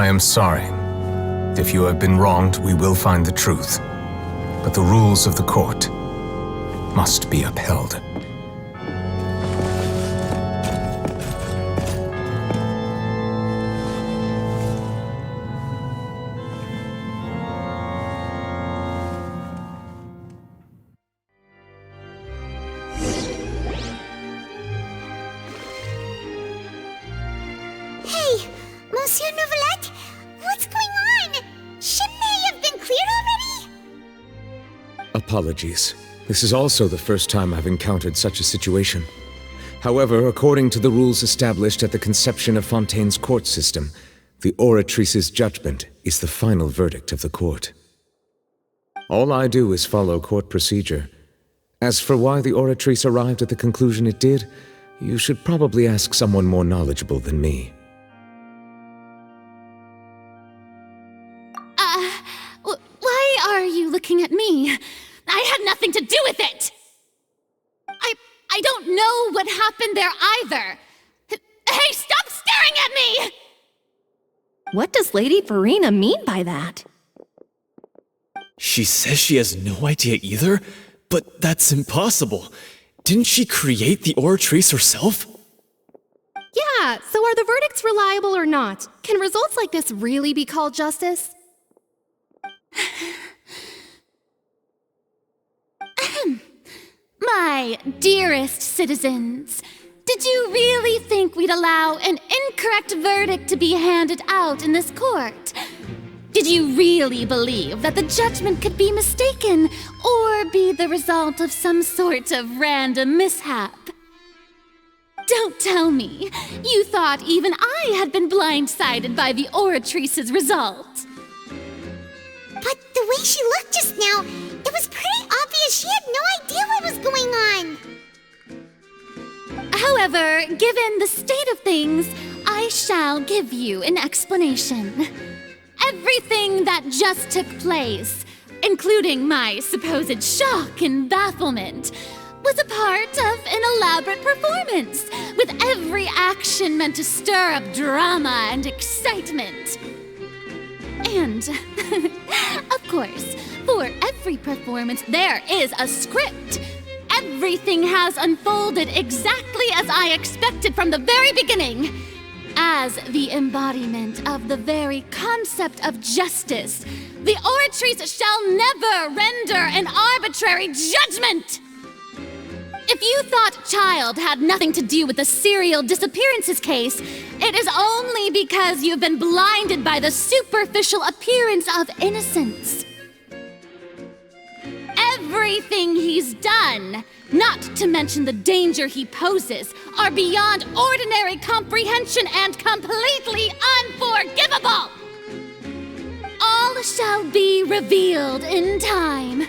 I am sorry. If you have been wronged, we will find the truth. But the rules of the court must be upheld. Hey, Monsieur Novelette, what's going on? Shouldn't they have been cleared already? Apologies. This is also the first time I've encountered such a situation. However, according to the rules established at the conception of Fontaine's court system, the Oratrice's judgment is the final verdict of the court. All I do is follow court procedure. As for why the Oratrice arrived at the conclusion it did, you should probably ask someone more knowledgeable than me. Why are you looking at me? I had nothing to do with it! I don't know what happened there either! Hey, stop staring at me! What does Lady Farina mean by that? She says she has no idea either? But that's impossible. Didn't she create the Oratrice herself? Yeah, so are the verdicts reliable or not? Can results like this really be called justice? My dearest citizens, did you really think we'd allow an incorrect verdict to be handed out in this court? Did you really believe that the judgment could be mistaken or be the result of some sort of random mishap? Don't tell me you thought even I had been blindsided by the Oratrice's result. But the way she looked just now, it was pretty obvious she had no idea what was going on. However, given the state of things, I shall give you an explanation. Everything that just took place, including my supposed shock and bafflement, was a part of an elaborate performance, with every action meant to stir up drama and excitement. And, of course, for every performance there is a script. Everything has unfolded exactly as I expected from the very beginning. As the embodiment of the very concept of justice, the Oratrice shall never render an arbitrary judgment! If you thought Child had nothing to do with the serial disappearances case, it is only because you've been blinded by the superficial appearance of innocence. Everything he's done, not to mention the danger he poses, are beyond ordinary comprehension and completely unforgivable! All shall be revealed in time.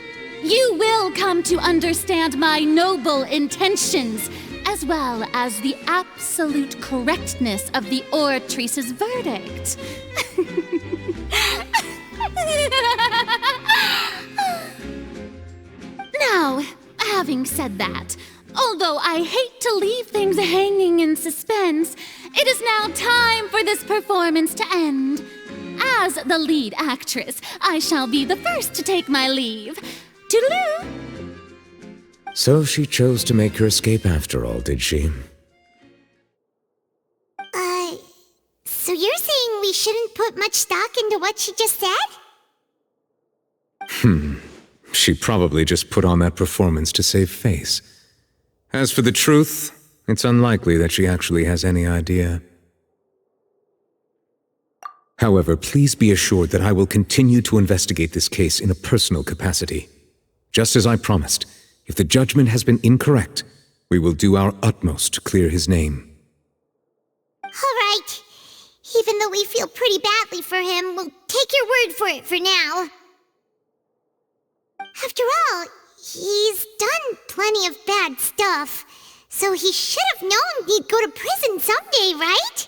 You will come to understand my noble intentions, as well as the absolute correctness of the Oratrice's verdict. Now, having said that, although I hate to leave things hanging in suspense, it is now time for this performance to end. As the lead actress, I shall be the first to take my leave. Toodaloo! So she chose to make her escape after all, did she? So you're saying we shouldn't put much stock into what she just said? She probably just put on that performance to save face. As for the truth, it's unlikely that she actually has any idea. However, please be assured that I will continue to investigate this case in a personal capacity. Just as I promised, if the judgment has been incorrect, we will do our utmost to clear his name. All right. Even though we feel pretty badly for him, we'll take your word for it for now. After all, he's done plenty of bad stuff, so he should have known he'd go to prison someday, right?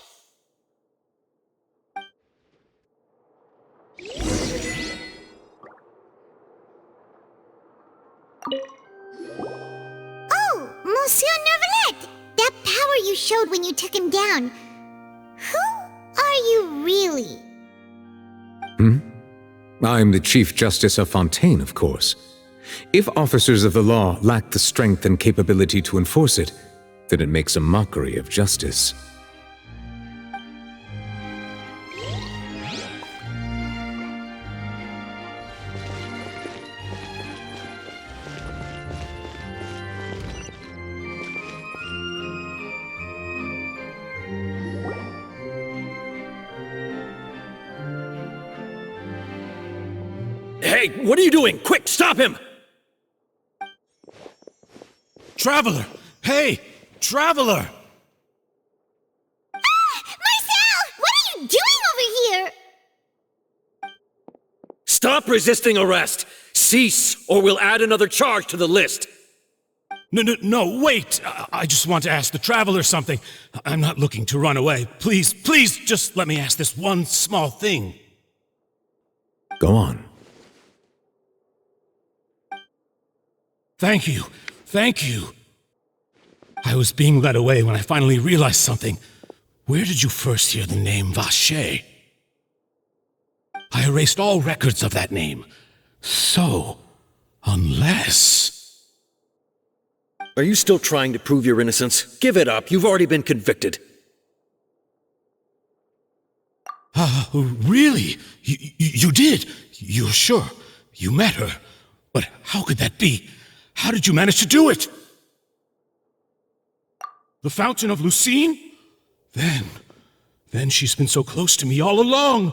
Oh, Monsieur Neuvillette! That power you showed when you took him down. Who are you really? I'm the Chief Justice of Fontaine, of course. If officers of the law lack the strength and capability to enforce it, then it makes a mockery of justice. Hey, what are you doing? Quick, stop him! Traveler! Hey! Traveler! Marcel! What are you doing over here? Stop resisting arrest! Cease, or we'll add another charge to the list! No, wait! I just want to ask the Traveler something. I'm not looking to run away. Please, just let me ask this one small thing. Go on. Thank you. I was being led away when I finally realized something. Where did you first hear the name Vacher? I erased all records of that name. So, unless... Are you still trying to prove your innocence? Give it up. You've already been convicted. Really? You did? You're sure? You met her? But how could that be? How did you manage to do it? The Fountain of Lucine? Then she's been so close to me all along.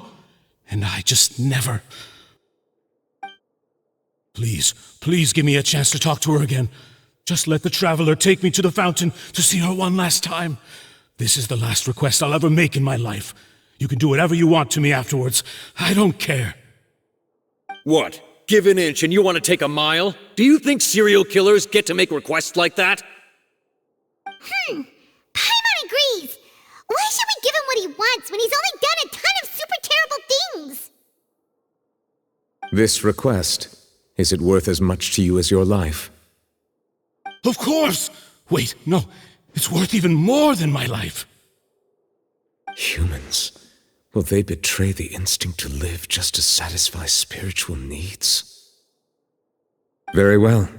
And I just never... Please give me a chance to talk to her again. Just let the Traveler take me to the fountain to see her one last time. This is the last request I'll ever make in my life. You can do whatever you want to me afterwards. I don't care. What? Give an inch and you want to take a mile? Do you think serial killers get to make requests like that? Paimon agrees. Why should we give him what he wants when he's only done a ton of super terrible things? This request, is it worth as much to you as your life? Of course! Wait, no. It's worth even more than my life. Humans. Will they betray the instinct to live just to satisfy spiritual needs? Very well.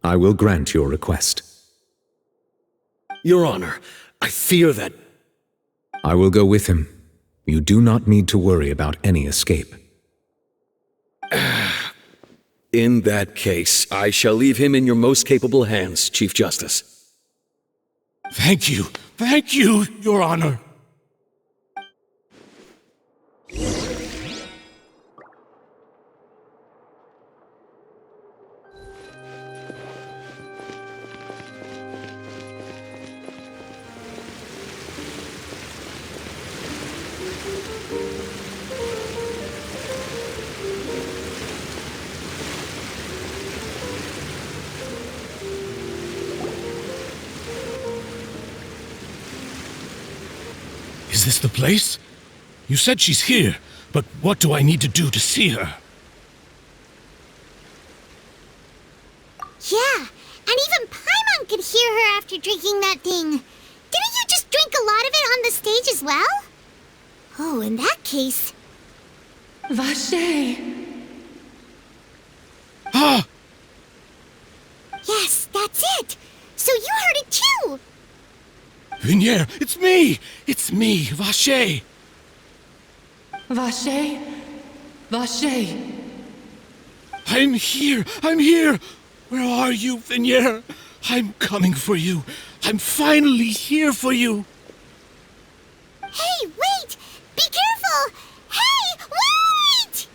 I will grant your request. Your Honor, I fear that... I will go with him. You do not need to worry about any escape. In that case, I shall leave him in your most capable hands, Chief Justice. Thank you, Your Honor. Is this the place? You said she's here, but what do I need to do to see her? Yeah, and even Paimon could hear her after drinking that thing. Didn't you just drink a lot of it on the stage as well? Oh, in that case... Vacher! Ah! Yes, that's it! So you heard it too! Vignier, it's me! It's me, Vacher! Vacher? Vacher! I'm here! Where are you, Vignier? I'm coming for you. I'm finally here for you. Hey, wait! Be careful! Hey, wait!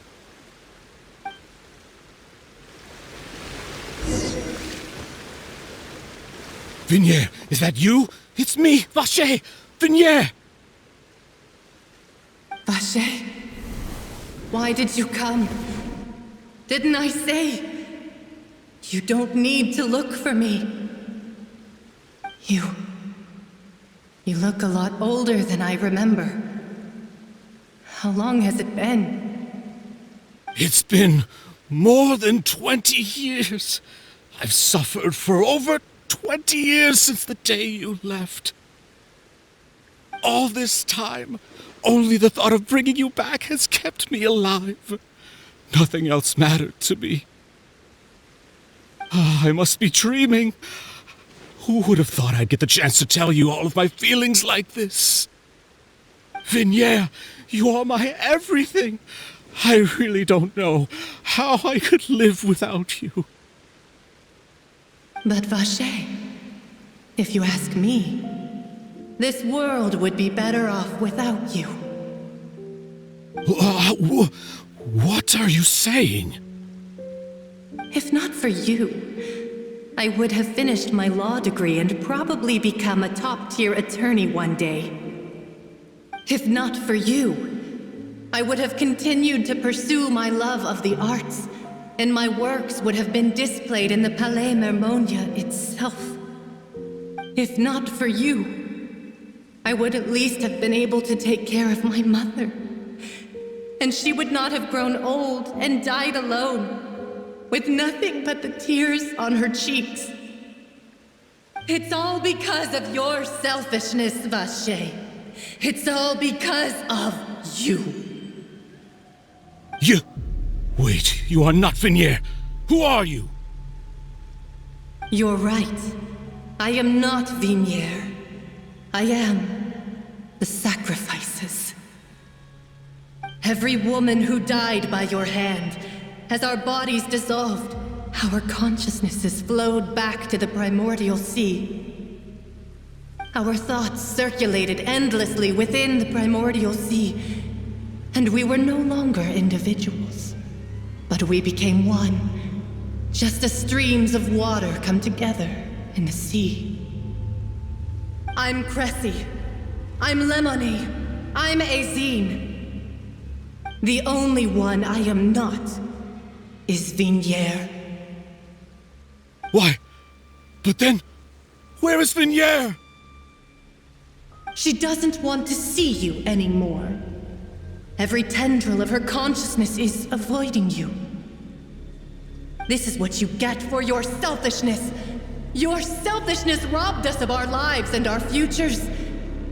Vignier, is that you? It's me, Vacher! Vignier! Vacher? Why did you come? Didn't I say? You don't need to look for me. You look a lot older than I remember. How long has it been? It's been more than 20 years. I've suffered for over 20 years since the day you left. All this time, only the thought of bringing you back has kept me alive. Nothing else mattered to me. I must be dreaming. Who would have thought I'd get the chance to tell you all of my feelings like this? Vignere, you are my everything. I really don't know how I could live without you. But Vache, if you ask me, this world would be better off without you. What are you saying? If not for you, I would have finished my law degree and probably become a top-tier attorney one day. If not for you, I would have continued to pursue my love of the arts, and my works would have been displayed in the Palais Mermonia itself. If not for you, I would at least have been able to take care of my mother. And she would not have grown old and died alone, with nothing but the tears on her cheeks. It's all because of your selfishness, Vache. It's all because of you. You... Wait, you are not Vignere. Who are you? You're right. I am not Vignere. I am the sacrifices. Every woman who died by your hand, as our bodies dissolved, our consciousnesses flowed back to the primordial sea. Our thoughts circulated endlessly within the primordial sea, and we were no longer individuals, but we became one, just as streams of water come together in the sea. I'm Cressy. I'm Lemony. I'm Azine. The only one I am not is Vignere. Why? But then, where is Vignere? She doesn't want to see you anymore. Every tendril of her consciousness is avoiding you. This is what you get for your selfishness. Your selfishness robbed us of our lives and our futures.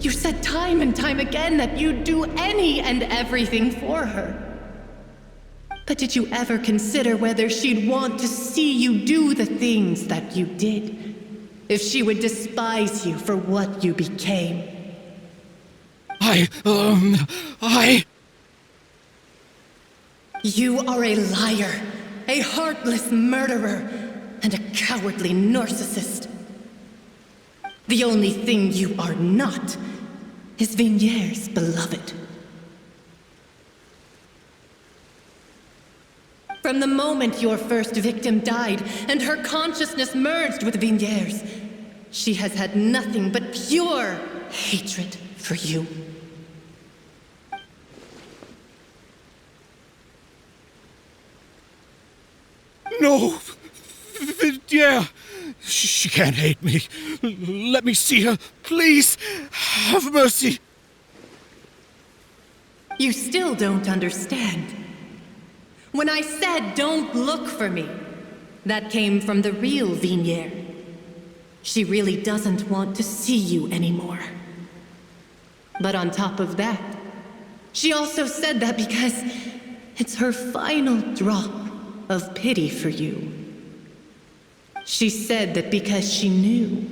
You said time and time again that you'd do any and everything for her. But did you ever consider whether she'd want to see you do the things that you did? If she would despise you for what you became? You are a liar, a heartless murderer, and a cowardly narcissist. The only thing you are not is Vignere's beloved. From the moment your first victim died and her consciousness merged with Vignere's, she has had nothing but pure hatred for you. No! Vignere! She can't hate me. Let me see her, please! Have mercy! You still don't understand. When I said don't look for me, that came from the real Vignere. She really doesn't want to see you anymore. But on top of that, she also said that because it's her final drop of pity for you. She said that because she knew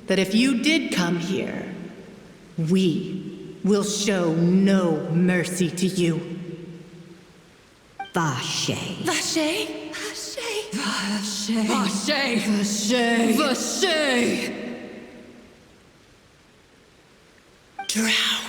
that if you did come here, we will show no mercy to you. Vache. Vache? Vache? Vache. Vache. Vache. Vache. Drown.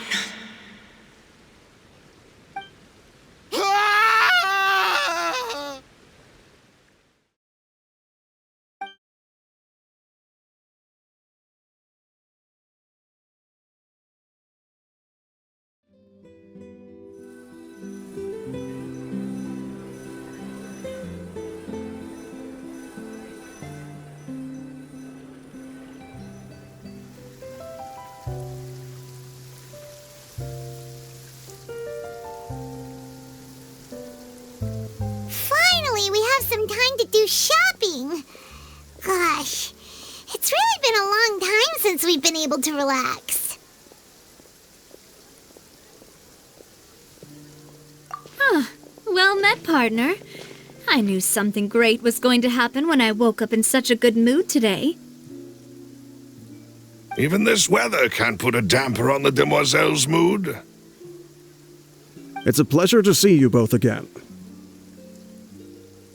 Finally, we have some time to do shopping. Gosh, it's really been a long time since we've been able to relax. Well met, partner. I knew something great was going to happen when I woke up in such a good mood today. Even this weather can't put a damper on the demoiselle's mood. It's a pleasure to see you both again.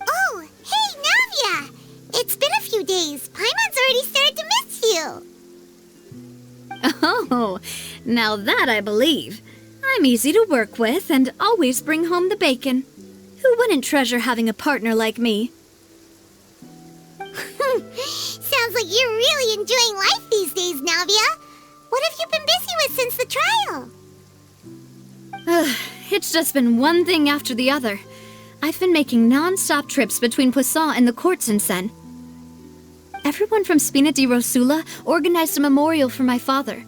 Oh, hey, Navia! It's been a few days. Paimon's already started to miss you. Oh, now that I believe. I'm easy to work with and always bring home the bacon. Who wouldn't treasure having a partner like me? Sounds like you're really enjoying life these days, Navia. What have you been busy with since the trial? It's just been one thing after the other. I've been making non-stop trips between Poisson and the court since then. Everyone from Spina di Rosula organized a memorial for my father.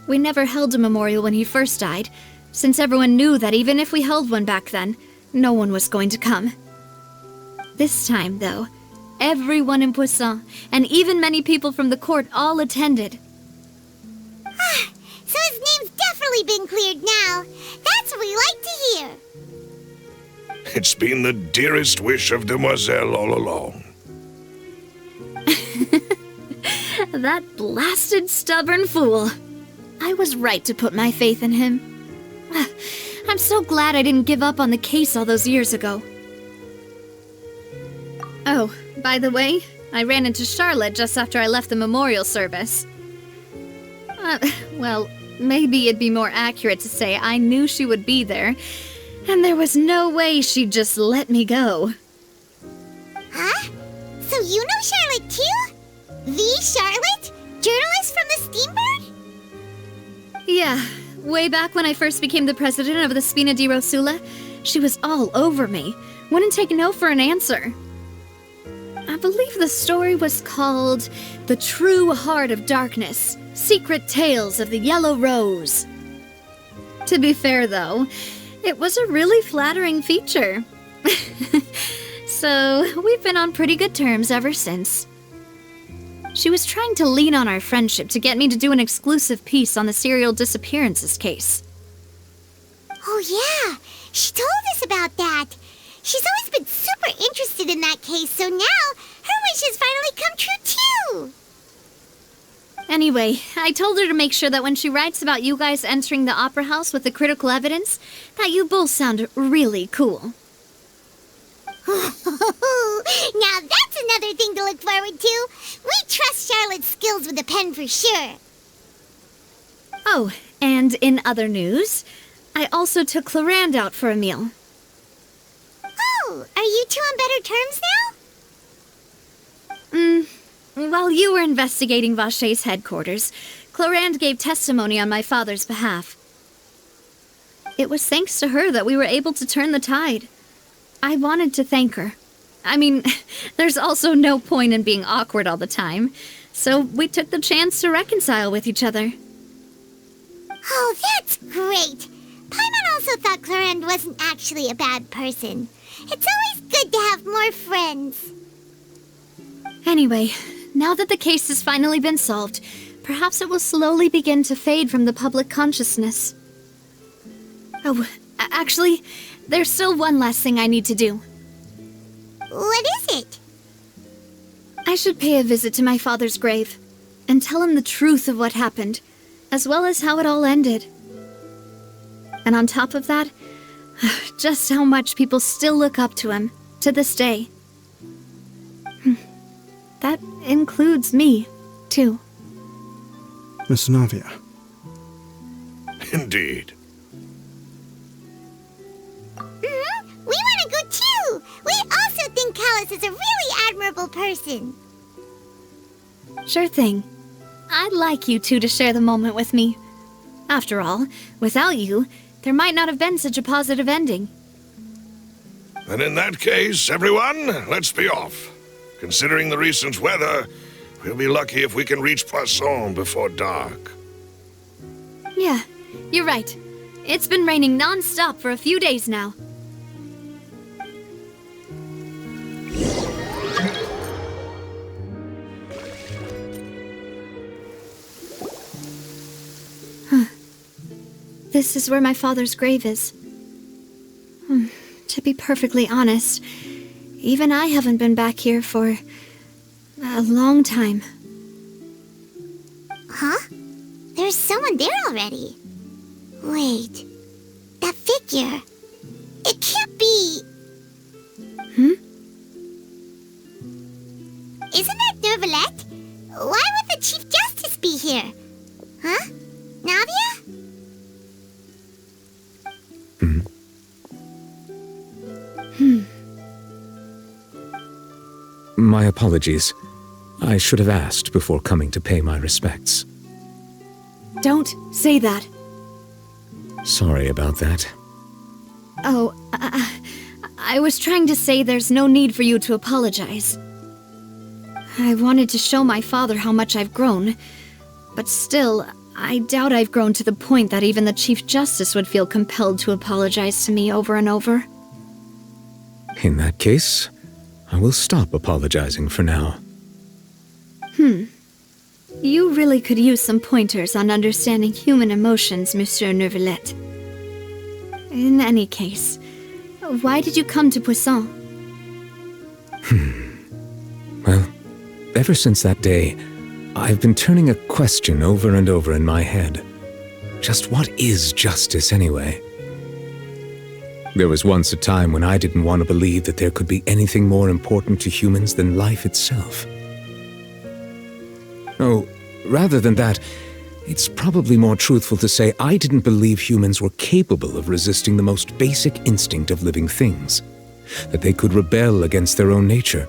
We never held a memorial when he first died, since everyone knew that even if we held one back then, no one was going to come. This time, though, everyone in Poisson, and even many people from the court, all attended. So his name's definitely been cleared now. That's what we like to hear. It's been the dearest wish of Demoiselle all along. That blasted stubborn fool. I was right to put my faith in him. I'm so glad I didn't give up on the case all those years ago. Oh, by the way, I ran into Charlotte just after I left the memorial service. Well, maybe it'd be more accurate to say I knew she would be there, and there was no way she'd just let me go. Huh? So you know Charlotte too? The Charlotte? Journalist from the Steambird? Yeah, way back when I first became the president of the Spina di Rosula, she was all over me. Wouldn't take no for an answer. I believe the story was called The True Heart of Darkness, Secret Tales of the Yellow Rose. To be fair, though, it was a really flattering feature. So, we've been on pretty good terms ever since. She was trying to lean on our friendship to get me to do an exclusive piece on the serial disappearances case. Oh yeah, she told us about that. She's always been super interested in that case, so now her wish has finally come true too. Anyway, I told her to make sure that when she writes about you guys entering the opera house with the critical evidence, that you both sound really cool. Now that's another thing to look forward to. We trust Charlotte's skills with a pen for sure. Oh, and in other news, I also took Clarand out for a meal. Oh, are you two on better terms now? While you were investigating Vacher's headquarters, Clarand gave testimony on my father's behalf. It was thanks to her that we were able to turn the tide. I wanted to thank her. I mean, there's also no point in being awkward all the time, so we took the chance to reconcile with each other. Oh, that's great. Paimon also thought Clarand wasn't actually a bad person. It's always good to have more friends. Anyway, now that the case has finally been solved, perhaps it will slowly begin to fade from the public consciousness. Oh, actually, there's still one last thing I need to do. What is it? I should pay a visit to my father's grave and tell him the truth of what happened, as well as how it all ended. And on top of that, just how much people still look up to him to this day. That includes me, too. Miss Navia. Indeed. We want to go too! We also think Callus is a really admirable person. Sure thing. I'd like you two to share the moment with me. After all, without you, there might not have been such a positive ending. And in that case, everyone, let's be off. Considering the recent weather, we'll be lucky if we can reach Poisson before dark. Yeah, you're right. It's been raining non-stop for a few days now. This is where my father's grave is. To be perfectly honest, even I haven't been back here for a long time. Huh? There's someone there already. Wait, that figure. It can't be... Isn't that Nervalette? Why would the Chief Justice be here? Huh? Navia? My apologies. I should have asked before coming to pay my respects. Don't say that. Sorry about that. Oh, I was trying to say there's no need for you to apologize. I wanted to show my father how much I've grown, but still, I doubt I've grown to the point that even the Chief Justice would feel compelled to apologize to me over and over. In that case, I will stop apologizing for now. You really could use some pointers on understanding human emotions, Monsieur Nervalette. In any case, why did you come to Poisson? Well, ever since that day, I've been turning a question over and over in my head. Just what is justice anyway? There was once a time when I didn't want to believe that there could be anything more important to humans than life itself. Oh, rather than that, it's probably more truthful to say I didn't believe humans were capable of resisting the most basic instinct of living things, that they could rebel against their own nature,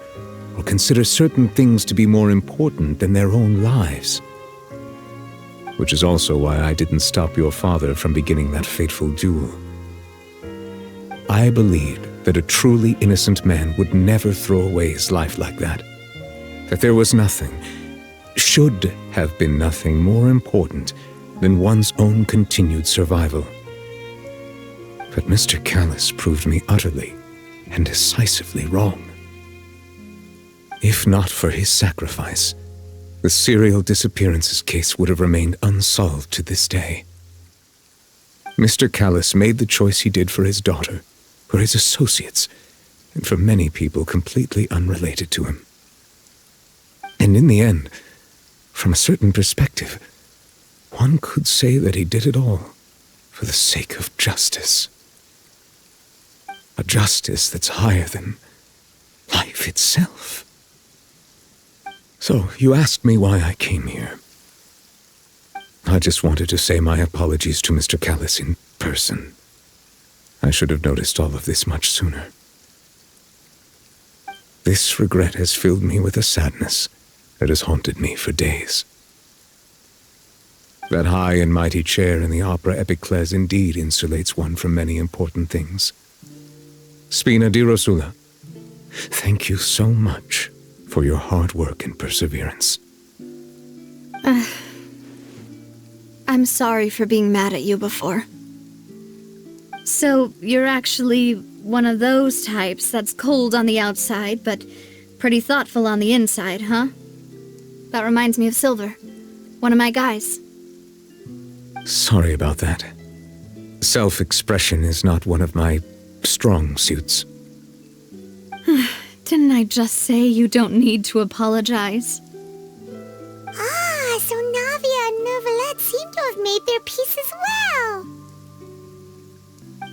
or consider certain things to be more important than their own lives. Which is also why I didn't stop your father from beginning that fateful duel. I believed that a truly innocent man would never throw away his life like that. That there was nothing, should have been nothing more important than one's own continued survival. But Mr. Callus proved me utterly and decisively wrong. If not for his sacrifice, the serial disappearances case would have remained unsolved to this day. Mr. Callus made the choice he did for his daughter, for his associates, and for many people completely unrelated to him. And in the end, from a certain perspective, one could say that he did it all for the sake of justice. A justice that's higher than life itself. So, you asked me why I came here. I just wanted to say my apologies to Mr. Callus in person. I should have noticed all of this much sooner. This regret has filled me with a sadness that has haunted me for days. That high and mighty chair in the Opera Epiclese indeed insulates one from many important things. Spina di Rosula, thank you so much for your hard work and perseverance. I'm sorry for being mad at you before. So, you're actually one of those types that's cold on the outside, but pretty thoughtful on the inside, huh? That reminds me of Silver, one of my guys. Sorry about that. Self-expression is not one of my strong suits. Didn't I just say you don't need to apologize? Ah, so Navia and Nervalette seem to have made their peace as well.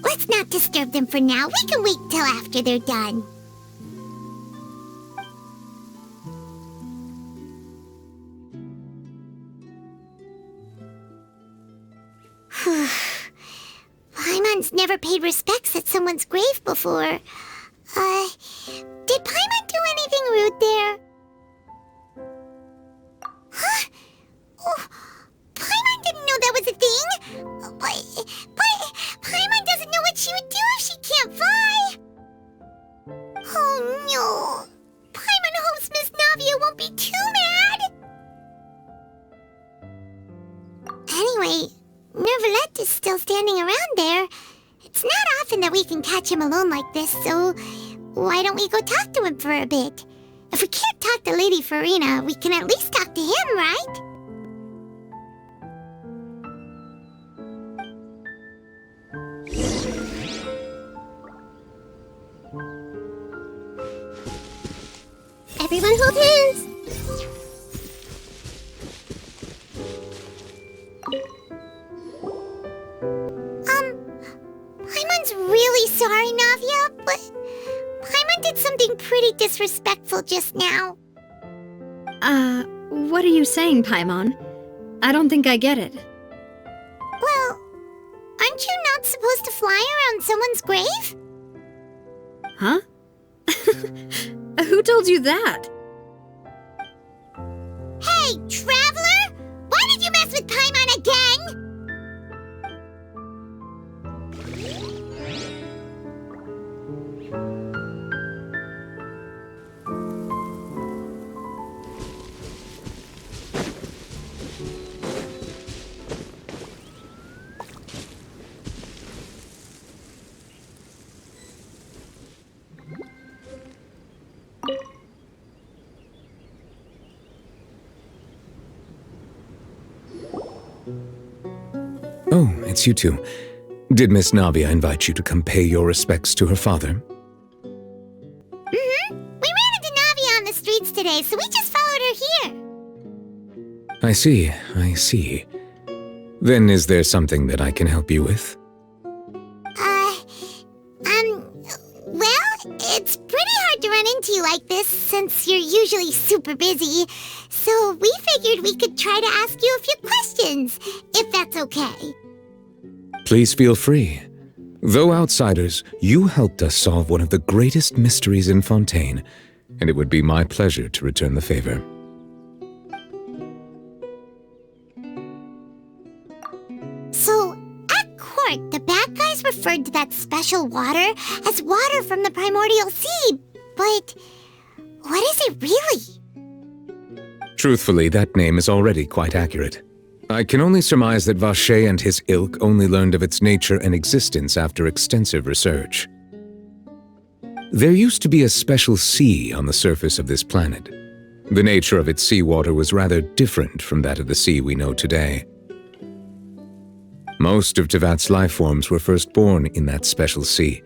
Let's not disturb them for now. We can wait till after they're done. Paimon's never paid respects at someone's grave before. Did Paimon do anything rude there? Huh? Oh, Paimon didn't know that was a thing. But Paimon doesn't know what she would do if she can't fly. Oh no. Paimon hopes Miss Navia won't be too mad. Anyway, Nervalette is still standing around there. It's not often that we can catch him alone like this, so why don't we go talk to him for a bit? If we can't talk to Lady Farina, we can at least talk to him, right? disrespectful just now. What are you saying, Paimon? I don't think I get it. Well, aren't you not supposed to fly around someone's grave? Huh? Who told you that? Hey, Traveler! Why did you mess with Paimon again? Oh, it's you two. Did Miss Navia invite you to come pay your respects to her father? Mm-hmm. We ran into Navia on the streets today, so we just followed her here. I see. Then is there something that I can help you with? Well, it's pretty hard to run into you like this since you're usually super busy. So we figured we could try to ask you a few questions, if that's okay. Please feel free. Though outsiders, you helped us solve one of the greatest mysteries in Fontaine, and it would be my pleasure to return the favor. So, at court, the bad guys referred to that special water as water from the primordial sea, but what is it really? Truthfully, that name is already quite accurate. I can only surmise that Vacher and his ilk only learned of its nature and existence after extensive research. There used to be a special sea on the surface of this planet. The nature of its seawater was rather different from that of the sea we know today. Most of Tevat's life forms were first born in that special sea.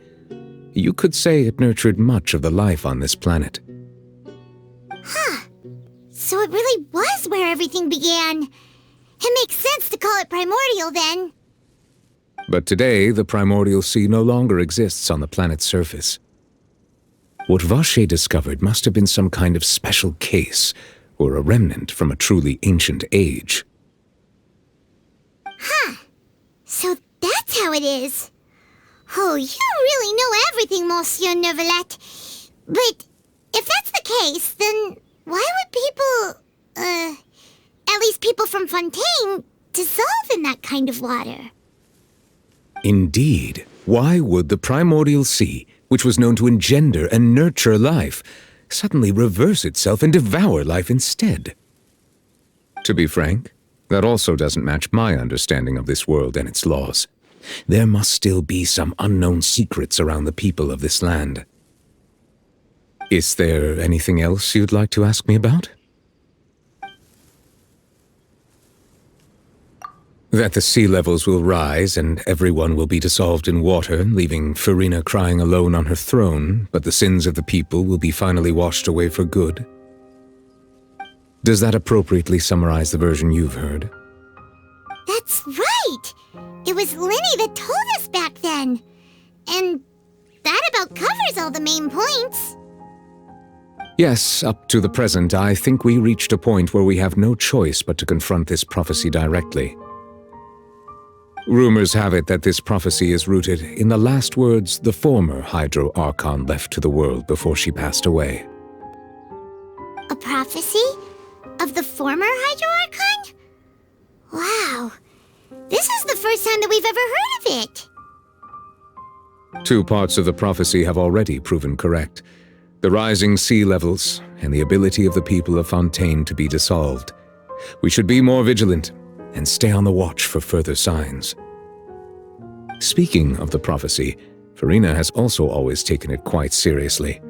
You could say it nurtured much of the life on this planet. Huh. So it really was where everything began. It makes sense to call it primordial, then. But today, the primordial sea no longer exists on the planet's surface. What Vacher discovered must have been some kind of special case, or a remnant from a truly ancient age. Huh. So that's how it is. Oh, you really know everything, Monsieur Neuvillette. But if that's the case, then why would people, at least people from Fontaine, dissolve in that kind of water? Indeed. Why would the primordial sea, which was known to engender and nurture life, suddenly reverse itself and devour life instead? To be frank, that also doesn't match my understanding of this world and its laws. There must still be some unknown secrets around the people of this land. Is there anything else you'd like to ask me about? That the sea levels will rise and everyone will be dissolved in water, leaving Furina crying alone on her throne, but the sins of the people will be finally washed away for good. Does that appropriately summarize the version you've heard? That's right! It was Lyney that told us back then. And that about covers all the main points. Yes, up to the present, I think we reached a point where we have no choice but to confront this prophecy directly. Rumors have it that this prophecy is rooted in the last words the former Hydro Archon left to the world before she passed away. A prophecy? Of the former Hydro Archon? Wow. This is the first time that we've ever heard of it. Two parts of the prophecy have already proven correct. The rising sea levels and the ability of the people of Fontaine to be dissolved. We should be more vigilant and stay on the watch for further signs. Speaking of the prophecy, Furina has also always taken it quite seriously.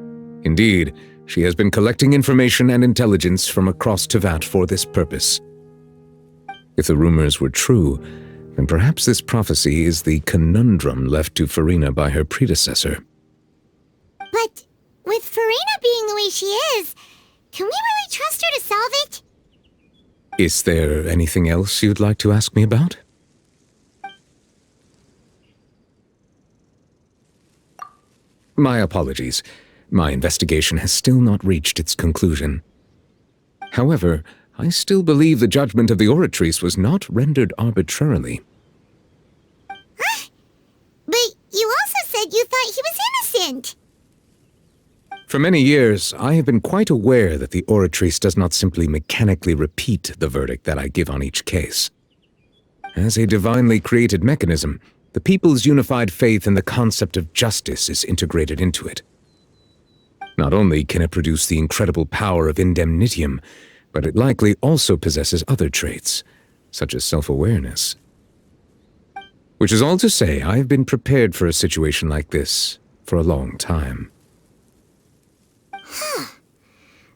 Indeed, she has been collecting information and intelligence from across Tevat for this purpose. If the rumors were true, then perhaps this prophecy is the conundrum left to Furina by her predecessor. But with Furina being the way she is, can we really trust her to solve it? Is there anything else you'd like to ask me about? My apologies. My investigation has still not reached its conclusion. However, I still believe the judgment of the Oratrice was not rendered arbitrarily. But you also said you thought he was innocent. For many years, I have been quite aware that the Oratrice does not simply mechanically repeat the verdict that I give on each case. As a divinely created mechanism, the people's unified faith in the concept of justice is integrated into it. Not only can it produce the incredible power of indemnitium, but it likely also possesses other traits, such as self-awareness. Which is all to say, I have been prepared for a situation like this for a long time.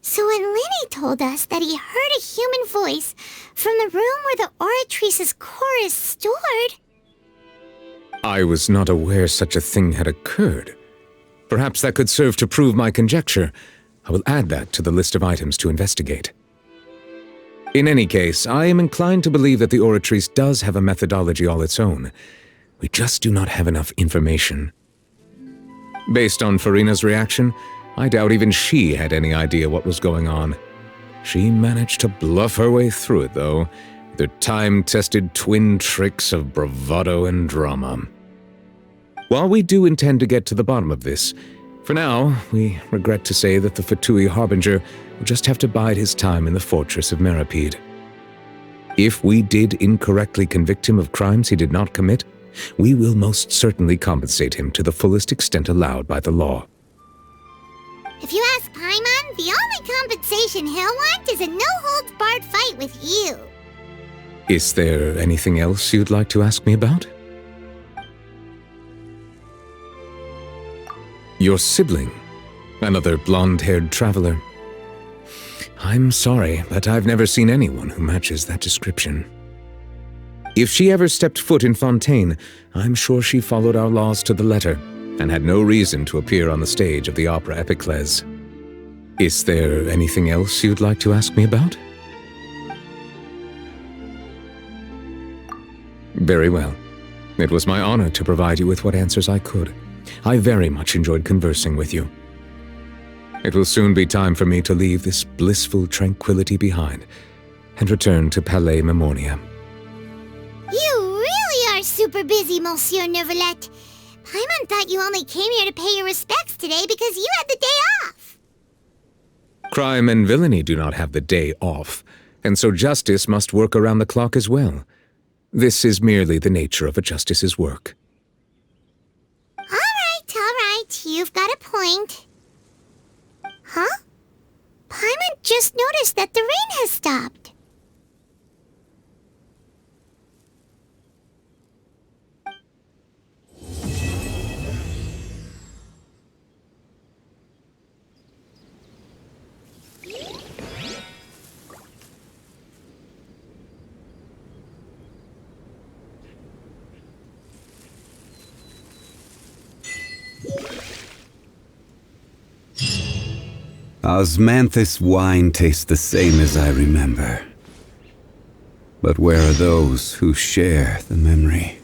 So when Lyney told us that he heard a human voice from the room where the Oratrice's core is stored... I was not aware such a thing had occurred. Perhaps that could serve to prove my conjecture. I will add that to the list of items to investigate. In any case, I am inclined to believe that the Oratrice does have a methodology all its own. We just do not have enough information. Based on Farina's reaction, I doubt even she had any idea what was going on. She managed to bluff her way through it, though, with her time-tested twin tricks of bravado and drama. While we do intend to get to the bottom of this, for now, we regret to say that the Fatui Harbinger will just have to bide his time in the fortress of Meripede. If we did incorrectly convict him of crimes he did not commit, we will most certainly compensate him to the fullest extent allowed by the law. If you ask Paimon, the only compensation he'll want is a no-holds-barred fight with you. Is there anything else you'd like to ask me about? Your sibling, another blonde-haired traveler. I'm sorry, but I've never seen anyone who matches that description. If she ever stepped foot in Fontaine, I'm sure she followed our laws to the letter, and had no reason to appear on the stage of the opera Epiclese. Is there anything else you'd like to ask me about? Very well. It was my honor to provide you with what answers I could. I very much enjoyed conversing with you. It will soon be time for me to leave this blissful tranquility behind and return to Palais Memoria. You really are super busy, Monsieur Neuvillette. Paimon thought you only came here to pay your respects today because you had the day off. Crime and villainy do not have the day off, and so justice must work around the clock as well. This is merely the nature of a justice's work. All right, you've got a point. Huh? Paimon just noticed that the rain has stopped. Osmanthus wine tastes the same as I remember. But where are those who share the memory?